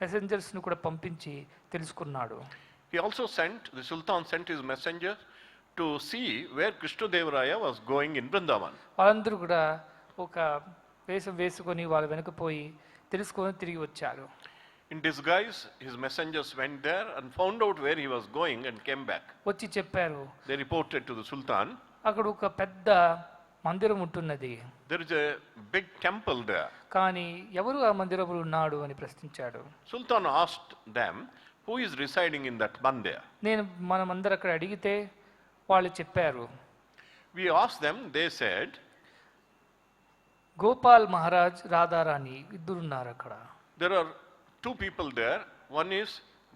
Speaker 10: మెసెంజర్స్ను కూడా పంపించి తెలుసుకున్నాడు.
Speaker 9: He also sent, the Sultan sent his messenger to see where Krishnadevaraya was going in Vrindavan.
Speaker 10: వాళ్ళందరూ కూడా ఒక వేషం వేసుకొని వాళ్ళ వెనక పోయి తెలుసుకొని తిరిగి వచ్చారు.
Speaker 9: In disguise, his messengers went there and found out where he was going and came back.
Speaker 10: వచ్చి చెప్పారు.
Speaker 9: They reported to the Sultan.
Speaker 10: అక్కడ ఒక పెద్ద మందిరం ఉంటున్నది.
Speaker 9: There is a big temple there.
Speaker 10: కానీ ఎవరు ఆ మందిరంలో ఉన్నాడు అని ప్రశ్నించాడు.
Speaker 9: Sultan asked them, who is residing in that mandir?
Speaker 10: మనమందరం అక్కడ అడిగితే వాళ్ళు చెప్పారు.
Speaker 9: We asked them, they said,
Speaker 10: Gopal Maharaj Radharani ఇద్దరున్నారు అక్కడ.
Speaker 9: there are two people there. One is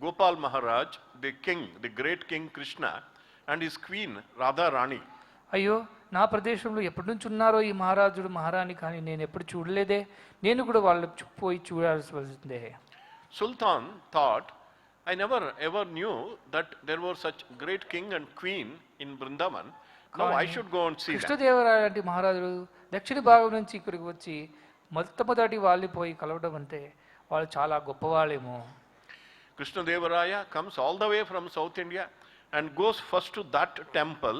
Speaker 9: Gopal Maharaj, the king, the great king Krishna, and his queen Radharani.
Speaker 10: అయ్యో, నా ప్రదేశంలో ఎప్పటి నుంచి ఉన్నారో ఈ మహారాజుడు మహారాణి, కానీ నేను ఎప్పుడు చూడలేదే, నేను కూడా వాళ్ళు పోయి చూడాల్సి వస్తుంది.
Speaker 9: Sultan thought, I never ever knew that there were such great king and queen in Vrindavan. Now I should go and see them.
Speaker 10: Krishnadevaraya లాంటి మహారాజుడు దక్షిణ భాగం నుంచి ఇక్కడికి వచ్చి మొట్టమొదటి వాళ్ళు పోయి కలవడం అంటే వాళ్ళు చాలా గొప్పవాళ్ళేమో.
Speaker 9: Krishnadevaraya comes all the way from South India and goes first to that temple.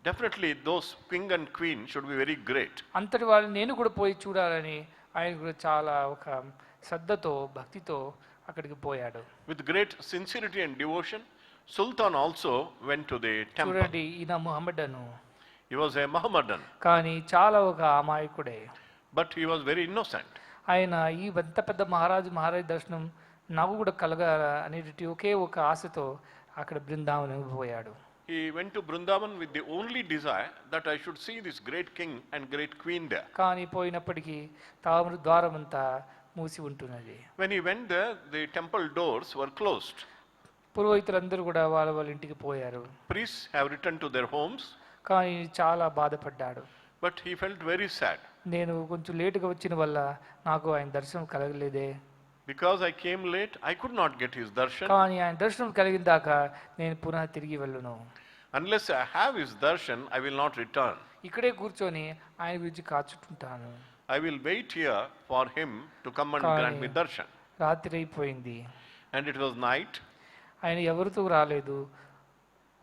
Speaker 9: Definitely those king and queen should be very great.
Speaker 10: అంతటి వాళ్ళు నేను కూడా పోయి చూడాలని ఆయన కూడా చాలా ఒక శ్రద్ధతో భక్తితో అక్కడికి పోయాడు.
Speaker 9: With great sincerity and devotion, Sultan also went to the temple.
Speaker 10: చూడండి, ఈయన ముహమ్మదను.
Speaker 9: He was a Mohammedan.
Speaker 10: కానీ చాలా ఒక అమాయకుడే.
Speaker 9: But he was very innocent.
Speaker 10: ఆయన ఈ ఎంత పెద్ద మహారాజు దర్శనం నాకు కూడా కలగాల అనేటి ఒకే ఒక ఆశతో అక్కడ బృందావనం పోయాడు.
Speaker 9: He went to Vrindavan with the only desire that I should see this great king and great queen there.
Speaker 10: కానీ పోయినప్పటికీ తామర ద్వారం అంతా మూసి ఉంటున్నది.
Speaker 9: When he went there, the temple doors were closed.
Speaker 10: పురోహితులందరూ కూడా వాళ్ళ ఇంటికి పోయారు.
Speaker 9: Priests have returned to their homes.
Speaker 10: కానీ చాలా బాధపడ్డాడు.
Speaker 9: But he felt very sad.
Speaker 10: నేను కొంచెం లేటుగా వచ్చిన వల్ల నాకు ఆయన దర్శనం కలగలేదే.
Speaker 9: Because I came late, I could not get his darshan.
Speaker 10: కానీ ఆయన దర్శనం కలిగిన దాకా నేను పునః తిరిగి వెళ్ళను.
Speaker 9: Unless I have his darshan, I will not return.
Speaker 10: ఇక్కడే కూర్చొని ఆయన గురించి కాచుకుంటాను.
Speaker 9: I will wait here for him to come and grant me darshan.
Speaker 10: రాత్రి అయిపోయింది.
Speaker 9: And it was night.
Speaker 10: ఆయన ఎవరితో రాలేదు,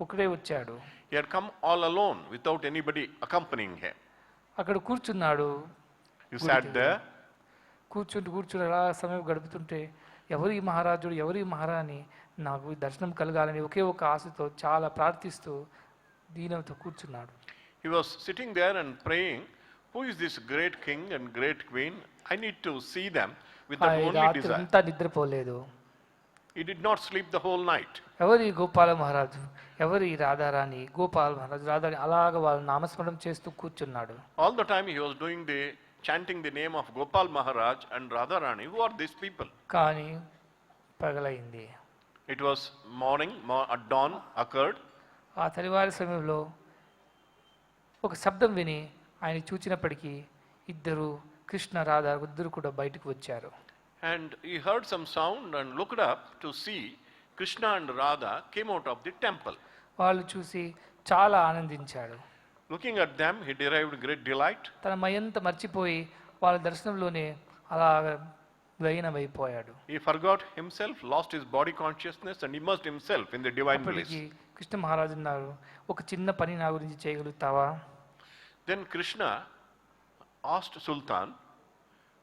Speaker 10: ఒకడే వచ్చాడు.
Speaker 9: He had come all alone without anybody accompanying him.
Speaker 10: అక్కడ కూర్చున్నాడు.
Speaker 9: He sat there.
Speaker 10: కూర్చుని అలా సమయం గడుపుతుంటే ఎవరు ఈ మహారాజుడు, ఎవరు ఈ మహారాణి, నాకు దర్శనం కలగాలని ఒకే ఒక ఆశతో చాలా ప్రార్థిస్తూ దీనంతో కూర్చున్నాడు.
Speaker 9: He was sitting there and praying, who is this great king and great queen? I need to see them with that only
Speaker 10: రాత్రి
Speaker 9: desire.
Speaker 10: అంతా నిద్రపోలేదు.
Speaker 9: He did not sleep the whole night.
Speaker 10: ఎవరు ఈ గోపాల మహారాజు, ఎవరు ఈ రాధారాణి, గోపాల మహారాజు రాధారాణి, అలాగ వాళ్ళ నామస్మరణం చేస్తూ కూర్చున్నాడు.
Speaker 9: All the time he was doing chanting the name of Gopal Maharaj and Radharani. Who are these people?
Speaker 10: కానీ పగలైంది.
Speaker 9: It was morning, at dawn occurred.
Speaker 10: ఆ తలివారి సమయంలో ఒక శబ్దం విని ఆయన చూచినప్పటికీ ఇద్దరు కృష్ణ రాధ ఇద్దరు కూడా బయటకు వచ్చారు.
Speaker 9: And he heard some sound and looked up to see Krishna and Radha came out of the temple.
Speaker 10: వాళ్ళు చూసి చాలా ఆనందించాడు.
Speaker 9: Looking at them, he derived great delight.
Speaker 10: తన మయంత మర్చిపోయి వాళ్ళ దర్శనంలోనే అలా లయనమైపోయాడు.
Speaker 9: He forgot himself, lost his body consciousness and immersed himself in the divine bliss.
Speaker 10: అప్పటికి కృష్ణ మహారాజు అన్నారు, ఒక చిన్న పని నా గురించి చేయగలుగుతావా?
Speaker 9: Then Krishna asked Sultan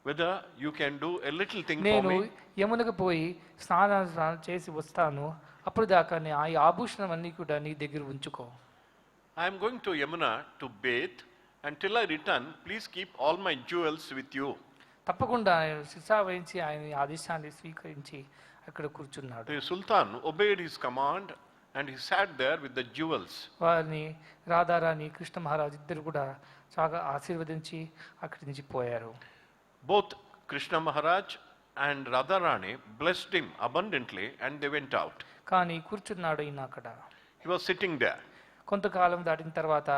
Speaker 9: whether you can do a little thing for
Speaker 10: నేను
Speaker 9: me.
Speaker 10: యమునకు పోయి స్నానం చేసి వస్తాను, అప్పుడు దాకా ఆ ఆభూషణం అన్నీ కూడా నీ దగ్గర ఉంచుకో.
Speaker 9: I am going to Yamuna to bathe, and till I return, please keep all my jewels with you.
Speaker 10: తప్పకుండా శిక్షా వహించి ఆయన ఆదేశాన్ని స్వీకరించి అక్కడ కూర్చున్నాడు.
Speaker 9: The Sultan obeyed his command and he sat there with the jewels.
Speaker 10: వారిని రాధారాణి కృష్ణ మహారాజు ఇద్దరు కూడా చాలా ఆశీర్వదించి అక్కడి నుంచి పోయారు.
Speaker 9: Both Krishna Maharaj and Radharani blessed him abundantly and they went out.
Speaker 10: కానీ కూర్చున్నాడు ఈయన అక్కడ.
Speaker 9: He was sitting there.
Speaker 10: కొంతకాలం దాటిన తర్వాత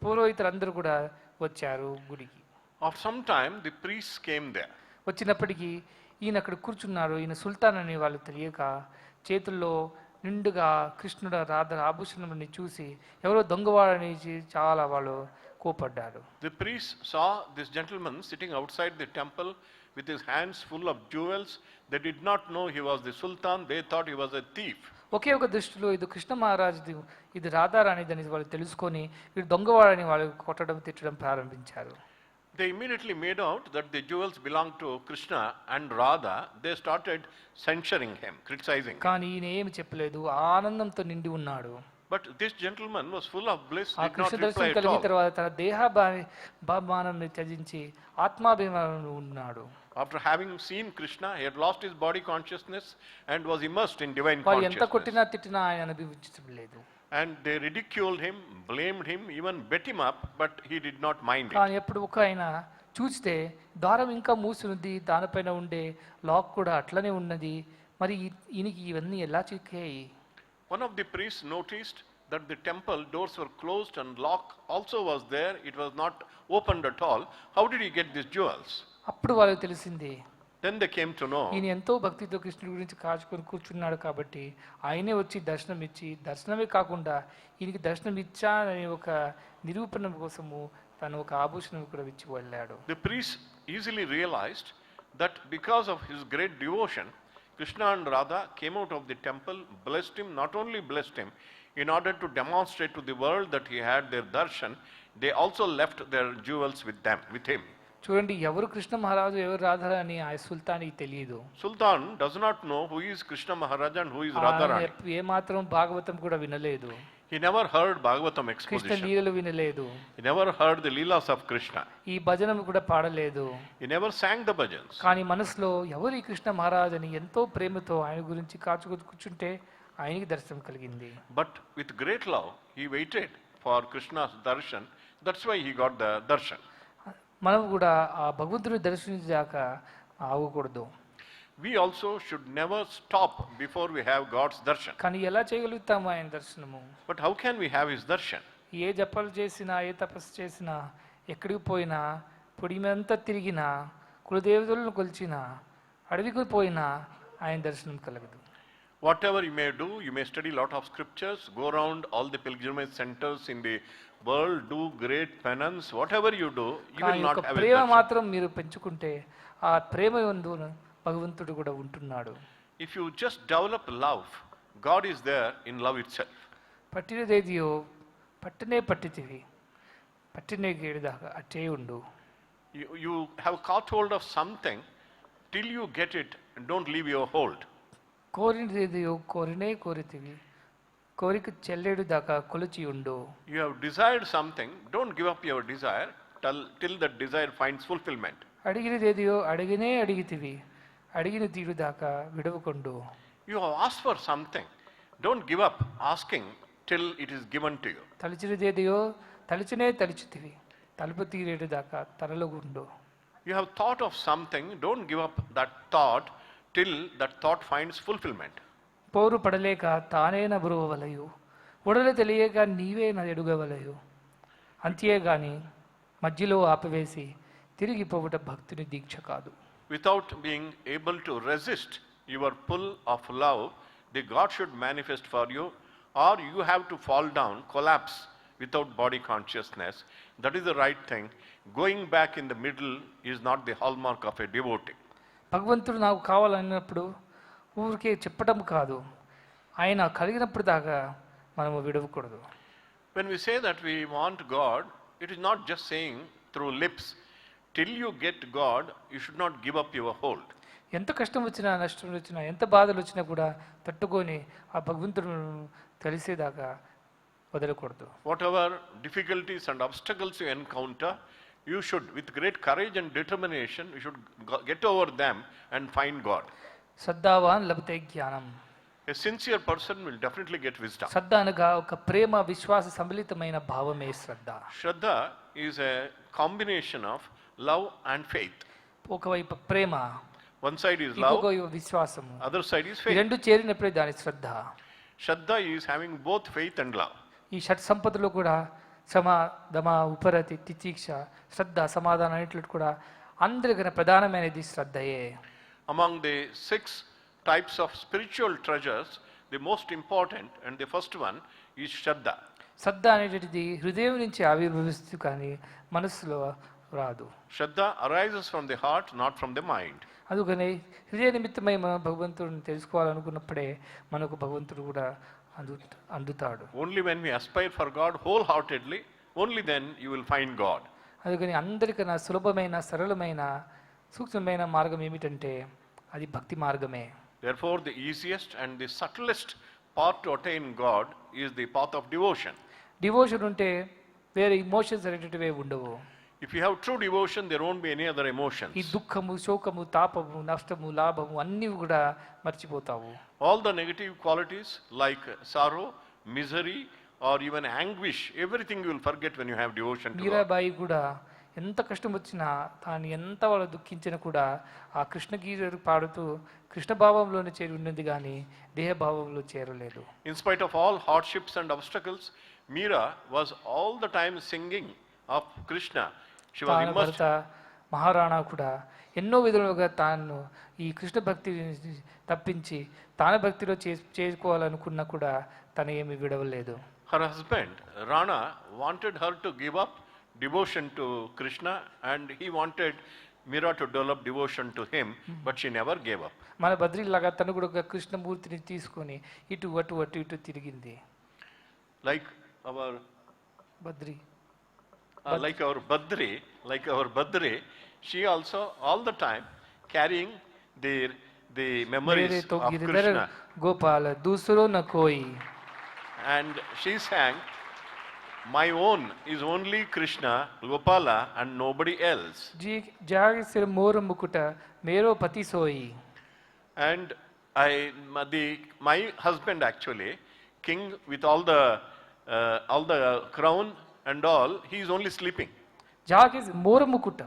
Speaker 10: పురోహితులందరూ కూడా వచ్చారు గుడికి.
Speaker 9: After some time, the priests came there.
Speaker 10: వచ్చినప్పటికీ ఈయన అక్కడ కూర్చున్నారు. ఈయన సుల్తాన్ అని వాళ్ళు తెలియక చేతుల్లో నిండుగా కృష్ణుడు రాధ ఆభూషణముని చూసి ఎవరో దొంగవాడని చాలా వాళ్ళు కోపడ్డారు.
Speaker 9: The priests saw this gentleman sitting outside the temple with his hands full of jewels. They did not know he was the sultan. They thought he was a thief.
Speaker 10: ఒకే ఒక దృష్టిలో ఇది కృష్ణ మహారాజుది, ఇది రాధారాణిదని వాళ్ళు తెలుసుకొని వీడు దొంగవాడని వాళ్ళు కొట్టడం తిట్టడం ప్రారంభించారు.
Speaker 9: They immediately made out that the jewels belonged to Krishna and Radha. They started censuring him, criticizing him.
Speaker 10: కానీ ఈయన ఏమి చెప్పలేదు, ఆనందంతో నిండి ఉన్నాడు.
Speaker 9: But this gentleman was full of bliss,
Speaker 10: ఆ
Speaker 9: did not
Speaker 10: కృష్ణ
Speaker 9: reply
Speaker 10: దర్శనం
Speaker 9: at
Speaker 10: కలిగిన
Speaker 9: all.
Speaker 10: తర్వాత తన దేహాభిమానాన్ని త్యజించి ఆత్మాభిమానంలో ఉన్నాడు.
Speaker 9: After having seen Krishna, he had lost his body consciousness and was immersed in divine
Speaker 10: వాళ్ళు ఎంత
Speaker 9: consciousness.
Speaker 10: కొట్టినా తిట్టినా ఆయన అనుభవించడం లేదు.
Speaker 9: And they ridiculed him, blamed him, even bet him up, but he did not mind it.
Speaker 10: కానీ ఎప్పుడు ఒక ఆయన చూస్తే ద్వారం ఇంకా మూసి ఉంది, దానిపైన ఉండే లాక్ కూడా అట్లనే ఉన్నది, మరి ఈయనకి ఇవన్నీ ఎలా చిక్కాయి?
Speaker 9: One of the priests noticed that the temple doors were closed and lock also was there. It was not opened at all. How did he get these jewels?
Speaker 10: అప్పుడు వాళ్ళకి తెలిసింది.
Speaker 9: Then they came to know.
Speaker 10: ఈయన ఎంతో భక్తితో కృష్ణుడి గురించి కాచుకొని కూర్చున్నాడు కాబట్టి ఆయనే వచ్చి దర్శనం ఇచ్చి, దర్శనమే కాకుండా ఈయనకి దర్శనం ఇచ్చా అనే ఒక నిరూపణ కోసము తను ఒక ఆభూషణం కూడా ఇచ్చి వెళ్ళాడు.
Speaker 9: The priest easily realized that because of his great devotion, Krishna and Radha came out of the temple, blessed him, not only blessed him, in order to demonstrate to the world that he had their darshan, they also left their jewels with them, with him.
Speaker 10: చూడండి, ఎవరు కృష్ణ మహారాజు ఎవరు రాధా అని ఆ సుల్తానికి తెలియదు.
Speaker 9: Sultan does not know who is Krishna Maharaja and who is Radharani.
Speaker 10: ఏ మాత్రం భాగవతం కూడా వినలేదు.
Speaker 9: He never heard Bhagavatam
Speaker 10: Krishna
Speaker 9: exposition.
Speaker 10: లీలలు వినలేదు.
Speaker 9: He never heard the leelas of Krishna.
Speaker 10: ఈ భజనము కూడా పాడలేదు.
Speaker 9: He never sang the bhajans.
Speaker 10: కానీ మనసులో ఎవరు ఈ కృష్ణ మహారాజ్ అని ఎంతో ప్రేమతో ఆయన గురించి కాచుకొని కూర్చుంటే ఆయనకి దర్శనం కలిగింది.
Speaker 9: But with great love, he waited for Krishna's darshan. That's why he got the darshan.
Speaker 10: మనం కూడా ఆ భగవంతుని దర్శించాక ఆగకూడదు.
Speaker 9: We also should never stop before we have God's darshan.
Speaker 10: కానీ ఎలా చేయగలుగుతాము ఆయన దర్శనము?
Speaker 9: But how can we have his darshan?
Speaker 10: ఏ జపాలు చేసినా, ఏ తపస్సు చేసినా, ఎక్కడికి పోయినా, పొడిమంతా తిరిగినా, కులదేవతలను కొలిచినా, అడవికి పోయినా ఆయన దర్శనం కలగదు.
Speaker 9: Whatever you may do, you may study a lot of scriptures, go around all the pilgrimage centers in the world, do great penance, whatever you do, you will not have
Speaker 10: Prema
Speaker 9: darshan.
Speaker 10: మాత్రం మీరు పెంచుకుంటే ఆ ప్రేమ యందు భగవంతుడు కూడా ఉంటున్నాడు.
Speaker 9: If you just develop love, God is there in love itself.
Speaker 10: పట్టినదేదియో పట్టనే పట్టితివి, పట్టినే గేడిదాకా అట్టే ఉండు.
Speaker 9: You have caught hold of something, till you get it, don't leave your hold.
Speaker 10: కోరినదేదియో కోరినే కోరితివి, కోరిక చెల్లేడు దాకా కొలిచి ఉండు.
Speaker 9: You have desired something, don't give up your desire till that desire finds fulfillment.
Speaker 10: అడిగినదేదియో అడిగినే అడిగితివి, అడిగిన తీరు దాకా విడవకొండు.
Speaker 9: You have asked for something, don't give up asking till it is given to you.
Speaker 10: తలిచినదేదియో తలిచినే తలిచితివి, తలుపు తీరేడు దాకా తనలో ఉండు.
Speaker 9: You have thought of something, don't give up that thought till that thought finds fulfillment.
Speaker 10: పోరు పడలేక తానే నబురువలయు, ఉడలు తెలియక నీవే ఎడుగవలయు. అంతేగాని మధ్యలో ఆపివేసి తిరిగి పోవుట భక్తుని దీక్ష కాదు.
Speaker 9: Without being able to resist your pull of love, the God should manifest for you, or you have to fall down, collapse without body consciousness. That is the right thing. Going back in the middle is not the hallmark of a devotee.
Speaker 10: భగవంతుడు నాకు కావాలన్నప్పుడు ఊరికే చెప్పటం కాదు, ఆయన కలిగినప్పుడు దాకా మనము విడవకూడదు.
Speaker 9: When we say that we want God, it is not just saying through lips. Till you get God, you should not give up your hold.
Speaker 10: ఎంత కష్టం వచ్చినా, నష్టం వచ్చినా, ఎంత బాధలు వచ్చినా కూడా తట్టుకొని ఆ భగవంతుడు తెలిసేదాకా వదలకూడదు.
Speaker 9: Whatever difficulties and obstacles you encounter, you should, with great courage and determination, you should get over them and find God.
Speaker 10: శ్రద్ధావాన్ లభతే జ్ఞానం.
Speaker 9: A sincere person will definitely get wisdom.
Speaker 10: శ్రద్ధ అనగా ఒక ప్రేమ విశ్వాస సమ్మిళితమైన భావమే శ్రద్ధ.
Speaker 9: Shraddha is a combination of love and faith.
Speaker 10: ఒకవైపు ప్రేమ,
Speaker 9: One side is
Speaker 10: ఇంకొక
Speaker 9: love,
Speaker 10: విశ్వాసము.
Speaker 9: other side is
Speaker 10: ఈ
Speaker 9: faith.
Speaker 10: రెండు చేరినప్పుడే దాని శ్రద్ధ.
Speaker 9: Shraddha is having both faith and love.
Speaker 10: ఈ షట్ సంపదలో కూడా క్షమ, దమ, ఉపరతి, తితిక్ష, శ్రద్ధ, సమాధానం అనేట్లు కూడా అందరికన్నా ప్రధానమైనది శ్రద్ధయే.
Speaker 9: Among the 6 types of spiritual treasures, the most important and the first one is Shraddha.
Speaker 10: శ్రద్ధ అనేటువంటిది హృదయం నుంచి ఆవిర్భవిస్తుంది కానీ మనస్సులో రాదు.
Speaker 9: Shraddha arises from the heart, not from the mind.
Speaker 10: అందుకని హృదయ నిమిత్తమై మనం భగవంతుడిని తెలుసుకోవాలనుకున్నప్పుడే మనకు భగవంతుడు కూడా అందుతాడు.
Speaker 9: Only when we aspire for God wholeheartedly, only then you will find God.
Speaker 10: అందుకని అందరికన్నా సులభమైన, సరళమైన, సూక్ష్మమైన మార్గం ఏమిటంటే అది భక్తి మార్గమే.
Speaker 9: Therefore, the easiest and the subtlest path to attain God is the path of devotion.
Speaker 10: Devotion ఉంటే వేరే ఇమోషన్స్ అనేటువంటివే ఉండవు.
Speaker 9: If you have true devotion, there won't be any other
Speaker 10: ఈ
Speaker 9: emotions.
Speaker 10: దుఃఖము, శోకము, తాపము, నష్టము, లాభము అన్నీ కూడా మర్చిపోతావు.
Speaker 9: All the negative qualities like sorrow, misery, or even anguish, everything you will forget when you have devotion to God.
Speaker 10: Mirabai కూడా ఎంత కష్టం వచ్చినా తాను ఎంత వాళ్ళు దుఃఖించినా కూడా ఆ కృష్ణ గీత పాడుతూ కృష్ణ భావంలోనే చేరి ఉన్నది కానీ దేహభావంలో చేరలేదు.
Speaker 9: In spite of all hardships and obstacles, Meera was all the time singing of Krishna. She was
Speaker 10: తాను
Speaker 9: immersed.
Speaker 10: భర్త మహారాణా కూడా ఎన్నో విధాలుగా తాను ఈ కృష్ణ భక్తి తప్పించి తాన భక్తిలో చేసుకోవాలనుకున్నా కూడా తను ఏమి విడవలేదు.
Speaker 9: Her husband, Rana, wanted her to give up devotion to Krishna and he wanted Meera to develop devotion to him, but she never gave up.
Speaker 10: మన బద్రీలాగా తను కూడా ఒక కృష్ణమూర్తిని తీసుకొని ఇటు అటు అటు ఇటు తిరిగింది.
Speaker 9: Like our
Speaker 10: Badri
Speaker 9: like our Badri, she also all the time carrying the memories
Speaker 10: मेरे तो
Speaker 9: of
Speaker 10: गिरधर
Speaker 9: Krishna.
Speaker 10: गोपाल दूसरो न कोई.
Speaker 9: And she sang, my own is only Krishna, Gopala and nobody else.
Speaker 10: जी जाग सिर मोर मुकुट मेरो पति सोई.
Speaker 9: And my husband actually, king with all the crown and all, he is only sleeping.
Speaker 10: जाग मोर मुकुट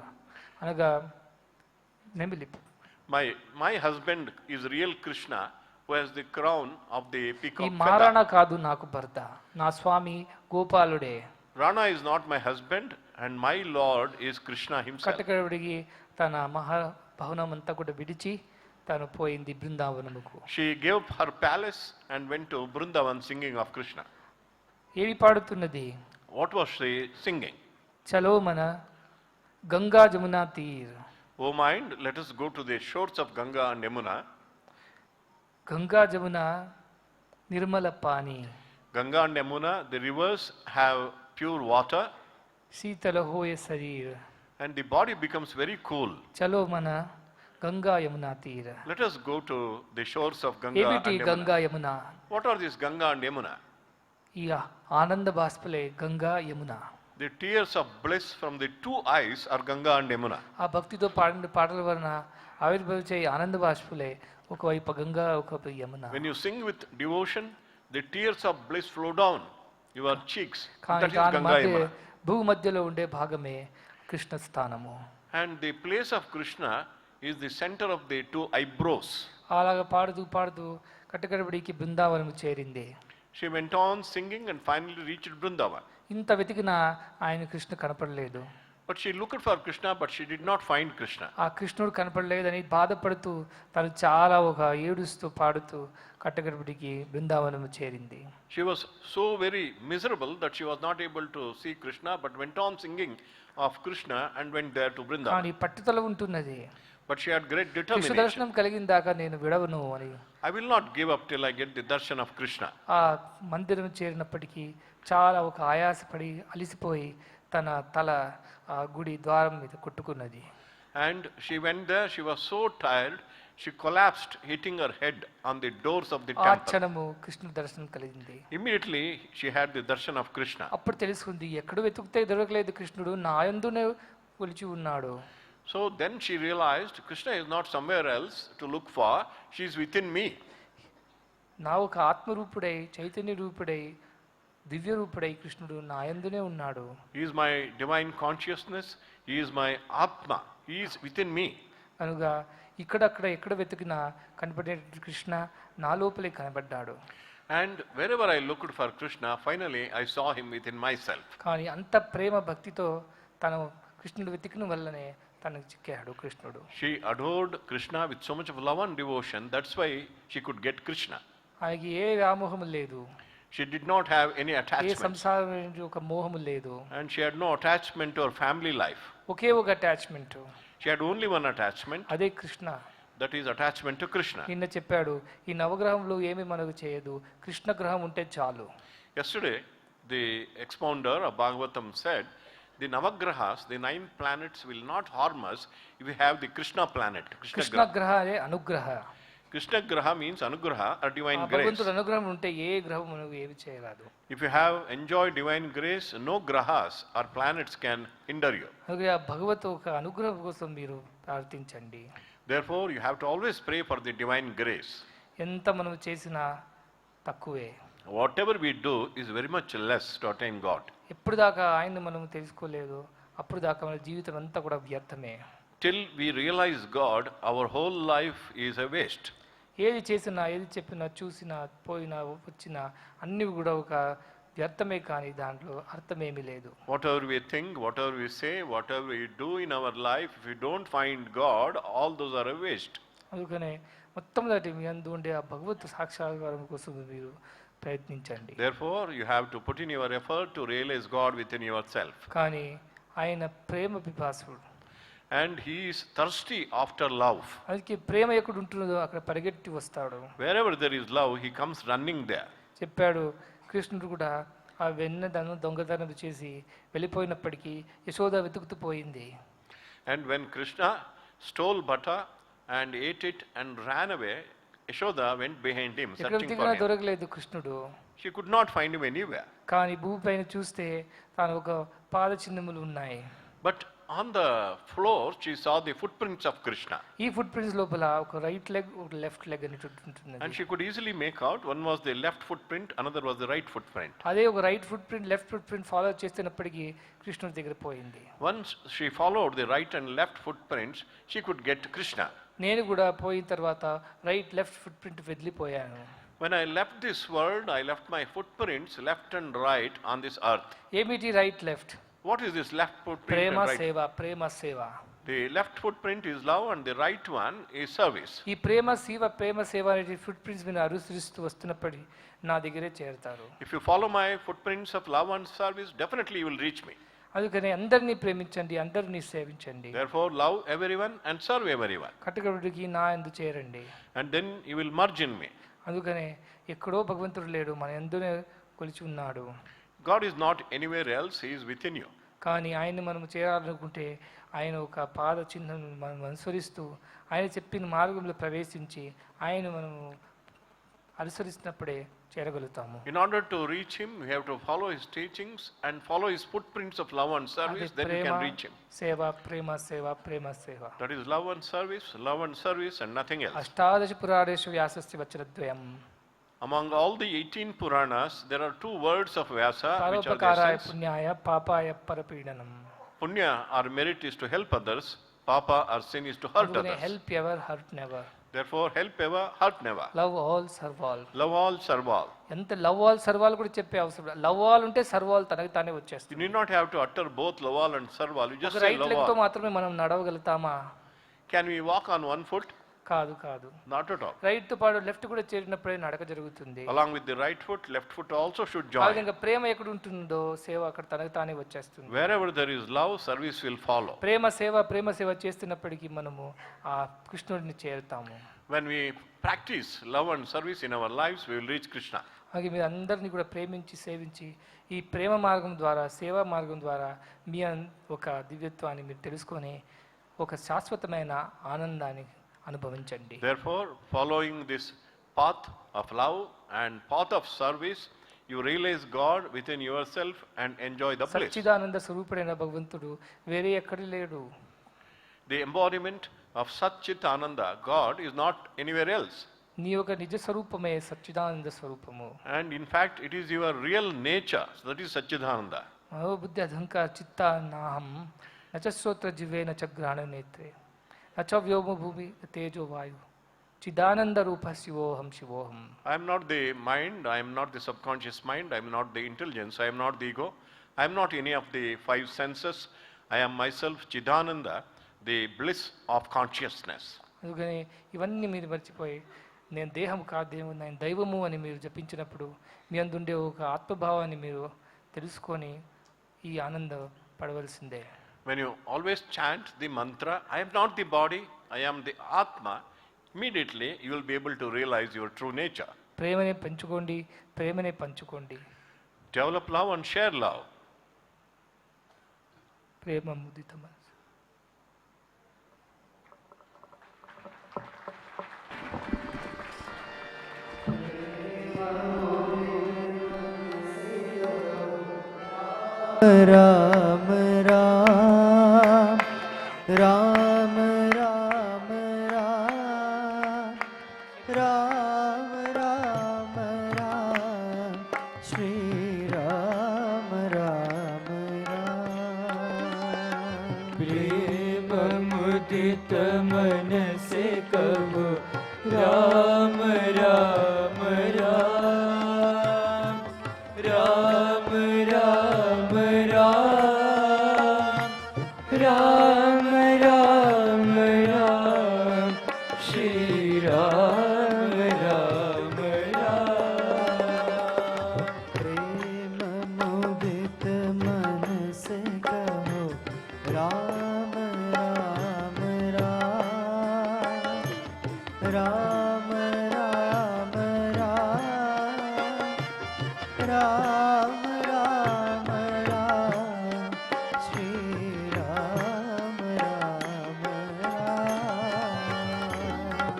Speaker 10: అనగా నెమిలి.
Speaker 9: My husband is real Krishna who has the crown of the
Speaker 10: ఈ
Speaker 9: peacock
Speaker 10: మారాణ
Speaker 9: feather.
Speaker 10: కాదు నాకు భర్త, నా స్వామి గోపాలుడే.
Speaker 9: Rana is not my husband and my Lord is Krishna himself.
Speaker 10: కట్టకడిగి తన మహా భవనం అంతా కూడా విడిచి తను పోయింది బృందావనముకు.
Speaker 9: She gave up her palace and went to Vrindavan singing of Krishna.
Speaker 10: ఏమి పాడుతున్నది?
Speaker 9: What was she singing?
Speaker 10: చలో మన Ganga Jamuna తీర్.
Speaker 9: Oh mind, let us go to the shores of Ganga and Yamuna.
Speaker 10: Ganga Jamuna Nirmala pani.
Speaker 9: Ganga and Yamuna, the rivers have pure water
Speaker 10: శీతల హోయ శరీర్.
Speaker 9: and the body becomes very cool.
Speaker 10: చలో మన Ganga Yamuna తీర్.
Speaker 9: Let us go to the shores of Ganga
Speaker 10: ఏమిటి
Speaker 9: and
Speaker 10: Ganga
Speaker 9: Yamuna.
Speaker 10: Yamuna?
Speaker 9: What are these Ganga and Yamuna?
Speaker 10: ఈ ఆనంద బాష్పలే Ganga Yamuna.
Speaker 9: The tears of bliss from the two eyes are Ganga and Yamuna.
Speaker 10: ఆ భక్తితో పాడిన పాటల వలన ఆవిర్భవించే ఆనంద బాష్పలే ఒకవైపు గంగా ఒకవైపు Yamuna.
Speaker 9: When you sing with devotion, the tears of bliss flow down your cheeks.
Speaker 10: కానీ
Speaker 9: That is
Speaker 10: దాని
Speaker 9: Ganga
Speaker 10: మధ్య
Speaker 9: Yamuna.
Speaker 10: భూ మధ్యలో ఉండే భాగమే కృష్ణ స్థానము.
Speaker 9: And the place of Krishna is the center of the two eyebrows.
Speaker 10: అలాగా పాడుతూ పాడుతూ కట్టకడబడికి బృందావనము చేరింది.
Speaker 9: She went on singing and finally reached Vrindavan.
Speaker 10: ఇంత వెతికినా ఆయన కృష్ణ కనపడలేదు.
Speaker 9: But she looked for Krishna, but she did not find Krishna.
Speaker 10: ఆ కృష్ణుడు కనపడలేదని బాధపడుతూ తను చాలా ఒక ఏడుస్తూ పాడుతూ కట్టకడబడికి బృందావనము చేరింది.
Speaker 9: She was so very miserable that she was not able to see Krishna, but went on singing of Krishna and went there to Vrindavan.
Speaker 10: కానీ పట్టుదల ఉంటున్నది.
Speaker 9: But she had great
Speaker 10: Krishna
Speaker 9: determination.
Speaker 10: దర్శనం కలిగిన దాకా నేను విడవను అని.
Speaker 9: I will not give up till I get the darshan of Krishna.
Speaker 10: ఆ మందిరం చేరినప్పటికీ చాలా ఒక ఆయాసపడి అలిసిపోయి తన తల ఆ గుడి ద్వారం మీద కొట్టుకున్నది.
Speaker 9: And she went there, she was so tired, she collapsed, hitting her head on the doors of the
Speaker 10: ఆ
Speaker 9: temple.
Speaker 10: క్షణము కృష్ణ దర్శనం కలిగింది.
Speaker 9: Immediately she had the darshan of Krishna.
Speaker 10: అప్పుడు తెలుసుకుంది ఎక్కడ వెతుకుతే దొరకలేదు కృష్ణుడు నా యందునే కొలిచి ఉన్నాడు.
Speaker 9: So then she realized Krishna is not somewhere else to look for, she is within me.
Speaker 10: నా ఒక ఆత్మరూపుడై చైతన్య రూపుడై దివ్య రూపుడై కృష్ణుడు నా యందునే ఉన్నాడు.
Speaker 9: He is my divine consciousness, he is my Atma, he is within me.
Speaker 10: కనుక ఇక్కడక్కడ ఎక్కడ వెతికినా కనబడే కృష్ణ నా లోపలే కనబడ్డాడు.
Speaker 9: And wherever I looked for Krishna, finally I saw him within myself.
Speaker 10: కానీ అంత ప్రేమ భక్తితో తను కృష్ణుడు వెతికిన వల్లనే తనకు చిక్కాడు కృష్ణుడు.
Speaker 9: She adored Krishna with so much of love and devotion. That's why she could get Krishna.
Speaker 10: ఆయనకి ఏ వ్యామోహం లేదు,
Speaker 9: She did not have any
Speaker 10: A
Speaker 9: attachment.
Speaker 10: సంసారం ఒక మోహము లేదు.
Speaker 9: And she had no attachment to her family life.
Speaker 10: ఒకే ఒక attachment,
Speaker 9: She had only one attachment,
Speaker 10: అదే Krishna.
Speaker 9: that is attachment to Krishna.
Speaker 10: నిన్న చెప్పాడు, ఈ నవగ్రహంలో ఏమి మనకు చేయదు, కృష్ణ గ్రహం ఉంటే చాలు.
Speaker 9: Yesterday, the expounder of Bhagavatam said, the Navagrahas, the 9 planets will not harm us if we have the Krishna planet.
Speaker 10: Krishna గ్రహ అనే అనుగ్రహ.
Speaker 9: Krishna Graha means Anugraha or divine grace.
Speaker 10: భగవంతుడు అనుగ్రహం ఉంటే ఏ గ్రహం మనకు ఏమి చేయరాదు.
Speaker 9: If you have enjoyed divine grace, no grahas or planets can hinder you.
Speaker 10: అలాగే ఆ భగవత్ ఒక అనుగ్రహం కోసం మీరు ప్రార్థించండి.
Speaker 9: Therefore, you have to always pray for the divine grace.
Speaker 10: ఎంత మనం చేసినా తక్కువే.
Speaker 9: Whatever we do is very much less to attain God.
Speaker 10: ఎప్పుడు దాకా ఆయన్ని మనం తెలుసుకోలేదు, అప్పుడు దాకా మన జీవితం అంతా కూడా వ్యర్థమే.
Speaker 9: Till we realize God, our whole life is a waste.
Speaker 10: ఏది చేసినా, ఏది చెప్పినా, చూసినా, పోయినా, వచ్చినా అన్నీ కూడా ఒక వ్యర్థమే, కానీ దాంట్లో అర్థమేమీ లేదు.
Speaker 9: Whatever we think, whatever we say, whatever we do in our life, if we don't find God, all those are a waste.
Speaker 10: అందుకనే మొట్టమొదటి మీ అందు ఉండే ఆ భగవత్ సాక్షాత్కారం కోసం మీరు ప్రయత్నించండి.
Speaker 9: Therefore, you have to put in your effort to realize God within yourself.
Speaker 10: కానీ ఆయన ప్రేమ పిపాసుడు.
Speaker 9: And he is thirsty after love.
Speaker 10: అందుకే ప్రేమ ఎక్కడ ఉంటుందో అక్కడ పరిగెత్తి వస్తాడు.
Speaker 9: Wherever there is love, he comes running there.
Speaker 10: చెప్పాడు కృష్ణుడు కూడా ఆ వెన్నదను దొంగతనం చేసి వెళ్ళిపోయినప్పటికీ యశోద వెతుకుతూ పోయింది.
Speaker 9: And when Krishna stole butter and ate it and ran away, Yashoda went behind him
Speaker 10: ఎక్కడ
Speaker 9: searching
Speaker 10: వెతికినా
Speaker 9: for him.
Speaker 10: దొరకలేదు కృష్ణుడు.
Speaker 9: She could not find him anywhere.
Speaker 10: కానీ భూమిపైన చూస్తే తాను ఒక పాద చిహ్నములు ఉన్నాయి.
Speaker 9: But on the floor, she saw the footprints of Krishna.
Speaker 10: ఈ ఫుట్ ప్రింట్స్ లోపల ఒక రైట్ లెగ్, ఒక లెఫ్ట్ లెగ్ అని ఉంటుంది.
Speaker 9: And she could easily make out one was the left footprint, another was the right footprint.
Speaker 10: అదే ఒక right foot print, left foot print follow చేస్తున్నప్పటికీ కృష్ణుడి దగ్గర పోయింది.
Speaker 9: Once she followed the right and left footprints, she could get Krishna.
Speaker 10: నేను కూడా పోయిన తర్వాత రైట్ లెఫ్ట్ ఫుట్ ప్రింట్ వెళ్ళిపోయాను.
Speaker 9: When I left this world, I left my footprints left and right on this earth.
Speaker 10: ఏమిటి right left?
Speaker 9: What is this left footprint
Speaker 10: Prema
Speaker 9: and right?
Speaker 10: సేవ, ప్రేమ సేవ.
Speaker 9: The left footprint is love and the right one is service.
Speaker 10: ఈ ప్రేమ సేవ అనే foot prints మీరు అనుసరిస్తూ వస్తున్నప్పటి నా దగ్గరే చేరతారు.
Speaker 9: If you follow my footprints of love and service, definitely you will reach me.
Speaker 10: అందుకని అందరినీ ప్రేమించండి, అందరినీ సేవించండి.
Speaker 9: Therefore, love everyone and serve everyone.
Speaker 10: కట్టుకడికి నా యందు చేరండి.
Speaker 9: And then you will merge in me.
Speaker 10: అందుకనే ఎక్కడో భగవంతుడు లేడు, మన యందునే కొలిచి ఉన్నాడు.
Speaker 9: God is not anywhere else, he is within you.
Speaker 10: కానీ ఆయన్ని మనం చేరాలనుకుంటే ఆయన ఒక పాద చిహ్నం మనం అనుసరిస్తూ ఆయన చెప్పిన మార్గంలో ప్రవేశించి ఆయన మనము అనుసరిస్తున్నప్పుడే చేరగలుగుతాము.
Speaker 9: In order to reach him, you have to follow his teachings and follow his footprints of love and service, then you can reach him.
Speaker 10: సేవ, ప్రేమ సేవ, ప్రేమ సేవ.
Speaker 9: That is love and service and nothing else.
Speaker 10: అష్టాదశ పురాణేషు వ్యాసస్య వచనద్వయం.
Speaker 9: Among all the 18 Puranas, there are 2 words of Vyasa which are the
Speaker 10: పరోపకారాయ
Speaker 9: essence.
Speaker 10: పుణ్యాయ పాపాయ పరపీడనం.
Speaker 9: Punya or merit is to help others, Papa or sin is to hurt others.
Speaker 10: Help ever, hurt never.
Speaker 9: Therefore, help ever, hurt never.
Speaker 10: Love all, serve all.
Speaker 9: Love all, serve all.
Speaker 10: ఎంత love all serve all కూడా చెప్పే అవసరం లేదు. Love all ఉంటే serve all తనకి తానే
Speaker 9: You
Speaker 10: వచ్చేస్తుంది.
Speaker 9: need not have to utter both love all and serve all. You just
Speaker 10: ఒక
Speaker 9: say
Speaker 10: రైట్
Speaker 9: love
Speaker 10: లెగ్ తో
Speaker 9: all.
Speaker 10: మాత్రమే మనం నడవగలుగుతామా?
Speaker 9: Can we walk on one foot?
Speaker 10: కాదు.
Speaker 9: Not at all.
Speaker 10: రైట్ తో పాటు లెఫ్ట్ కూడా చేరినప్పుడే నడక జరుగుతుంది.
Speaker 9: Along with the right foot, left foot also should
Speaker 10: ఆ
Speaker 9: join.
Speaker 10: విధంగా ప్రేమ ఎక్కడ ఉంటుందో సేవ అక్కడ తనకు తానే వచ్చేస్తుంది.
Speaker 9: Wherever there is love, service will follow.
Speaker 10: ప్రేమ సేవ చేస్తున్నప్పటికీ మనము ఆ కృష్ణుడిని చేరుతాము.
Speaker 9: When we practice love and service in our lives, we will reach Krishna.
Speaker 10: అలాగే మీరు అందరినీ కూడా ప్రేమించి సేవించి ఈ ప్రేమ మార్గం ద్వారా, సేవా మార్గం ద్వారా మీ ఒక దివ్యత్వాన్ని మీరు తెలుసుకొని ఒక శాశ్వతమైన ఆనందాన్ని అనుభవించండి.
Speaker 9: Therefore, following this path of love and path of service, you realize God within yourself and enjoy the bliss.
Speaker 10: Sachchidananda స్వరూపుడైన భగవంతుడు వేరే ఎక్కడ లేడు.
Speaker 9: The embodiment of Satchit Ananda, God, is not anywhere else.
Speaker 10: నీ యొక్క నిజ స్వరూపమే సచ్చిదానంద స్వరూపము.
Speaker 9: And in fact, it is your real nature, so that is Satchidananda.
Speaker 10: మనోబుద్ధి అహంకార చిత్త నాహం నచ శ్రోత్ర జివే నచ గ్రహణ నేత్రే न च व्योम भूमि तेजो वायु चिदानंद रूप शिवोहम शिवोहम.
Speaker 9: I am not the mind, I am not the subconscious mind, I am not the intelligence, I am not the ego, I am not any of the five senses. I am myself Chidananda, the bliss of consciousness.
Speaker 10: అందుకని ఇవన్నీ మీరు మర్చిపోయి నేను దేహం కాదు దేవుడు నేను దైవము అని మీరు జపించినప్పుడు మీ అందుండే ఒక ఆత్మభావాన్ని మీరు తెలుసుకొని ఈ ఆనందం పడవలసిందే.
Speaker 9: When you always chant the mantra, I am not the body, I am the Atma, immediately you will be able to realize your true nature.
Speaker 10: ప్రేమనే పెంచుకోండి, ప్రేమనే పంచుకోండి.
Speaker 9: Develop love and share love.
Speaker 10: ప్రేమ ముదిత మనసు.
Speaker 8: राम राम राम राम राम राम राम राम श्री राम राम राम. प्रेम मुदित मन से कहो राम राम राम राम राम राम राम राम श्री राम राम राम. प्रेम मुदित मन से कहो राम राम राम राम राम राम राम राम राम श्री राम राम राम.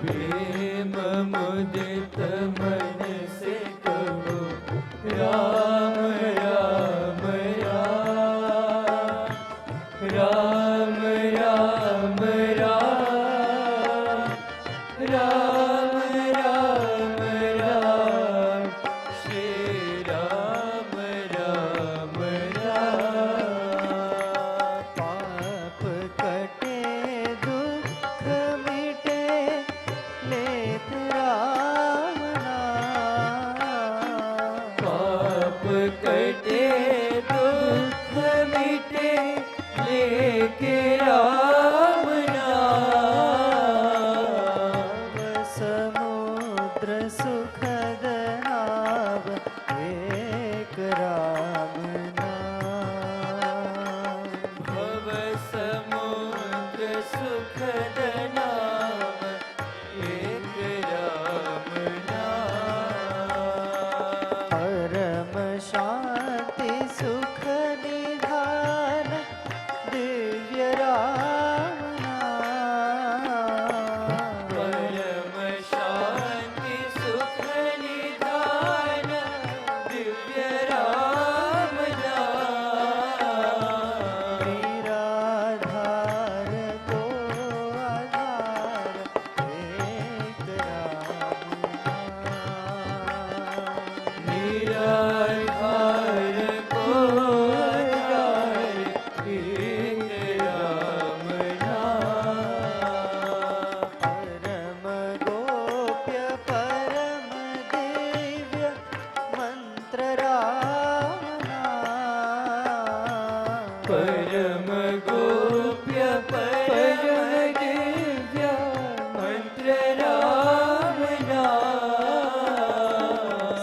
Speaker 8: प्रेम मुदित मन से कहो राम राम राम राम राम राम राम राम श्री राम राम राम. पाप कटे दुख मिटे लेत राम नाम. पाप कटे दुख मिटे लेके राम नाम. समुद्र सुखद नाव एक राम नाम. भव समुद्र सुखद नाम एक राम नाम. परम शांति सुख निधान दिव्य राम नाम. परम शांति सुख निधान दिव्य राम नाम. निराधार को आधार एक राम नाम. निराधार को आधार एक राम नाम. परम गोप्य परम दिव्य मंत्र राम नाम. परम गोप्य परम दिव्य मंत्र राम नाम.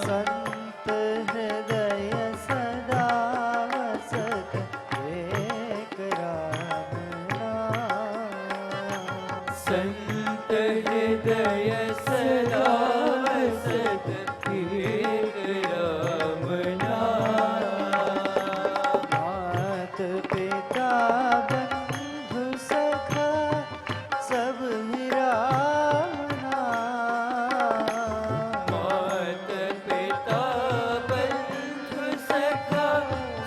Speaker 8: संत हृदय सदा वसत एक राम नाम. संत हृदय सदा वसत एक राम नाम. मात पिता बंधु सखा सब ही राम नाम. मात पिता बंधु सखा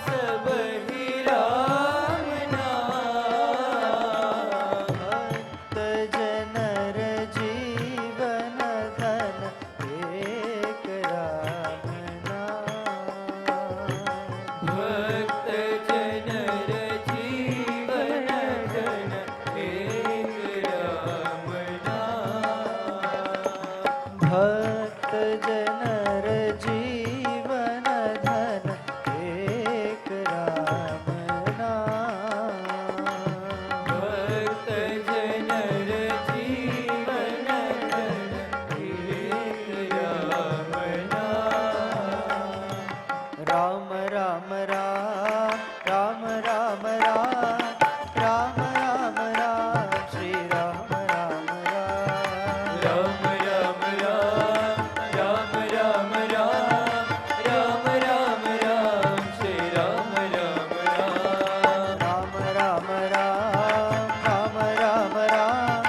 Speaker 8: सब ही राम नाम. भक्त जनर जीव भक्त जनर जीवन धन एक राम नाम। भक्त जनर जीवन धन एक राम नाम। राम राम राम राम राम राम राम राम राम श्री राम राम राम। राम राम राम राम राम राम राम राम राम श्री राम राम राम। राम राम राम राम राम राम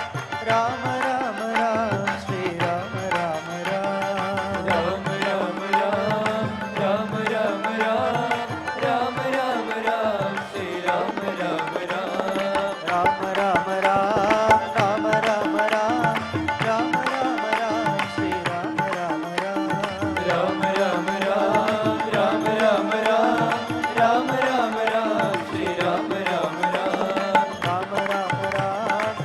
Speaker 8: राम राम राम श्री राम राम राम। राम राम राम राम राम राम राम राम राम श्री राम राम राम। राम राम राम राम राम राम राम राम राम श्री राम राम राम। राम राम राम राम राम राम राम राम राम श्री राम राम राम। राम राम राम राम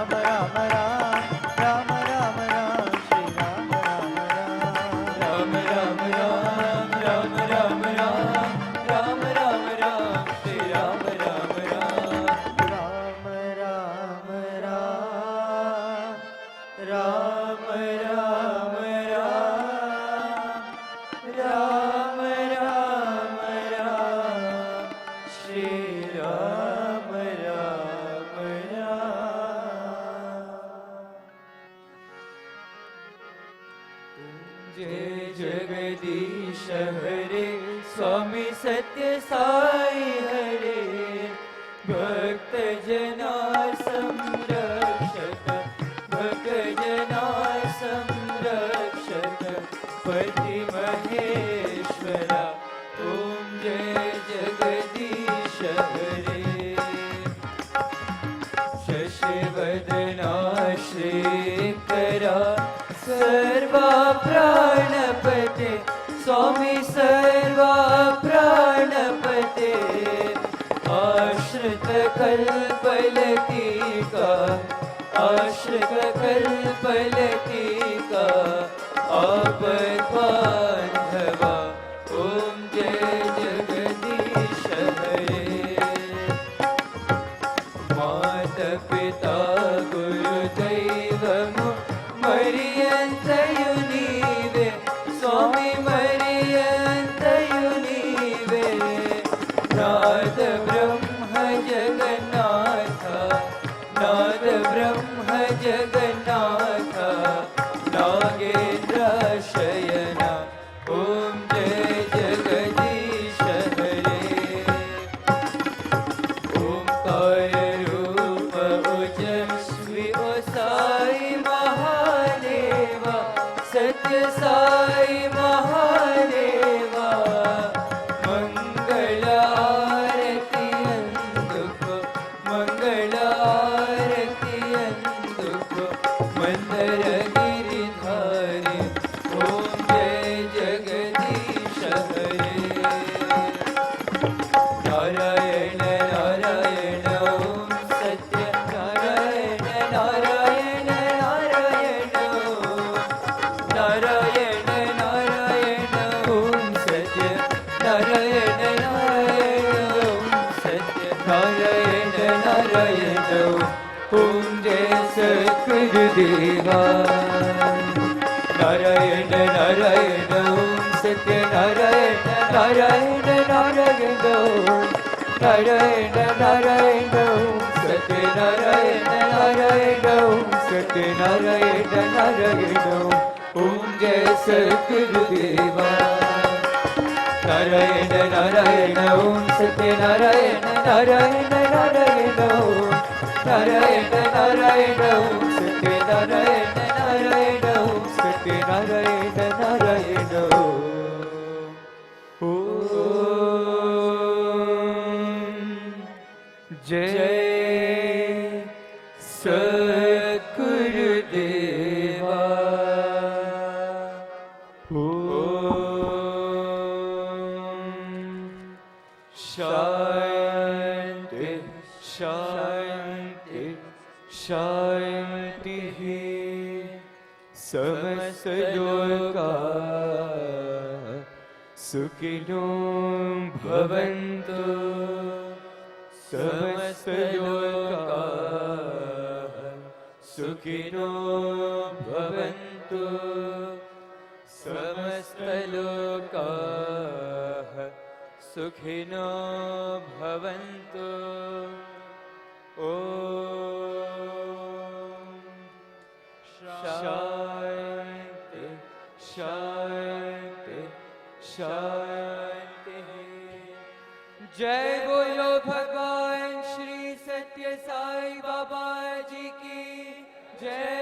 Speaker 8: राम राम राम राम राम श्री राम राम राम। राम राम राम राम राम राम राम राम राम श्री राम राम राम। राम राम राम राम राम राम राम राम श्री राम राम राम। जय जगदीश हरे स्वामी सत्य साई हरे। भक्त जना संरक्षक भक्त जना संरक्षक पति महेश्वरा। ओम जय जगदीश हरे। शशिवदना श्रीकरा सर्वा प्राणपते स्वामी सर्वा प्राणपते। आश्रित कल्पलतिका आश्रित कल्पलतिका आपद बांधवा। ओम जय जगदीश हरे। माता पिता गुरुदैवमु मरियन्तयु नीवे स्वामी मरियन्तयु नीवे। नाद ब्रह्म जगन्नाथ नाद ब्रह्म जगन्नाथ नागेन्द्र शयना। ओम जय जगदीश हरे। ओंकार रूप ओजस्वी ओ साई महादेवा सत्य साई महादेवा। मंगल आरती अंदुको मंगल आरती अंदुको मंदर गिरिधारी। ओम जय जगदीश हरे। नारायण नारायण ओम सत्य नारायण नारायण नारायण ओम नारायण नारायण ओम सत्य नारायण नारायण ओम सत्य नारायण नारायण ओम जय सद्गुरुदेवा। नारायण नारायण ओम सत्य नारायण नारायण नारायण ओम नारायण नारायण ओम सत्य नारायण नारायण ओम सत्य नारायण नारायण ओम जय सद्गुरुदेवा। नारायण नारायण ओम सत्य नारायण नारायण नारायण ओम नारायण नारायण ओम सत्य नारायण नारायण ओम सत्य नारायण नारायण जय सद्गुरुदेवा। शांति शांति शांति। समस्त लोका सुखिनो भवन्तु समस्त लोका सुखिनो भवन्तु समस्त लोका सुखिनो भवन्तु शांति शांति शांति। जय बोलो भगवान श्री सत्य साई बाबा जी की जय।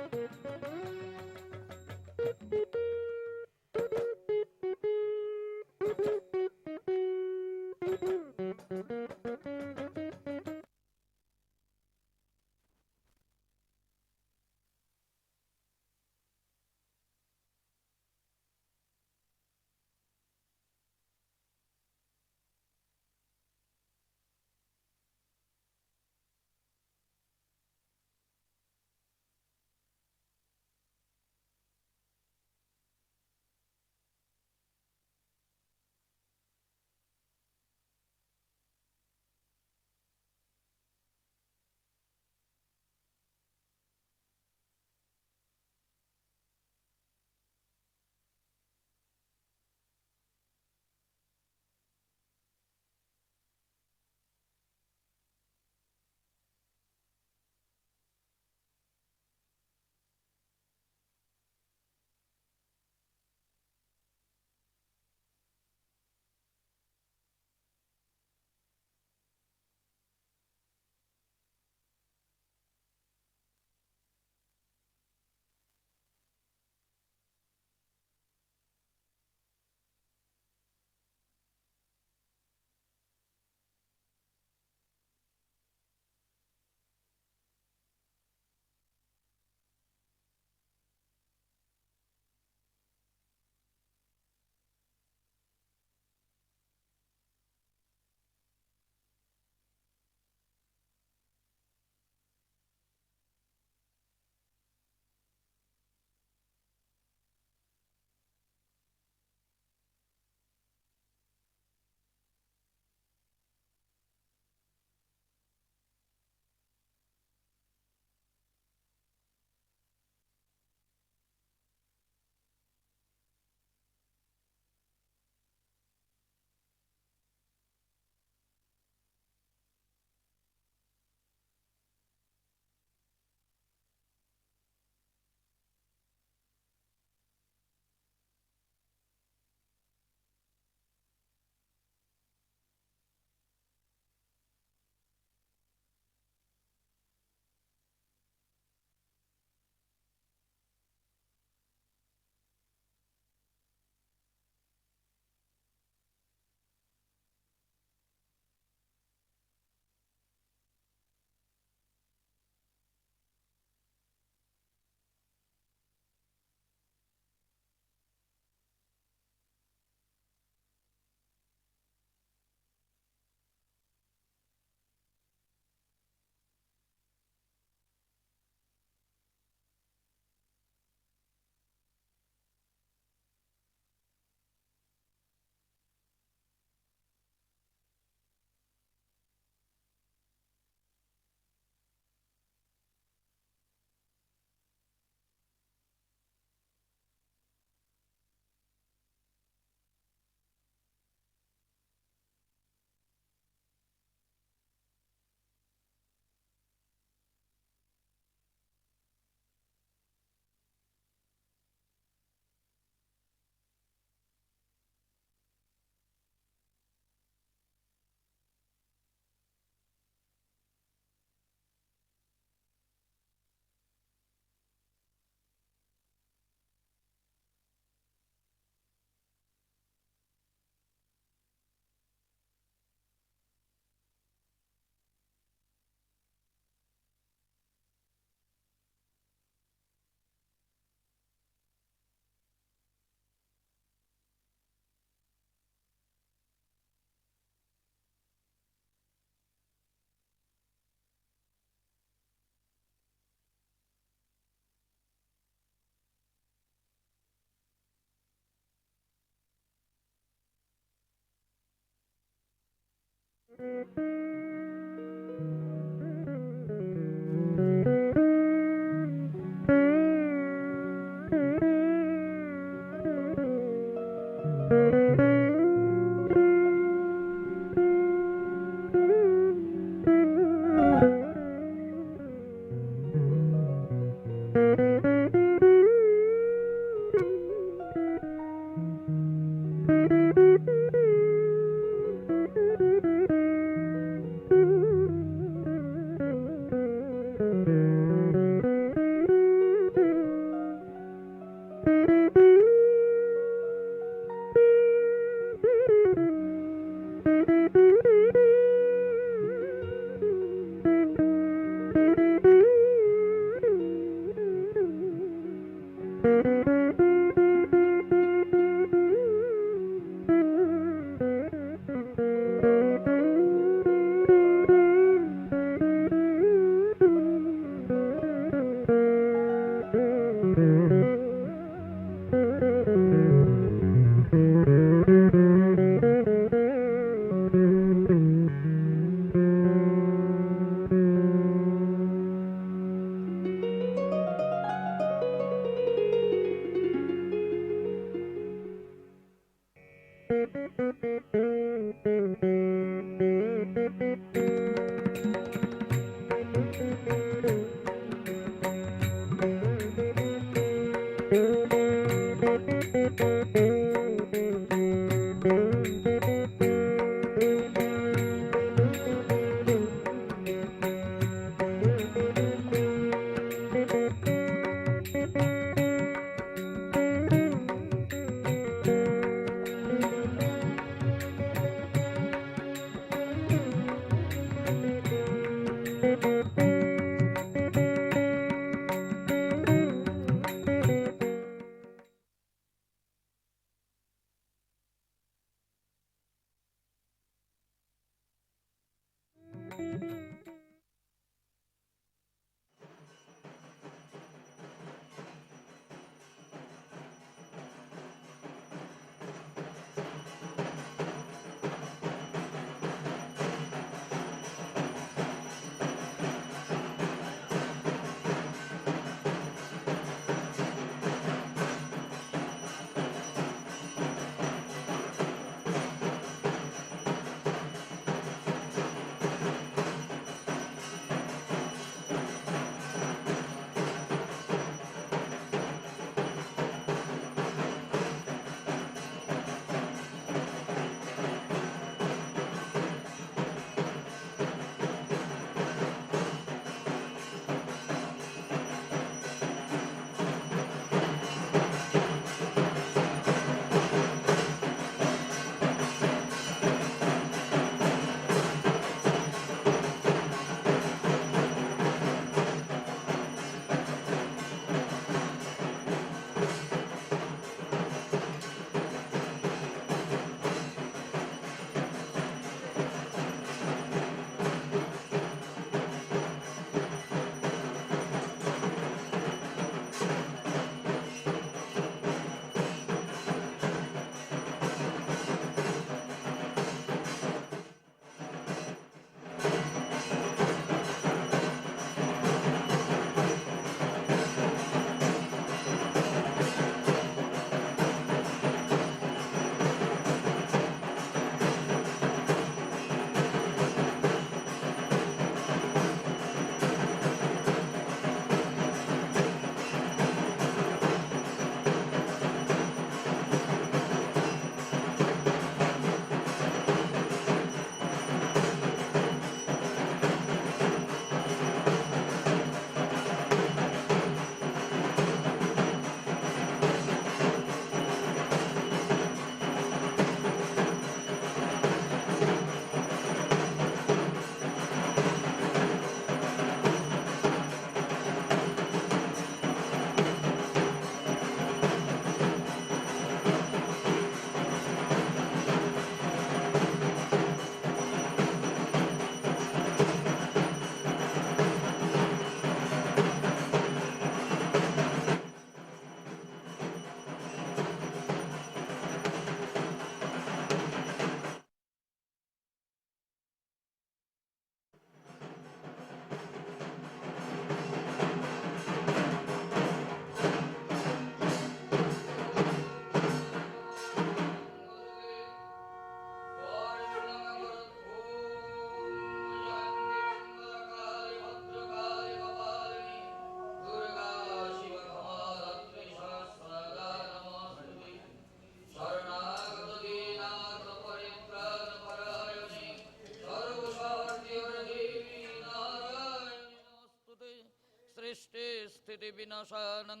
Speaker 11: स्थितिविनाशानं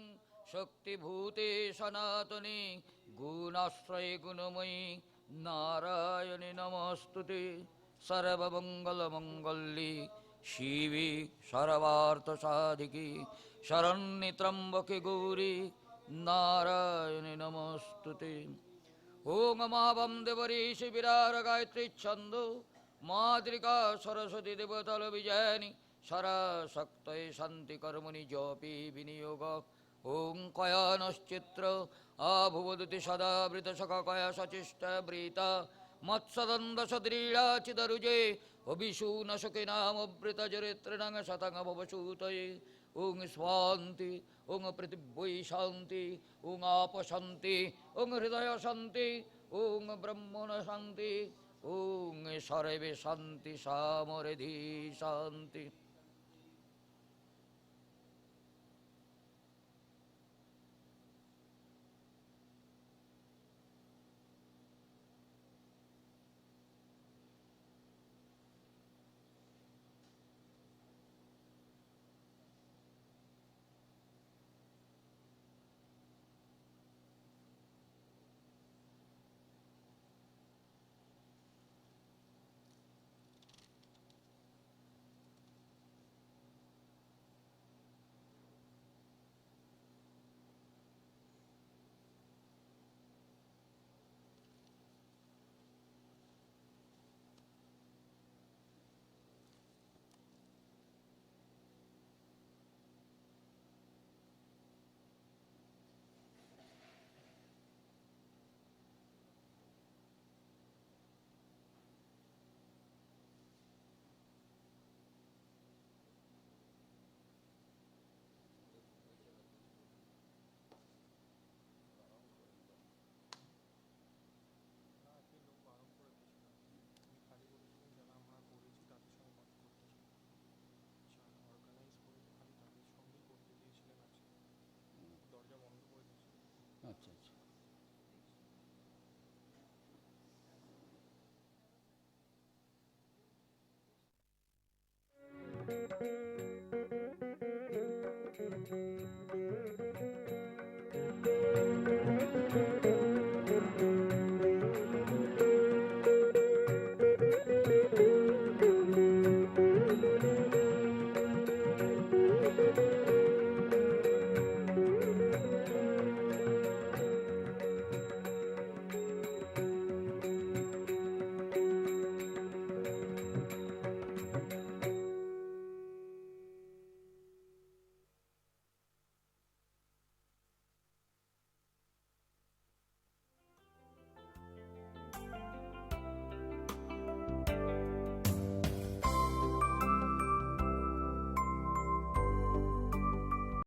Speaker 11: शक्तिभूते सनातने गुणाश्रये गुणमयी नारायणि नमस्तुते सर्वमङ्गलमङ्गल्ये शिवे सर्वार्थसाधिके शरण्ये त्र्यम्बके गौरी नारायणि नमस्तुते। ओम महावं देवरीशि विरार गायत्री छंदो मातृका सरस्वती देवतल विजयनि शराशक्तये शांति कर्मणि जपि विनियोग ओं कयानश्चित्र आभुवदति सदा वृत सखा कया सचिष्ट वृता मत्सदंद सद्रीड़ा चिदरुजे अभिशून सखिनामवृत चरित्रिणं शतं भवसूतये ओं स्वान्ति ओं पृथिवी शांति ओं आप शांति ओं हृदय शांति ओं ब्रह्मण शांति ओं सर्वे शांति सामरिधि शांति।
Speaker 12: আচ্ছা আচ্ছা।